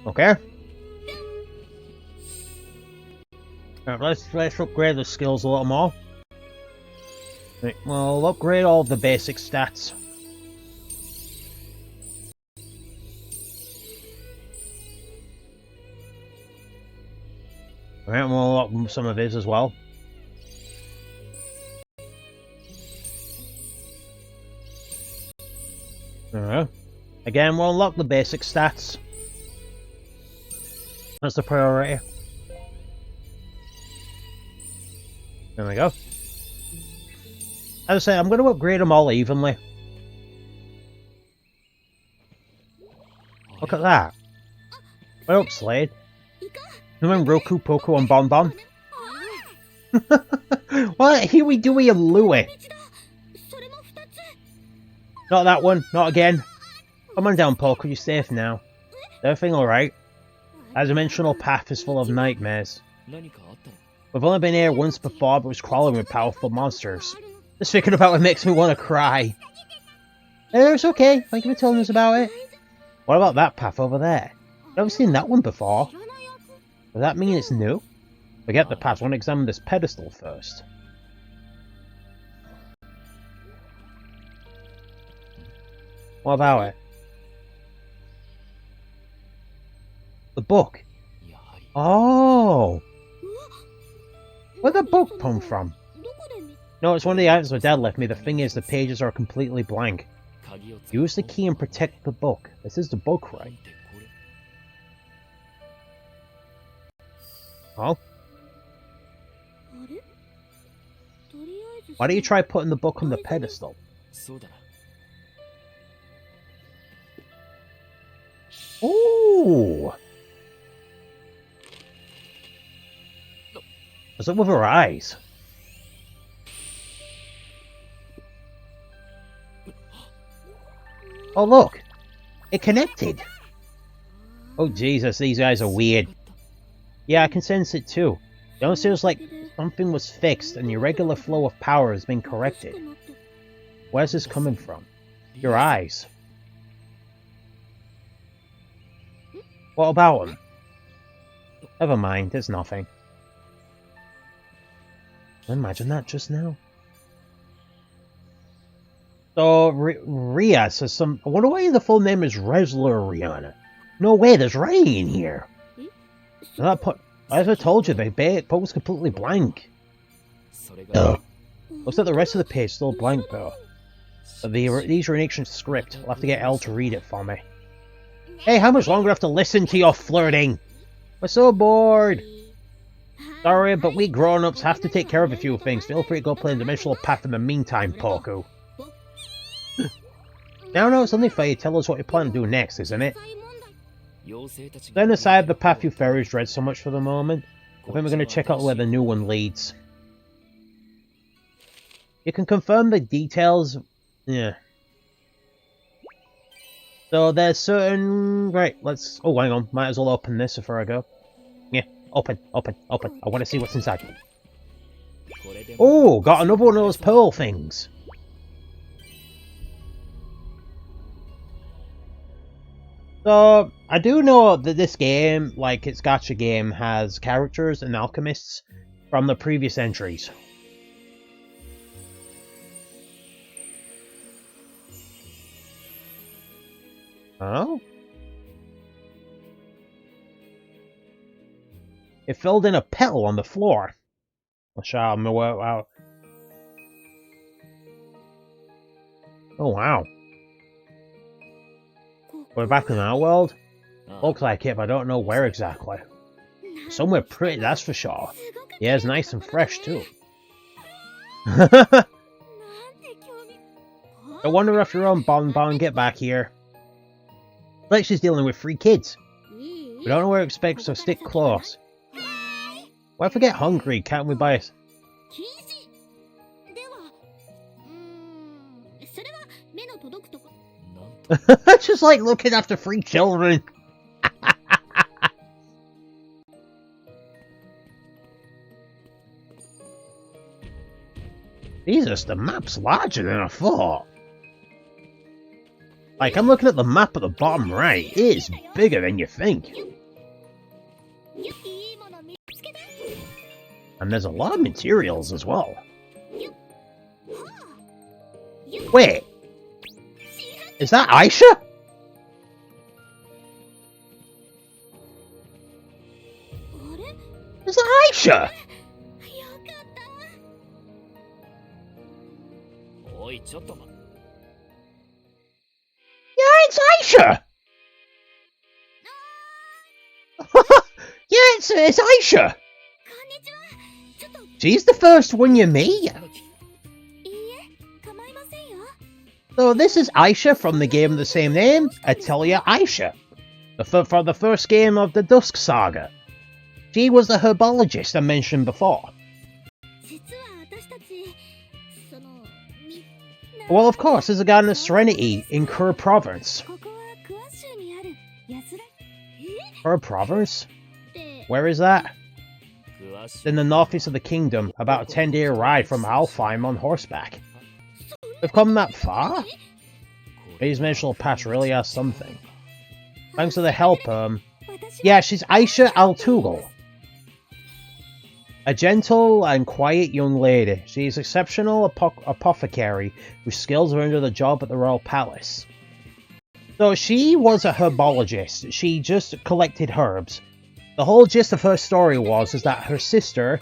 Speaker 1: Okay. Alright, let's upgrade the skills a little more. Right, well, upgrade all the basic stats. Alright, we'll unlock some of his as well. Alright. Again, we'll unlock the basic stats. That's the priority. There we go. As I say, I'm going to upgrade them all evenly. Look at that. What up, Slade? Remember Roku, Poco, and Bon Bon? What? Here we do with Louie. Not that one. Not again. Come on down, Poco. You're safe now. Is everything alright? As a dimensional path is full of nightmares. We've only been here once before, but it was crawling with powerful monsters. Just thinking about it makes me want to cry. It's okay. Thank you for telling us about it. What about that path over there? I've never seen that one before. Does that mean it's new? Forget the path. I want to examine this pedestal first. What about it? The book. Oh! Where'd the book come from? No, it's one of the items my dad left me. The thing is, the pages are completely blank. Use the key and protect the book. This is the book, right? Oh? Why don't you try putting the book on the pedestal? Ooh! What's up with her eyes? Oh look! It connected! Oh Jesus, these guys are weird. Yeah, I can sense it too. It almost feels like something was fixed and the irregular flow of power has been corrected. Where's this coming from? Your eyes. What about them? Never mind, there's nothing. Imagine that just now. So, Rias has some... I wonder why the full name is Resleriana. No way, there's writing in here. That put, as I told you, the book was completely blank. Looks like the rest of the page is still blank though. But these are in ancient script. I'll have to get Elle to read it for me. Hey, how much longer do I have to listen to your flirting? We're so bored. Sorry, but we grown-ups have to take care of a few things. Feel free to go play the dimensional path in the meantime, Poku. No, it's only fair you tell us what you plan to do next, isn't it? Then aside the path you fairies dread so much for the moment, I think we're going to check out where the new one leads. You can confirm the details... Yeah. So there's certain... Right, let's... Oh, hang on. Might as well open this before I go. Yeah, open. I want to see what's inside. Oh, got another one of those pearl things. So, I do know that this game, like its gacha game, has characters and alchemists from the previous entries. Oh? It filled in a petal on the floor. Oh, wow. We're back in our world? Looks like it, but I don't know where exactly. Somewhere pretty, that's for sure. Yeah, it's nice and fresh too. I wonder if your own bonbon get back here. Like she's dealing with 3 kids. We don't know where to expect, so stick close. What if we get hungry? Can't we buy us? Just like looking after 3 children. Jesus, the map's larger than I thought. Like, I'm looking at the map at the bottom right. It is bigger than you think. And there's a lot of materials as well. Wait. Is that Aisha? Is that Aisha? Yeah, it's Aisha! Yeah, it's Aisha! She's the first one you meet. So this is Aisha from the game of the same name, Atelier Aisha, for the first game of the Dusk Saga. She was the herbologist I mentioned before. Well, of course, there's a Garden of Serenity in Kur Province. Kur Province? Where is that? It's in the northeast of the kingdom, about a 10-day ride from Alfheim on horseback. We've come that far? These mental pass really are something. Thanks to the help, yeah, she's Aisha Altugal. A gentle and quiet young lady. She is exceptional apothecary whose skills are under the job at the Royal Palace. So she was a herbologist. She just collected herbs. The whole gist of her story is that her sister,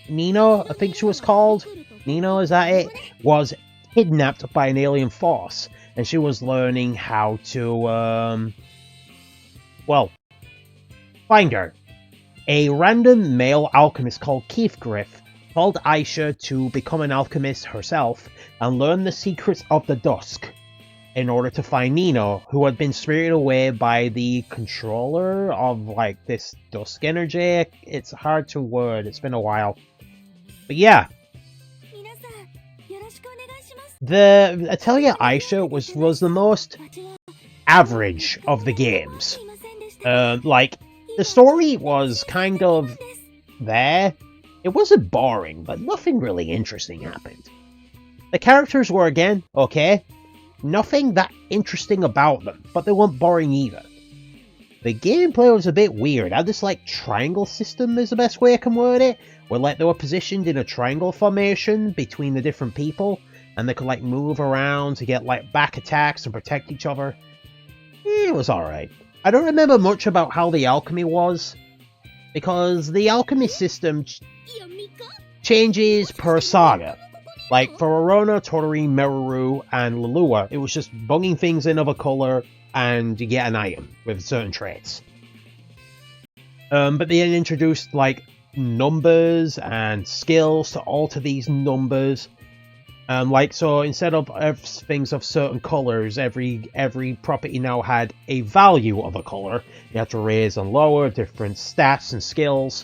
Speaker 1: Nino, I think she was called. Nino, is that it? Was kidnapped by an alien force. And she was learning how to, well, find her. A random male alchemist called Keith Griff called Aisha to become an alchemist herself and learn the secrets of the dusk in order to find Nino, who had been spirited away by the controller of, like, this dusk energy. It's hard to word, it's been a while. But yeah. The Atelier Aisha was the most average of the games. Like, the story was kind of there. It wasn't boring, but nothing really interesting happened. The characters were, again, okay. Nothing that interesting about them, but they weren't boring either. The gameplay was a bit weird. I had this, like, triangle system is the best way I can word it, where, like, they were positioned in a triangle formation between the different people, and they could, like, move around to get, like, back attacks and protect each other. It was alright. I don't remember much about how the alchemy was, because the alchemy system changes per saga. Like, for Arona, Totori, Meru, and Lulua, it was just bunging things in of a colour and you get an item with certain traits. But they then introduced, like, numbers and skills to alter these numbers. Like, so instead of things of certain colours, every property now had a value of a colour. You had to raise and lower different stats and skills.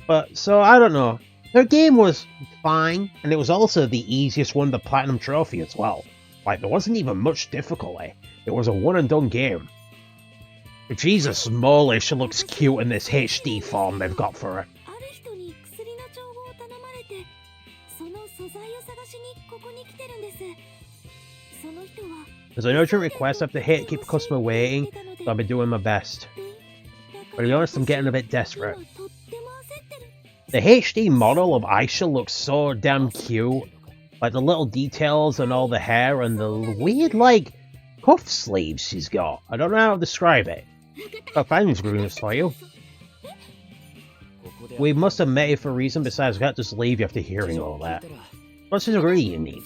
Speaker 1: But, so, I don't know. Their game was fine, and it was also the easiest one to Platinum Trophy as well. Like, there wasn't even much difficulty. It was a one-and-done game. But Jesus, Molly, she looks cute in this HD form they've got for her. There's an urgent request I have to hit to keep a customer waiting, so I'll be doing my best. But to be honest, I'm getting a bit desperate. The HD model of Aisha looks so damn cute. Like the little details and all the hair and the weird, like, cuff sleeves she's got. I don't know how to describe it. I'll find these greens for you. We must have met you for a reason, besides I can't just leave you after hearing all that. What's the ingredient you need?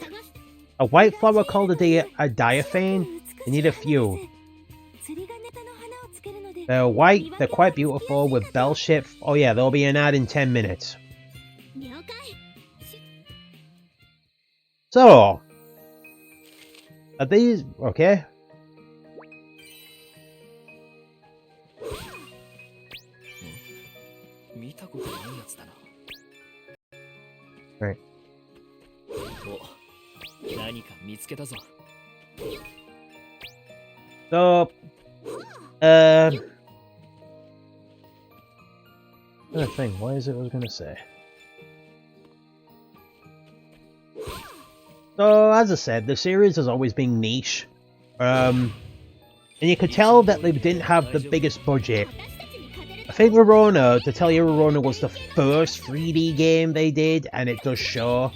Speaker 1: A white flower called a diaphane? You need a few. They're white, they're quite beautiful with bell shape. Oh yeah, there'll be an ad in 10 minutes. So, are these okay? Right. So, another thing, what is it I was gonna say? So, as I said, the series has always been niche. And you could tell that they didn't have the biggest budget. I think Verona, to tell you Verona was the first 3D game they did, and it does show.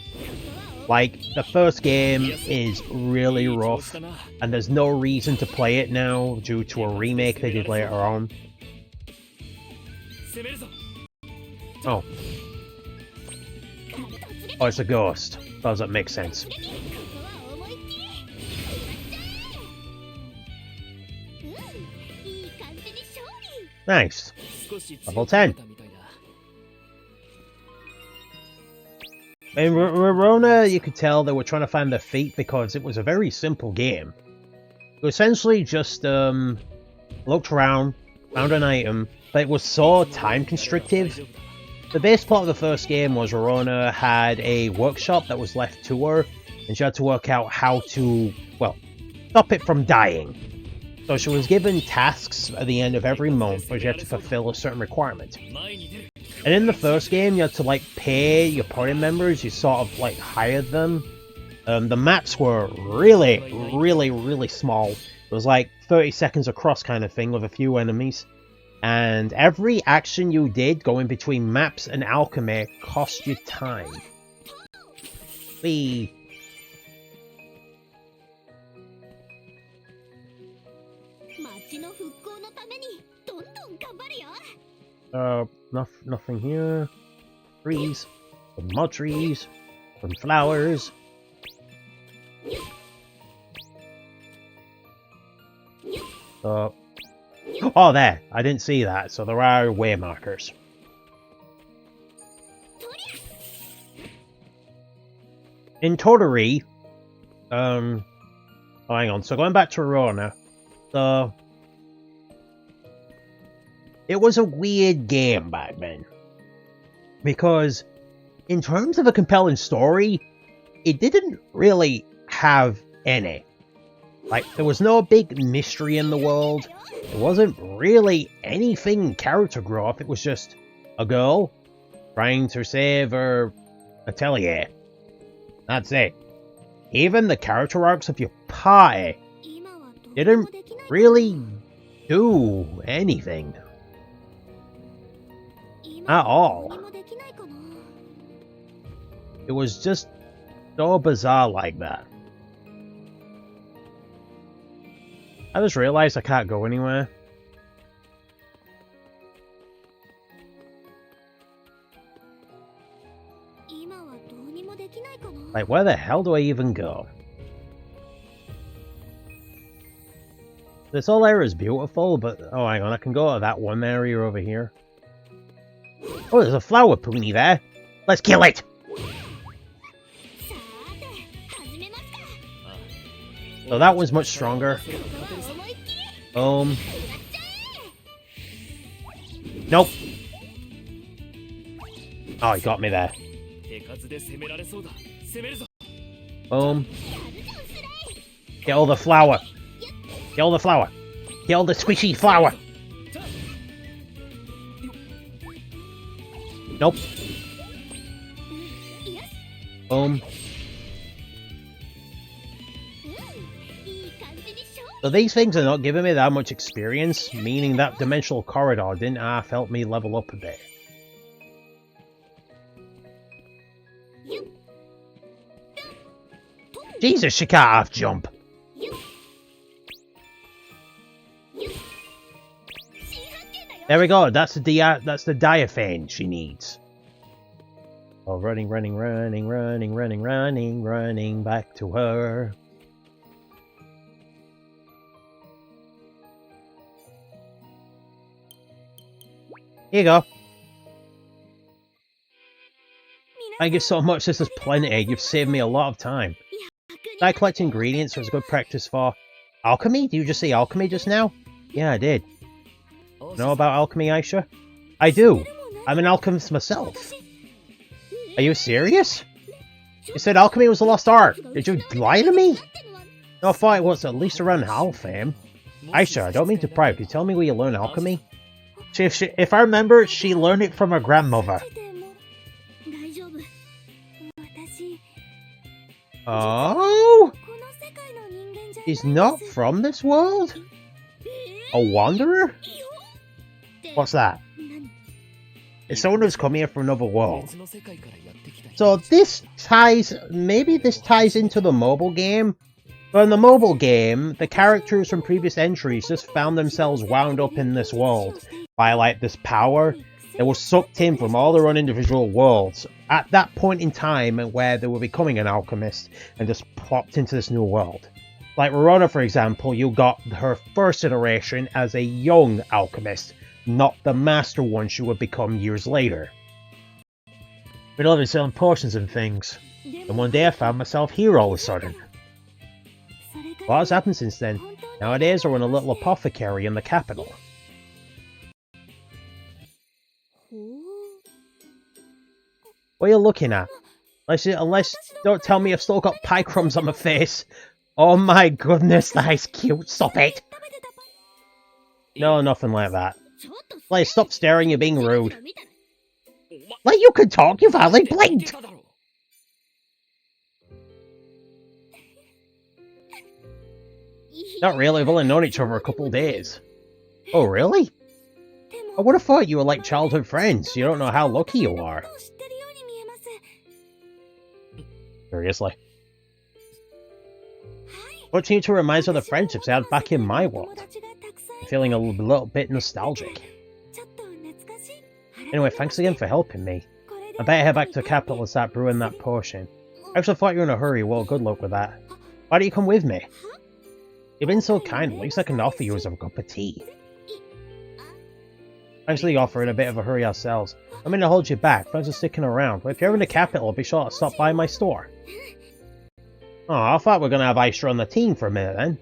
Speaker 1: Like, the first game is really rough, and there's no reason to play it now due to a remake they did later on. Oh. Oh, it's a ghost. Doesn't make sense. Nice. Level 10. In Verona, you could tell they were trying to find their feet because it was a very simple game. You essentially just looked around, found an item, but it was so time constrictive. The base plot of the first game was Verona had a workshop that was left to her, and she had to work out how to, well, stop it from dying. So she was given tasks at the end of every month where she had to fulfill a certain requirement. And in the first game, you had to, like, pay your party members, you sort of, like, hired them. The maps were really small. It was like 30 seconds across kind of thing with a few enemies. And every action you did going between maps and alchemy cost you time. Whee! Nothing here. Trees. Some more trees. Some flowers. Oh, there. I didn't see that, so there are way markers. In Totori, oh, hang on. So going back to Rona, so it was a weird game back then. Because in terms of a compelling story, it didn't really have any. Like, there was no big mystery in the world. There wasn't really anything character growth. It was just a girl trying to save her atelier. That's it. Even the character arcs of your party didn't really do anything. At all. It was just so bizarre like that. I just realized I can't go anywhere. Like, where the hell do I even go? This whole area is beautiful, but... Oh, hang on, I can go to that one area over here. Oh, there's a flower pony there. Let's kill it! So that one's much stronger. Nope. Oh, he got me there. Boom. Kill the flower. Kill the flower. Kill the squishy flower. Nope. Boom. So these things are not giving me that much experience, meaning that dimensional corridor didn't half help me level up a bit. Jesus, she can't half jump. There we go. That's the diaphane she needs. Oh, running back to her. Here you go. Thank you so much, this is plenty. You've saved me a lot of time. Did I collect ingredients was good practice for alchemy? Did you just say alchemy just now? Yeah, I did. You know about alchemy, Aisha? I do. I'm an alchemist myself. Are you serious? You said alchemy was a lost art. Did you lie to me? No, I thought it was at least around Halfam. Aisha, I don't mean to pry. Can you tell me where you learn alchemy? If I remember, she learned it from her grandmother. Oh? He's not from this world? A wanderer? What's that? It's someone who's come here from another world. So this ties, maybe this ties into the mobile game. But in the mobile game, the characters from previous entries just found themselves wound up in this world by like this power. They were sucked in from all their own individual worlds at that point in time where they were becoming an alchemist and just plopped into this new world. Like Rorona, for example, you got her first iteration as a young alchemist, not the master one she would become years later. But I've been selling potions and things, and one day I found myself here all of a sudden. What has happened since then? Nowadays I run a little apothecary in the capital. What are you looking at? Unless don't tell me I've still got pie crumbs on my face. Oh my goodness, that is cute. Stop it! No, nothing like that. Like, stop staring, you're being rude. Like, you can talk, you've hardly blinked! Not really, we've only known each other a couple days. Oh, really? I would have thought you were like childhood friends. You don't know how lucky you are. Seriously. Watching you two reminds me of the friendships I had back in my world. I'm feeling a little bit nostalgic. Anyway, thanks again for helping me. I better head back to the capital and start brewing that potion. I actually thought you were in a hurry. Well, good luck with that. Why don't you come with me? You've been so kind, the least I can offer you is a cup of tea. Thanks for the offer, in a bit of a hurry ourselves. I'm going to hold you back, thanks for sticking around, but if you're ever in the capital, be sure to stop by my store. Oh, I thought we were going to have Aisha on the team for a minute then.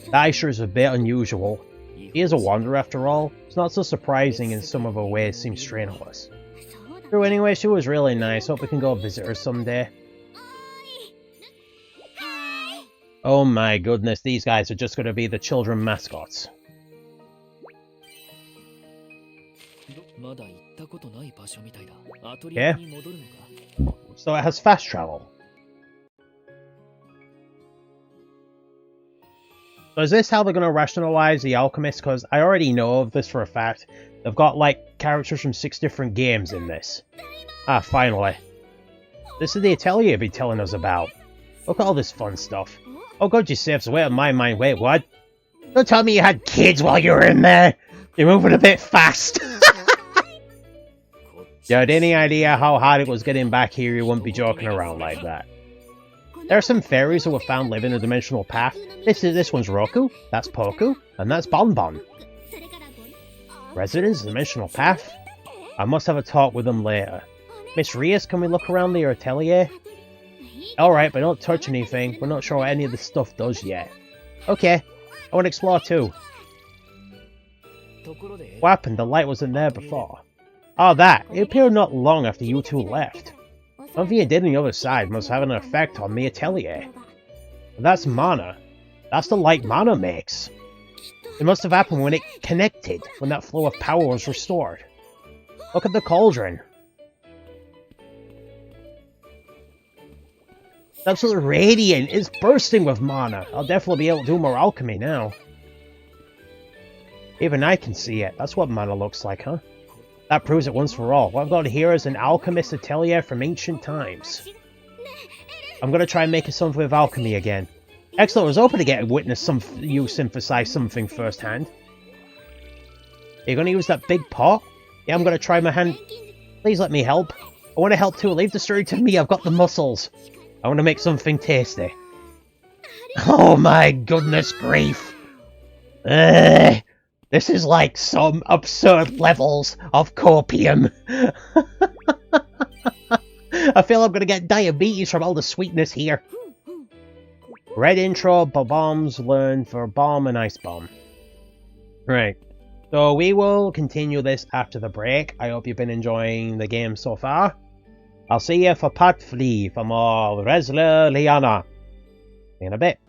Speaker 1: Aisha is a bit unusual. He is a wanderer after all. It's not so surprising and some of her ways seem strenuous. True, anyway, she was really nice. Hope we can go visit her someday. Oh my goodness, these guys are just going to be the children mascots. Yeah? So it has fast travel. So is this how they're going to rationalize the Alchemist? Because I already know of this for a fact. They've got, like, characters from 6 different games in this. Ah, finally. This is the Atelier you've been telling us about. Look at all this fun stuff. Oh god, you saved away on my mind. Wait, what? Don't tell me you had kids while you were in there! You're moving a bit fast! You had any idea how hard it was getting back here, you wouldn't be joking around like that. There are some fairies who were found living in a dimensional path. This one's Roku, that's Poku, and that's Bonbon. Residents, dimensional path? I must have a talk with them later. Miss Rias, can we look around the atelier? Alright, but don't touch anything. We're not sure what any of this stuff does yet. Okay, I want to explore too. What happened? The light wasn't there before. Oh, that! It appeared not long after you two left. Something you did on the other side must have an effect on the atelier. That's mana. That's the light mana makes. It must have happened when it connected, when that flow of power was restored. Look at the cauldron. It's absolutely radiant. It's bursting with mana. I'll definitely be able to do more alchemy now. Even I can see it. That's what mana looks like, huh? That proves it once for all. What I've got here is an alchemist atelier from ancient times. I'm going to try and make something with alchemy again. Excellent, I was hoping to get a witness you synthesize something firsthand. Are you going to use that big pot? Yeah, I'm going to try my hand. Please let me help. I want to help too. Leave the story to me. I've got the muscles. I want to make something tasty. Oh my goodness grief. This This is like some absurd levels of copium. I feel I'm gonna get diabetes from all the sweetness here. Red intro, bombs, learn for bomb and ice bomb. Right. So we will continue this after the break. I hope you've been enjoying the game so far. I'll see you for part 3 for more Resleriana in a bit.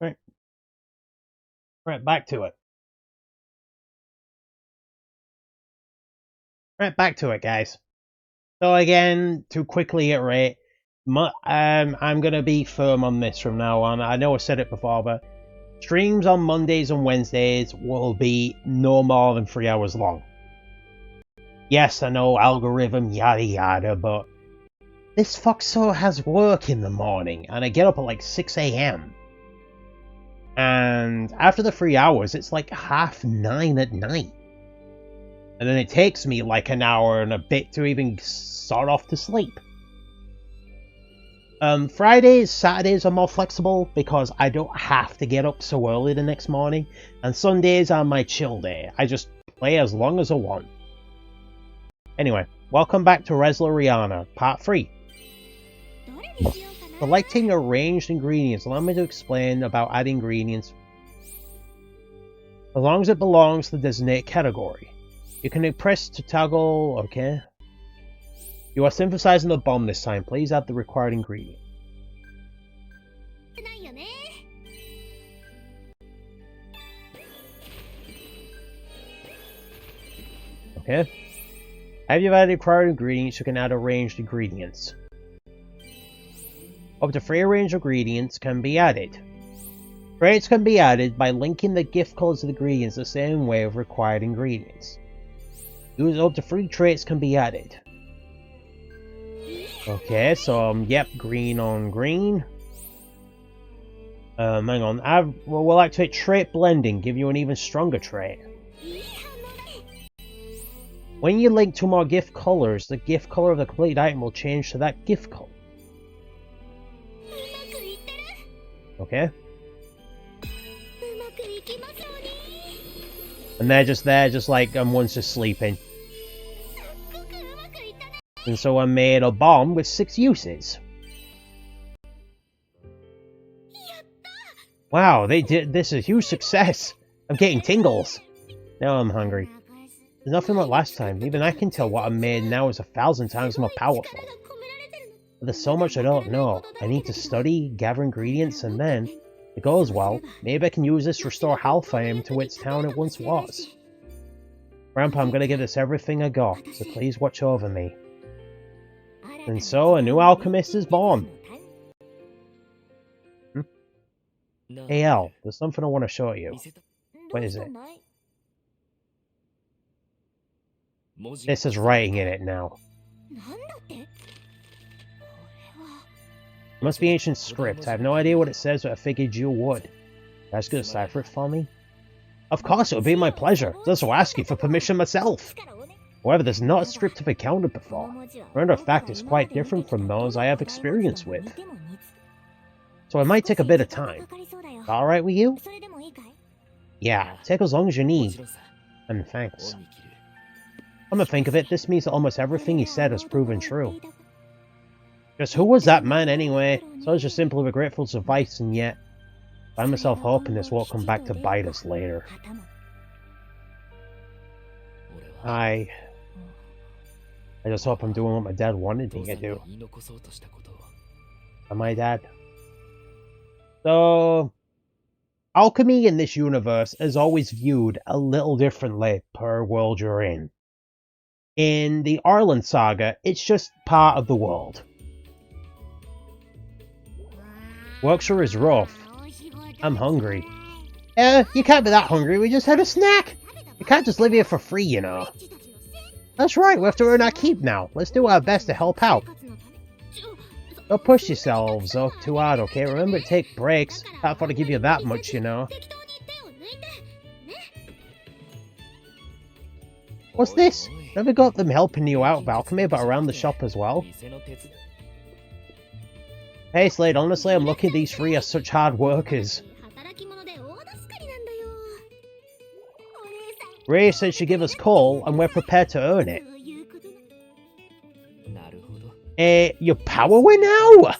Speaker 1: Right. Right, back to it. Right, back to it, guys. So again, to quickly iterate, I'm going to be firm on this from now on. I know I said it before, but streams on Mondays and Wednesdays will be no more than 3 hours long. Yes, I know, algorithm, yada yada, but this fuckso has work in the morning, and I get up at like 6 AM. And after the 3 hours, it's like 9:30 at night. And then it takes me like an hour and a bit to even start off to sleep. Fridays, Saturdays are more flexible because I don't have to get up so early the next morning. And Sundays are my chill day. I just play as long as I want. Anyway, welcome back to Resleriana, Part 3. Selecting arranged ingredients. Allow me to explain about adding ingredients. As long as it belongs to the designated category. You can press to toggle, okay. You are synthesizing the bomb this time. Please add the required ingredient. Okay. Have you added required ingredients, you can add arranged ingredients. Up to 3 arranged ingredients can be added. Traits can be added by linking the gift colors of the ingredients the same way with required ingredients. Up to 3 traits can be added. Okay, so yep, green on green. Hang on. We'll activate trait blending, give you an even stronger trait. When you link 2 more gift colors, the gift color of the complete item will change to that gift color. Okay. And they're just there, just like one's just sleeping. And so I made a bomb with 6 uses. Wow, they did this is a huge success. I'm getting tingles. Now I'm hungry. There's nothing like last time. Even I can tell what I made now is 1,000 times more powerful. But there's so much I don't know. I need to study, gather ingredients, and then, if it goes well, maybe I can use this to restore Halfheim to its town it once was. Grandpa, I'm gonna give this everything I got, so please watch over me. And so, a new alchemist is born. Hey Al, there's something I want to show you. What is it? This is writing in it now. It must be ancient script. I have no idea what it says, but I figured you would. You guys gonna decipher it for me? Of course, it would be my pleasure. Just to ask you for permission myself. However, there's not a script I've encountered before. Matter of fact, it's quite different from those I have experience with. So it might take a bit of time. Alright with you? Yeah, take as long as you need. And thanks. Come to think of it, this means that almost everything he said has proven true. Just who was that man anyway? So I was just simply regretful to advice, and yet I find myself hoping this won't come back to bite us later. I just hope I'm doing what my dad wanted me to do. And my dad. So, alchemy in this universe is always viewed a little differently per world you're in. In the Arlen saga, it's just part of the world. Work sure is rough. I'm hungry. You can't be that hungry, we just had a snack! You can't just live here for free, you know. That's right, we have to earn our keep now. Let's do our best to help out. Don't push yourselves too hard, okay? Remember to take breaks. Can't afford to give you that much, you know. What's this? Never got them helping you out with alchemy, but around the shop as well. Hey Slade, honestly, I'm lucky these 3 are such hard workers. Rias said she'd give us coal, and we're prepared to earn it. Your power went out?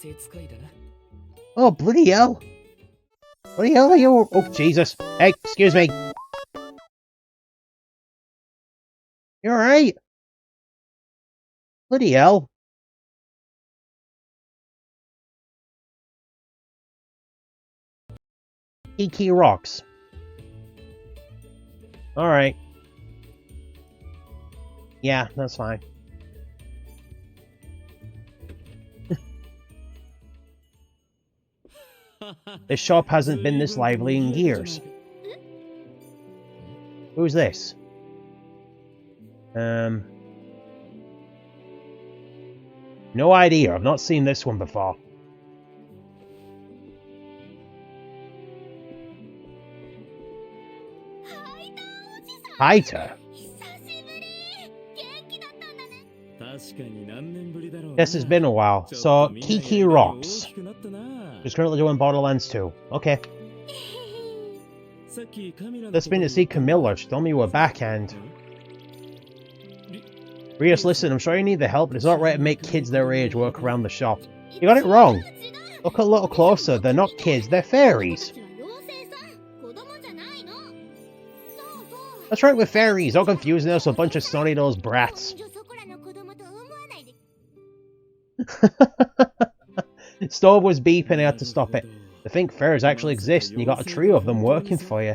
Speaker 1: Oh, bloody hell. Bloody hell are you? Oh, Jesus. Hey, excuse me. You alright? Bloody hell. Kiki rocks. Alright. Yeah, that's fine. This shop hasn't been this lively in years. Who's this? No idea. I've not seen this one before. Haita? This has been a while. So, Kiki rocks. She's currently doing Borderlands 2. Okay. Just been to see Camilla. She told me you were back and... Rias, listen, I'm sure you need the help, but it's not right to make kids their age work around the shop. You got it wrong. Look a little closer. They're not kids, they're fairies. That's right, we're fairies. All confusing us with a bunch of snotty-nosed brats. Stove was beeping and I had to stop it. I think fairies actually exist and you got a trio of them working for you.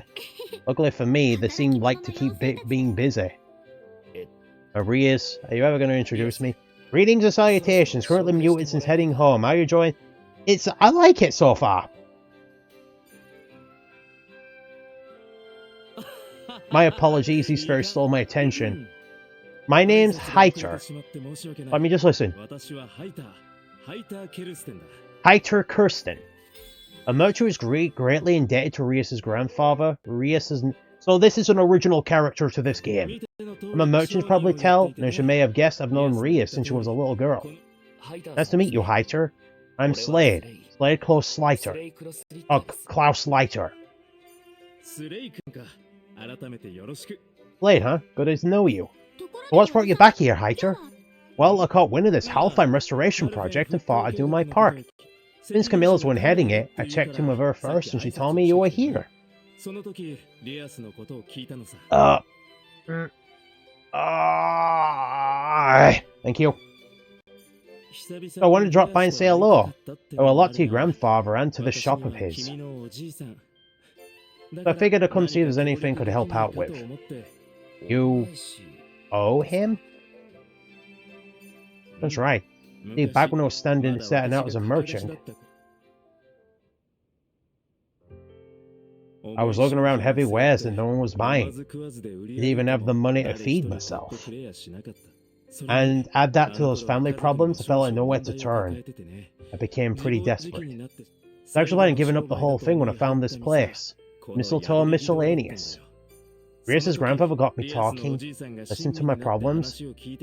Speaker 1: Luckily for me, they seemed like to keep being busy. Rias, are you ever going to introduce me? Greetings and salutations, currently muted since heading home. How are you enjoying? I like it so far. My apologies, these fairies stole my attention. My name's Haiter. Let me just listen. Haiter Kirsten. A merchant who is greatly indebted to Rias' grandfather. So this is an original character to this game. I'm a merchant, probably tell, and as you may have guessed, I've known Rias since she was a little girl. Nice to meet you, Haiter. I'm Slade. Slade Klaus Leiter. Klaus Leiter. Slade, huh? Good to know you. So what's brought you back here, Haiter? Well, I caught wind of this Halfheim restoration project and thought I'd do my part. Since Camilla's one heading it, I checked in with her first and she told me you were here. Thank you. I wanted to drop by and say hello. Oh, a lot to your grandfather and to this shop of his. So I figured I'd come see if there's anything I could help out with. You owe him? That's right. See, back when I was setting out as a merchant, I was looking around heavy wares that no one was buying. Didn't even have the money to feed myself. And add that to those family problems, I felt like nowhere to turn. I became pretty desperate. I was actually planning on giving up the whole thing when I found this place. Mistletoe and Miscellaneous. Rias' grandfather got me talking, listened to my problems,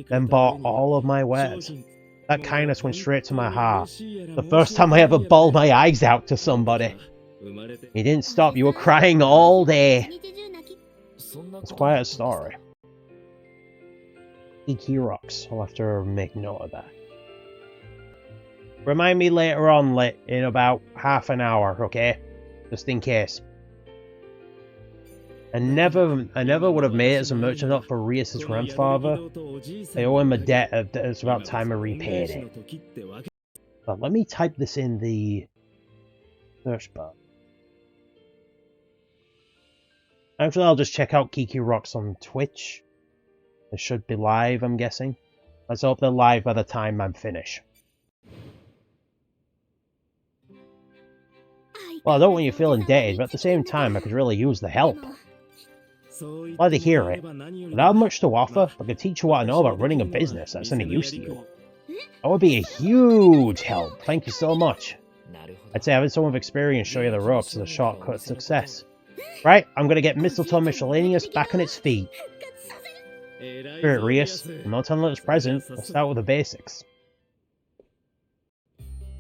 Speaker 1: then bought all of my wares. That kindness went straight to my heart. The first time I ever bawled my eyes out to somebody. You didn't stop, you were crying all day. It's quite a story. Kiki rocks. I'll have to make note of that. Remind me later on, in about half an hour, okay? Just in case. I never would have made it as a merchant up for Rias' grandfather. I owe him a debt, it's about time I repaid it. But let me type this in the search bar. Actually, I'll just check out Kiki Rocks on Twitch. It should be live, I'm guessing. Let's hope they're live by the time I'm finished. Well, I don't want you to feel indebted, but at the same time, I could really use the help. Glad to hear it. But I have much to offer. I could teach you what I know about running a business that's any use to you. That would be a huge help. Thank you so much. I'd say having someone with experience show you the ropes is a shortcut to success. Right, I'm gonna get Mistletoe Miscellaneous back on its feet. Spirit Rias, I'm not telling it's present. Let's start with the basics.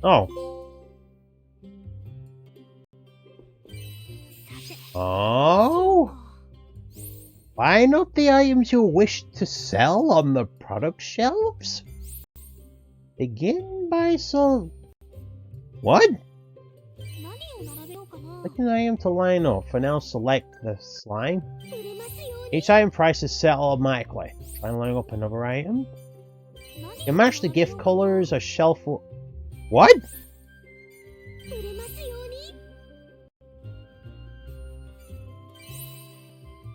Speaker 1: Oh. Oh? Line up the items you wish to sell on the product shelves. Begin by some... What? Click an item to line up. For now, select the slime. Each item price is set automatically. Try and line up another item. You can match the gift colors or shelf... What?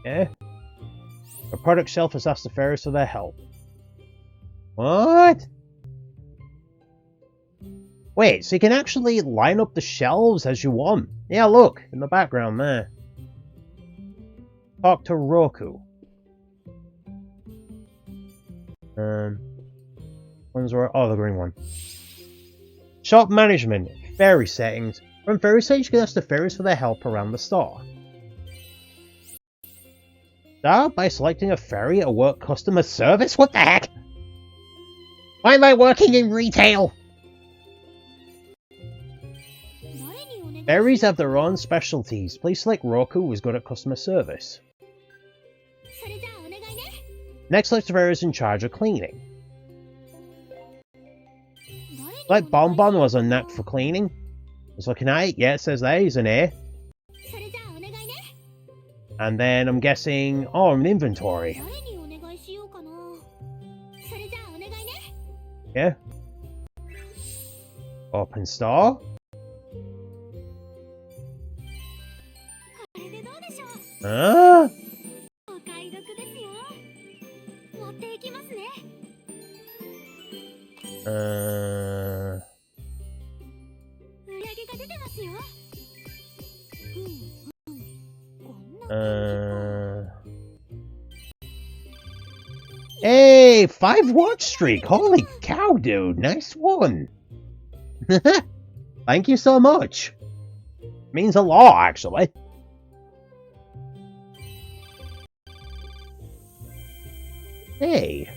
Speaker 1: Yeah. The product shelf has asked the fairies for their help. What? Wait, so you can actually line up the shelves as you want. Yeah, look, in the background there. Talk to Roku. One's where? Oh, the green one. Shop management. Fairy settings. From fairy settings, you can ask the fairies for their help around the store. Start by selecting a fairy at work customer service? What the heck? Why am I working in retail? Fairies have their own specialties. Please select Roku, who is good at customer service. Next, select the fairies in charge of cleaning. Like Bonbon was a knack for cleaning. I was looking at it, yeah, it says there, he's an A. And then I'm guessing, oh, an inventory. Yeah. Open store. Huh? Hey, 5 watch streak! Holy cow, dude! Nice one! Thank you so much! Means a lot, actually. Hey!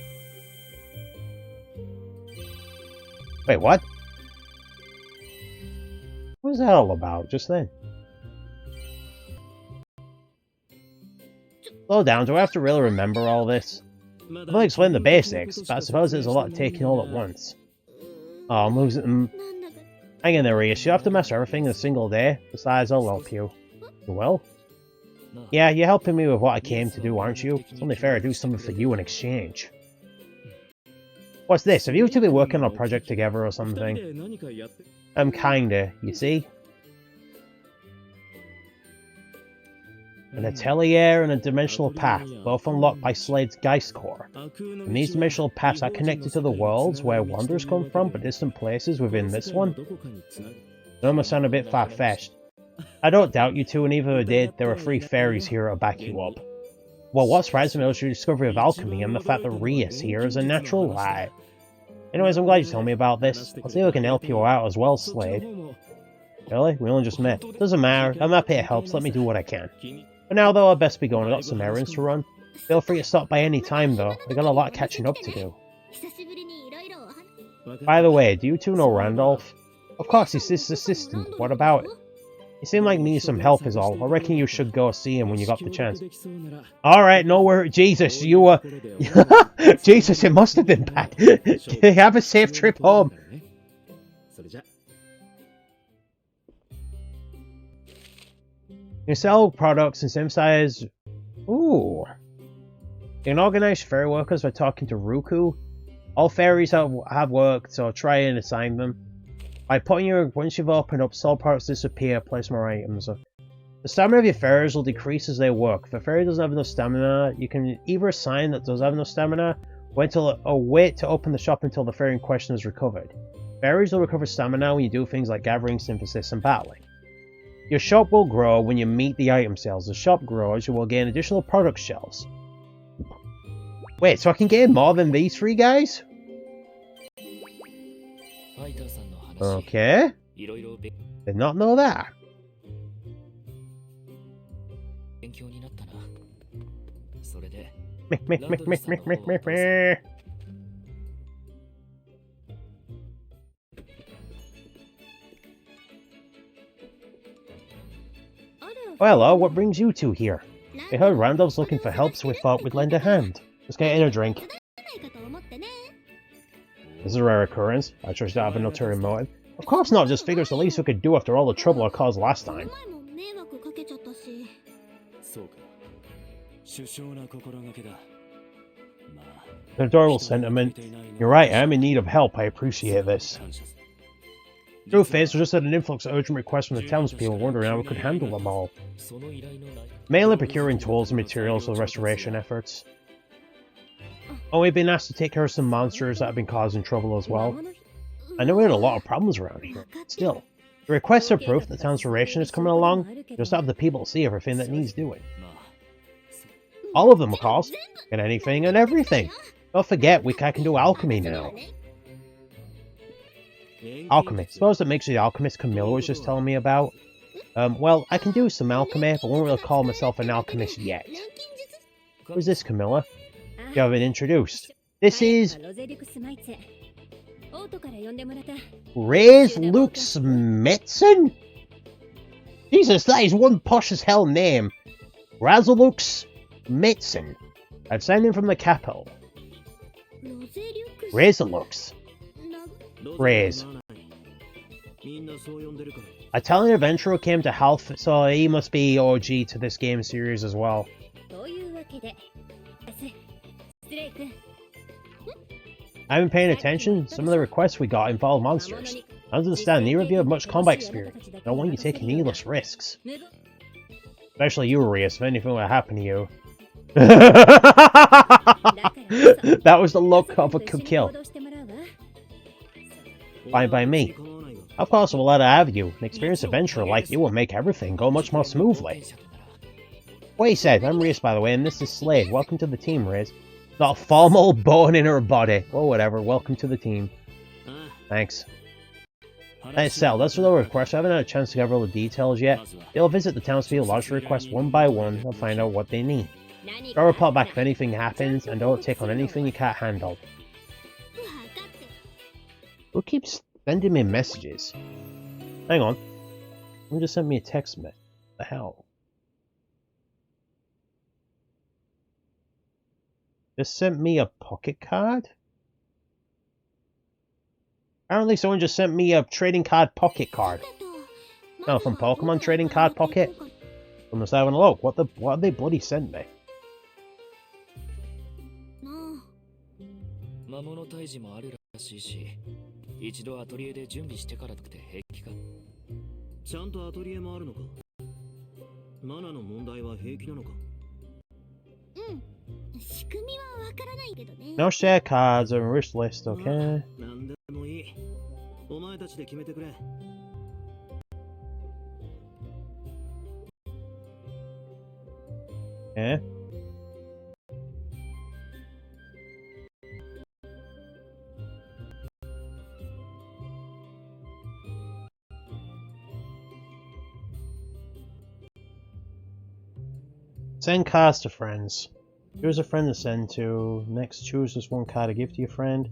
Speaker 1: Wait, what? What was that all about just then? Slow down, do I have to really remember all this? I've only explained the basics, but I suppose there's a lot taking all at once. Oh, I'm losing... Hang in there, Rias. You have to master everything in a single day. Besides, I'll help you. You will? Yeah, you're helping me with what I came to do, aren't you? It's only fair I do something for you in exchange. What's this? Have you two been working on a project together or something? Kinda, you see? An atelier and a dimensional path, both unlocked by Slade's Geist Core. And these dimensional paths are connected to the worlds where wanderers come from, but distant places within this one. It almost sound a bit far-fetched. I don't doubt you two, and either did, there are 3 fairies here that'll back you up. Well, what surprised me was your discovery of alchemy and the fact that Rias here is a natural light. Anyways, I'm glad you told me about this. I'll see if I can help you out as well, Slade. Really? We only just met. Doesn't matter. I'm happy it helps. Let me do what I can. For now, though, I'd best be going. I've got some errands to run. Feel free to stop by any time, though. I've got a lot catching up to do. By the way, do you two know Randolph? Of course, he's his assistant. What about it? You seem like me some help is all. I reckon you should go see him when you got the chance. Alright, no worries. Jesus, you Jesus, it must have been bad. Have a safe trip home. You sell products in same size. Ooh. You can organize fairy workers by talking to Roku. All fairies have worked, so try and assign them. By putting once you've opened up, soul products disappear, place more items. The stamina of your fairies will decrease as they work. If a fairy doesn't have enough stamina, you can either assign that does have enough stamina, wait to open the shop until the fairy in question is recovered. Fairies will recover stamina when you do things like gathering, synthesis, and battling. Your shop will grow when you meet the item sales. As the shop grows, you will gain additional product shelves. Wait, so I can gain more than these 3 guys? Okay. Did not know that. Well, hello, what brings you two here? We heard Randolph's looking for help, so we thought we'd lend a hand. Let's get in a drink. This is a rare occurrence. I trust you have an ulterior motive. Of course not, just figures the least we could do after all the trouble I caused last time. An adorable sentiment. You're right, I am in need of help, I appreciate this. Truth is, we just had an influx of urgent requests from the townspeople wondering how we could handle them all. Mainly procuring tools and materials for the restoration efforts. Oh, we've been asked to take care of some monsters that have been causing trouble as well. I know we had a lot of problems around here. Still, the requests are proof that the town's restoration is coming along. Just have the people see everything that needs doing. All of them, of course. And anything and everything. Don't forget, I can do alchemy now. Alchemy. Suppose that makes you the alchemist Camilla was just telling me about. Well, I can do some alchemy, but won't really call myself an alchemist yet. Who's this, Camilla? You haven't introduced. This is... Resleriana? Jesus, that is one posh as hell name. Resleriana. I've signed in from the capital. Resleriana. Raise. Italian adventurer came to health, so he must be OG to this game series as well. I've been paying attention. Some of the requests we got involve monsters. I understand neither of you have much combat experience. I don't want you taking needless risks. Especially you, Rias, if anything would happen to you. That was the look of a kill. Fine by me. Of course, we'll let it have you. An experienced adventurer like you will make everything go much more smoothly. What he said, I'm Rias, by the way, and this is Slade. Welcome to the team, Rias. Not a formal bone in her body. Or whatever, welcome to the team. Thanks. Hey, Sal, that's for the request. I haven't had a chance to gather all the details yet. You'll visit the townspeople, launch the requests one by one, and find out what they need. Go report back if anything happens, and don't take on anything you can't handle. Who keeps sending me messages? Hang on. Someone just sent me a text message. What the hell? Just sent me a pocket card? Apparently someone just sent me a trading card pocket card. No, from Pokemon Trading Card Pocket? I'm just having a look. What have they bloody sent me? No share cards or wish list, okay? Yeah. Send cards to friends. Choose a friend to send to. Next, choose this one card to give to your friend.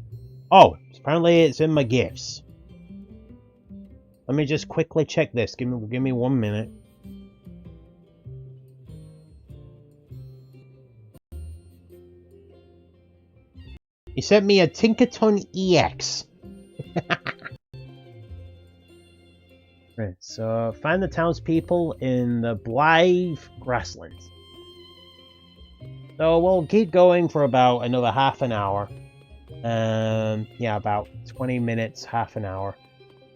Speaker 1: Oh, apparently it's in my gifts. Let me just quickly check this. Give me 1 minute. He sent me a Tinkerton EX. Right, so find the townspeople in the Blythe Grasslands. So we'll keep going for about another half an hour. Yeah, about 20 minutes, half an hour.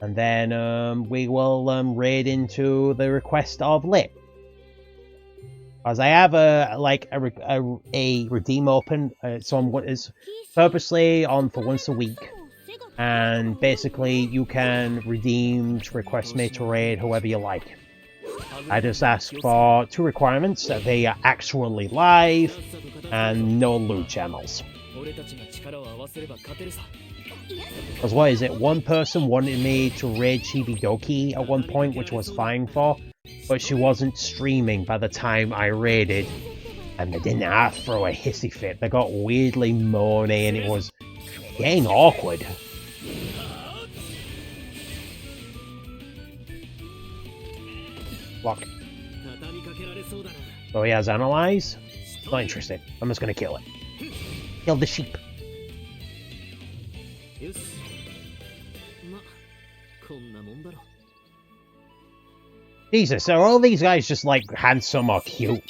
Speaker 1: And then we will raid into the request of Lip. As I have a redeem open, so it's purposely on for once a week. And basically you can redeem request me to raid whoever you like. I just ask for 2 requirements, that they are actually live and no loot channels. Because what is it, one person wanted me to raid Chibidoki at one point, which was fine for, but she wasn't streaming by the time I raided, and they didn't have to throw a hissy fit. They got weirdly moany and it was getting awkward. Block. So he has analyze? Not interested. I'm just gonna kill it. Kill the sheep. Jesus, are all these guys just like handsome or cute?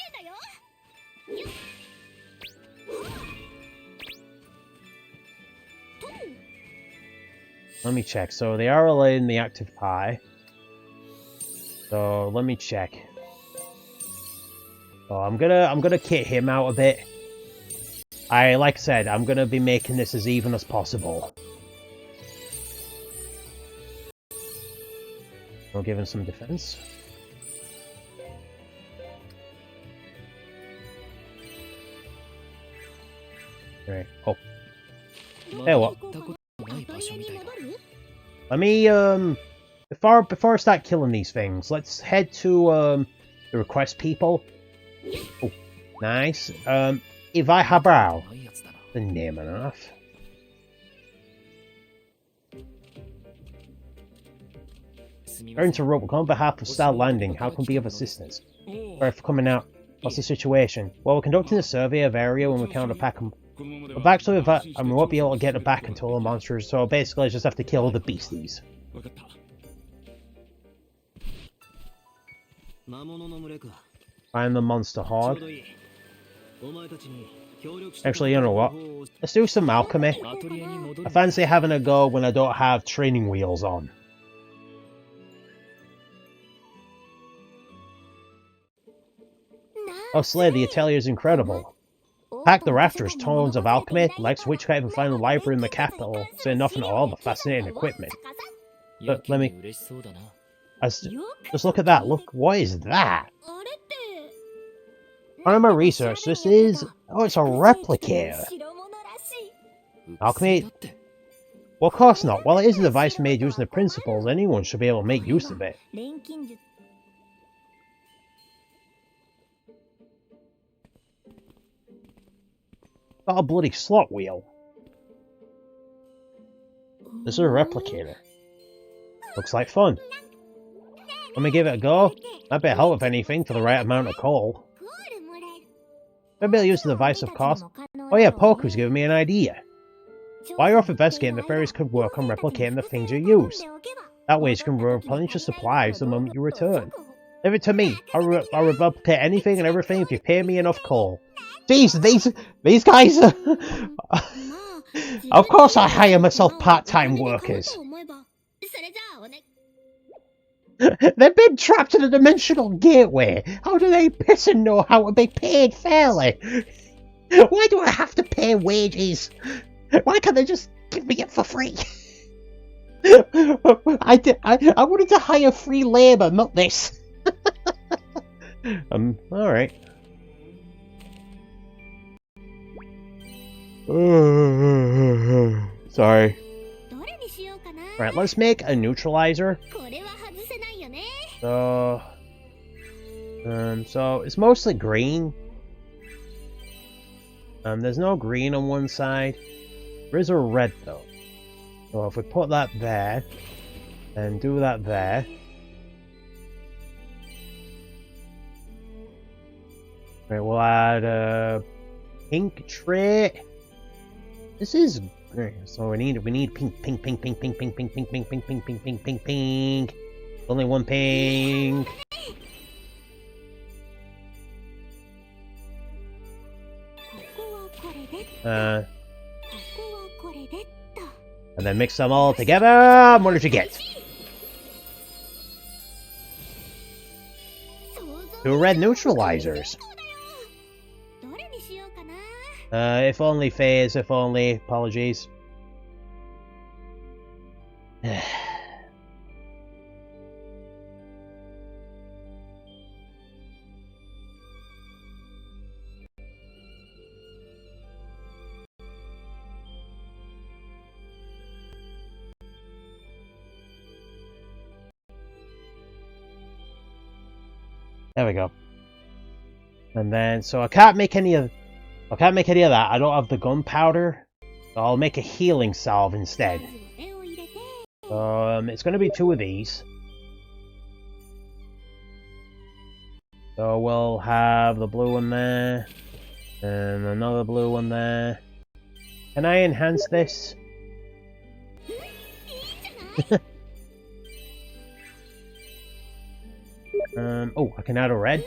Speaker 1: Let me check. So they are all in the active pie. So let me check. So I'm gonna kit him out a bit. Like I said, I'm gonna be making this as even as possible. We'll give him some defense. Right. Oh. Hey, what? Let me before I start killing these things, let's head to the request people. Oh, nice. Ivai Habao. The name enough. Going to rope on behalf of Star Landing. How can we be of assistance? Sorry for coming out. What's the situation? Well, we're conducting a survey of area when we counter pack them. But actually, and we won't be able to get it back until the monsters. So basically, I just have to kill the beasties. Find the monster horde. Actually, you know what? Let's do some alchemy. I fancy having a go when I don't have training wheels on. Oh, Slade, the Atelier is incredible. Pack the rafters, tones of alchemy, like witchcraft, even find a library in the capital. Say nothing at all but fascinating equipment. But let me... Just look at that. Look, what is that? On my research, this is... Oh, it's a replicator. Alchemy? Well, of course not. While it is a device made using the principles, anyone should be able to make use of it. Got a bloody slot wheel. This is a replicator. Looks like fun. Let me give it a go. Might be a help if anything for the right amount of coal. Maybe I'll use the device, of course. Oh yeah, Poku's giving me an idea. While you're off investigating, the fairies could work on replicating the things you use. That way you can replenish your supplies the moment you return. Leave it to me. I'll replicate anything and everything if you pay me enough coal. Jeez, these guys are... Of course I hire myself part-time workers. They've been trapped in a dimensional gateway. How do they piss and know how to be paid fairly? Why do I have to pay wages? Why can't they just give me it for free? I wanted to hire free labour, not this. Alright. Sorry. Right, let's make a neutralizer. So it's mostly green. There's no green on one side. There is a red though. So if we put that there, and do that there. Right, we'll add a pink tray. This is so we need pink. Only one pink. And then mix them all together. What did you get? 2 red neutralizers. If only phase, if only. Apologies. There we go. And then, so I can't make any of that. I don't have the gunpowder. So I'll make a healing salve instead. It's going to be 2 of these. So we'll have the blue one there. And another blue one there. Can I enhance this? Oh, I can add a red.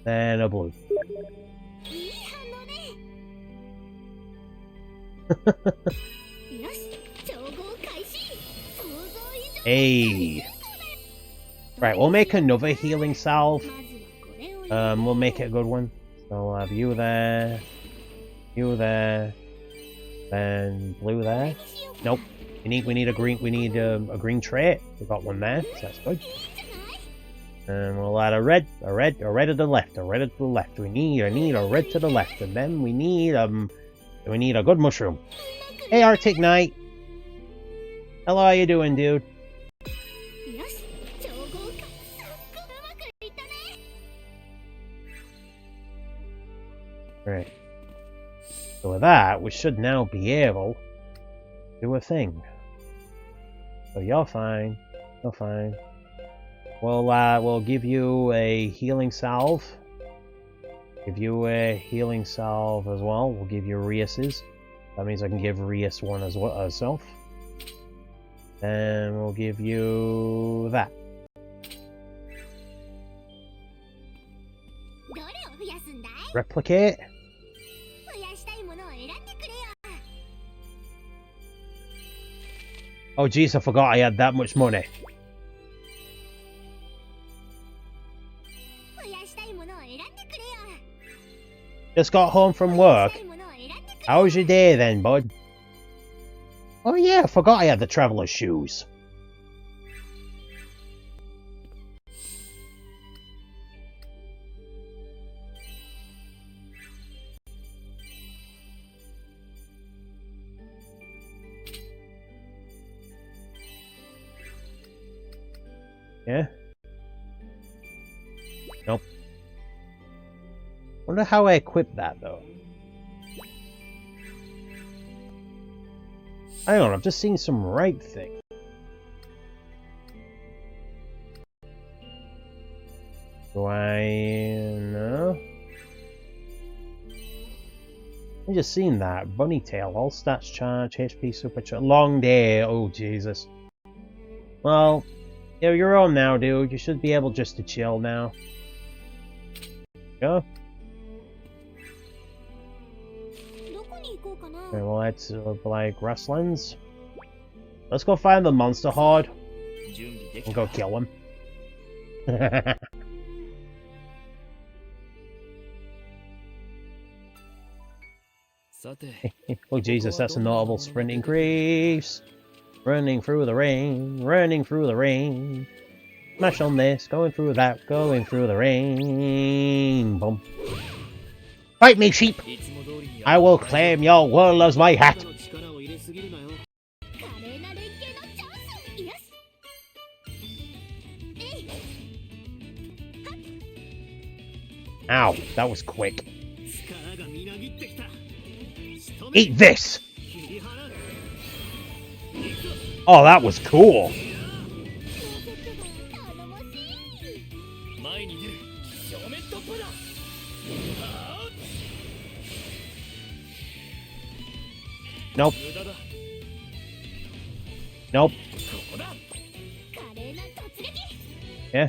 Speaker 1: Then a blue. Hey. Right, we'll make another healing salve. We'll make it a good one. So we'll have you there, then blue there. Nope. We need a green trait. We got one there, so that's good. And we'll add a red to the left, a red to the left. We need a red to the left, and then we need a good mushroom. Hey, Arctic Knight. Hello, how you doing, dude? Right. So with that, we should now be able to do a thing. So you're fine. You're fine. We'll give you a healing salve. Give you a healing salve as well. We'll give you Rias's. That means I can give Rias one as well herself. And we'll give you that. Replicate. Oh jeez, I forgot I had that much money. Just got home from work. How was your day then, bud? Oh yeah, I forgot I had the traveler's shoes. Yeah? Nope. Wonder how I equip that though. Hang on, I've just seen some right thing. Do I know? I just seen that. Bunny tail, all stats charge, HP supercharge, long day, oh Jesus. Well, yeah, you're on now, dude. You should be able just to chill now. Go. Okay, well, let's like grasslands. Let's go find the monster horde and go kill him. Oh Jesus, that's a notable sprint increase. Running through the rain, running through the rain. Smash on this, going through that, going through the rain. Boom. Fight me, sheep! I will claim your world as my hat! Ow, that was quick. Eat this! Oh, that was cool! Nope. Nope. Yeah.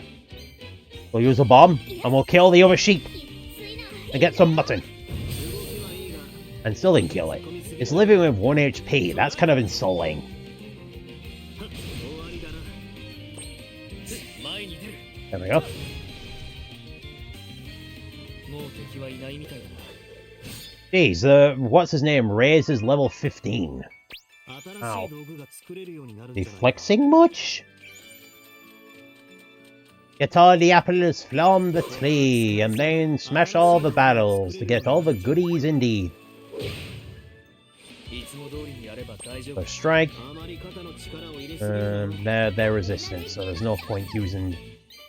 Speaker 1: We'll use a bomb, and we'll kill the other sheep. And get some mutton. And still didn't kill it. It's living with 1 HP, that's kind of insulting. There we go. Jeez, what's his name? Rias is level 15. Ow. They flexing much? Get all the apples from the tree, and then smash all the barrels to get all the goodies indeed. So strike. They're resistant, so there's no point using.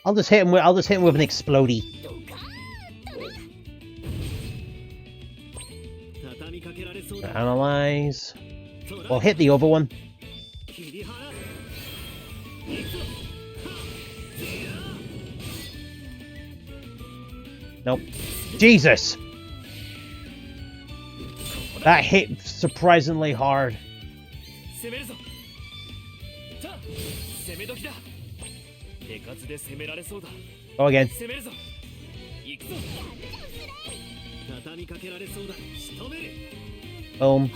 Speaker 1: I'll just hit him with an explodey. Analyze. We'll hit the other one. Nope. Jesus! That hit surprisingly hard. Go again. Boom.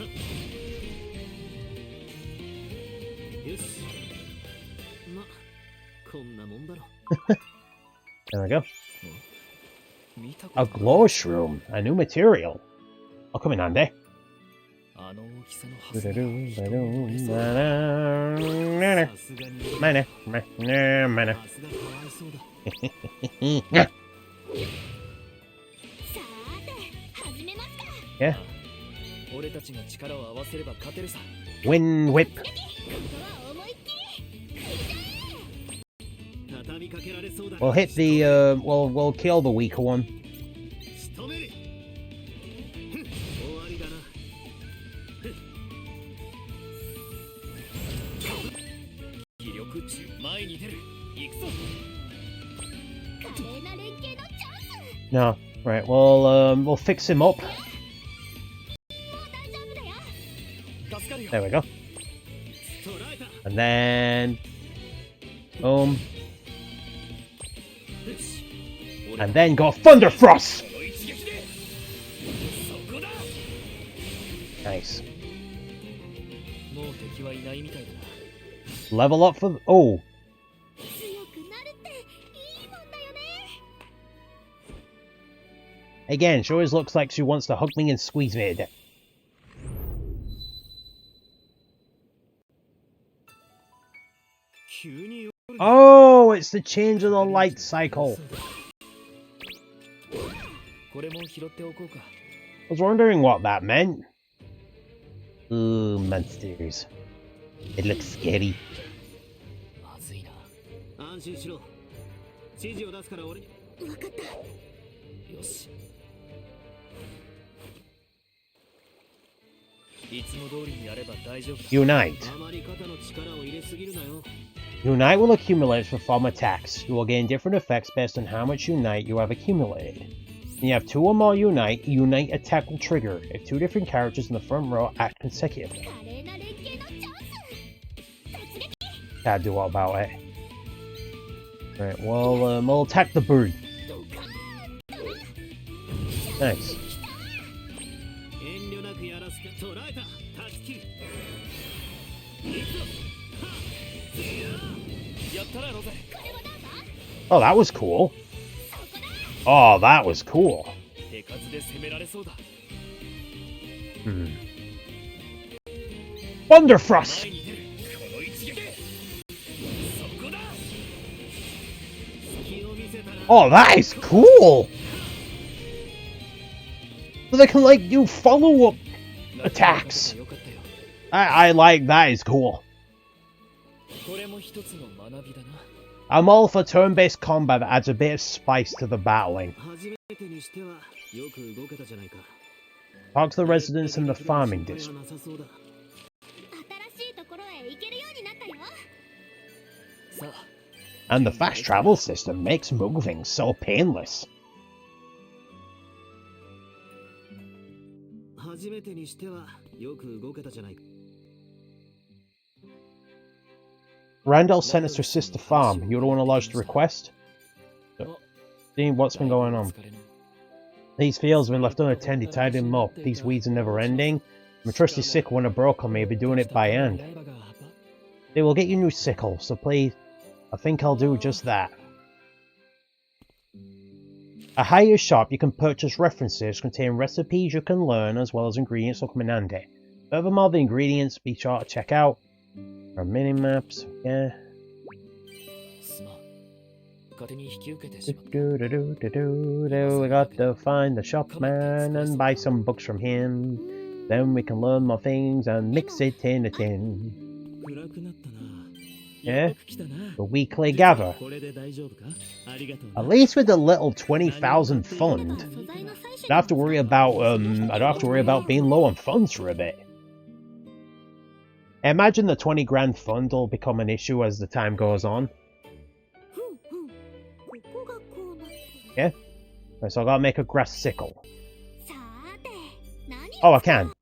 Speaker 1: There we go. A glow shroom, a new material. I'll come in handy. Yeah. Wind whip. We'll hit the we'll kill the weaker one. No, right. We'll fix him up. There we go. And then, boom. And then go Thunder Frost. Nice. Level up for oh. Again, she always looks like she wants to hug me and squeeze me a bit. Oh, it's the change of the light cycle. I was wondering what that meant. Ooh, monsters. It looks scary. Unite. Unite will accumulate for farm attacks. You will gain different effects based on how much Unite you have accumulated. When you have 2 or more Unite, Unite attack will trigger if 2 different characters in the front row act consecutively. Can't do what about it. Right, well, we'll attack the bird. Nice. Oh, that was cool. Oh, that was cool. Thunder Frost! Oh, that is cool! So they can, like, do follow-up attacks. I like that, is cool. I'm all for turn-based combat that adds a bit of spice to the battling. Talk to the residents in the farming district. And the fast travel system makes moving so painless. Randall sent us to assist the farm. You're the one allowed to request? Dean, what's been going on? These fields have been left unattended, tied them up. These weeds are never ending. My trusty sickle, when I broke on me, I'll be doing it by hand. They will get you a new sickle, so please, I think I'll do just that. At Hire Shop, you can purchase references containing recipes you can learn, as well as ingredients that come in handy. Furthermore, the ingredients be sure to check out. Our mini-maps, yeah. We got to find the shopman and buy some books from him. Then we can learn more things and mix it in a tin. Yeah? The weekly gather. At least with the little 20,000 fund, I don't have to worry about being low on funds for a bit. I imagine the 20 grand fund will become an issue as the time goes on. Yeah? Right, so I gotta make a grass sickle. Oh, I can.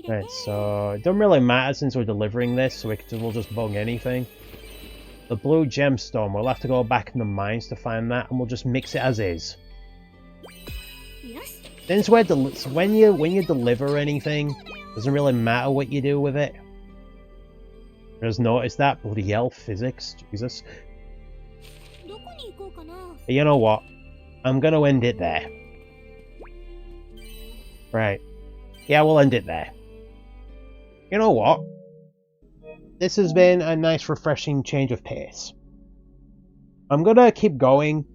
Speaker 1: Right, so it doesn't really matter since we're delivering this, so we'll just bung anything. The blue gemstone, we'll have to go back in the mines to find that, and we'll just mix it as is. Since when you deliver anything, doesn't really matter what you do with it. I just noticed that. Bloody hell, physics. Jesus. But you know what? I'm going to end it there. Right. Yeah, we'll end it there. You know what? This has been a nice, refreshing change of pace. I'm going to keep going.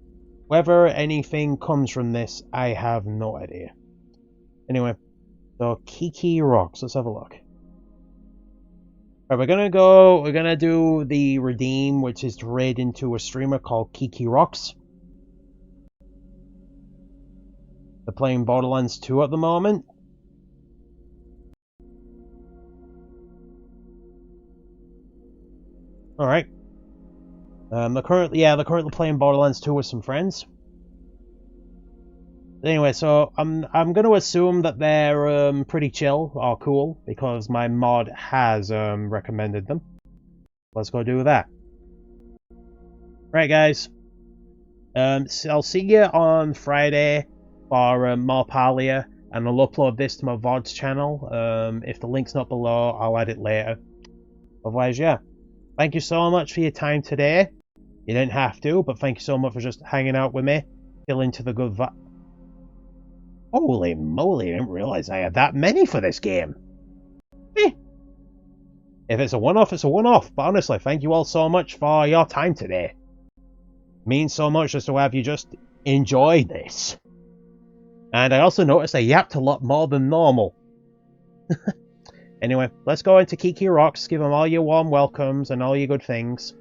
Speaker 1: Whether anything comes from this, I have no idea. Anyway, so Kiki Rocks. Let's have a look. Right, we're gonna do the redeem, which is to raid into a streamer called Kiki Rocks. They're playing Borderlands 2 at the moment. Alright. They're currently playing Borderlands 2 with some friends. Anyway, so I'm gonna assume that they're pretty chill or cool because my mod has recommended them. Let's go do that. Right, guys. So I'll see you on Friday for more Palia, and I'll upload this to my VODs channel. If the link's not below, I'll add it later. Otherwise, yeah. Thank you so much for your time today. You didn't have to, but thank you so much for just hanging out with me. Still into the good vibe. Holy moly, I didn't realise I had that many for this game. Eh. If it's a one-off, it's a one-off. But honestly, thank you all so much for your time today. It means so much just to have you just enjoy this. And I also noticed I yapped a lot more than normal. Anyway, let's go into Kiki Rocks, give them all your warm welcomes and all your good things.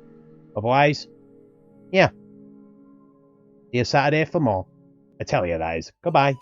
Speaker 1: Otherwise, yeah. See you Saturday for more. I tell you guys, goodbye.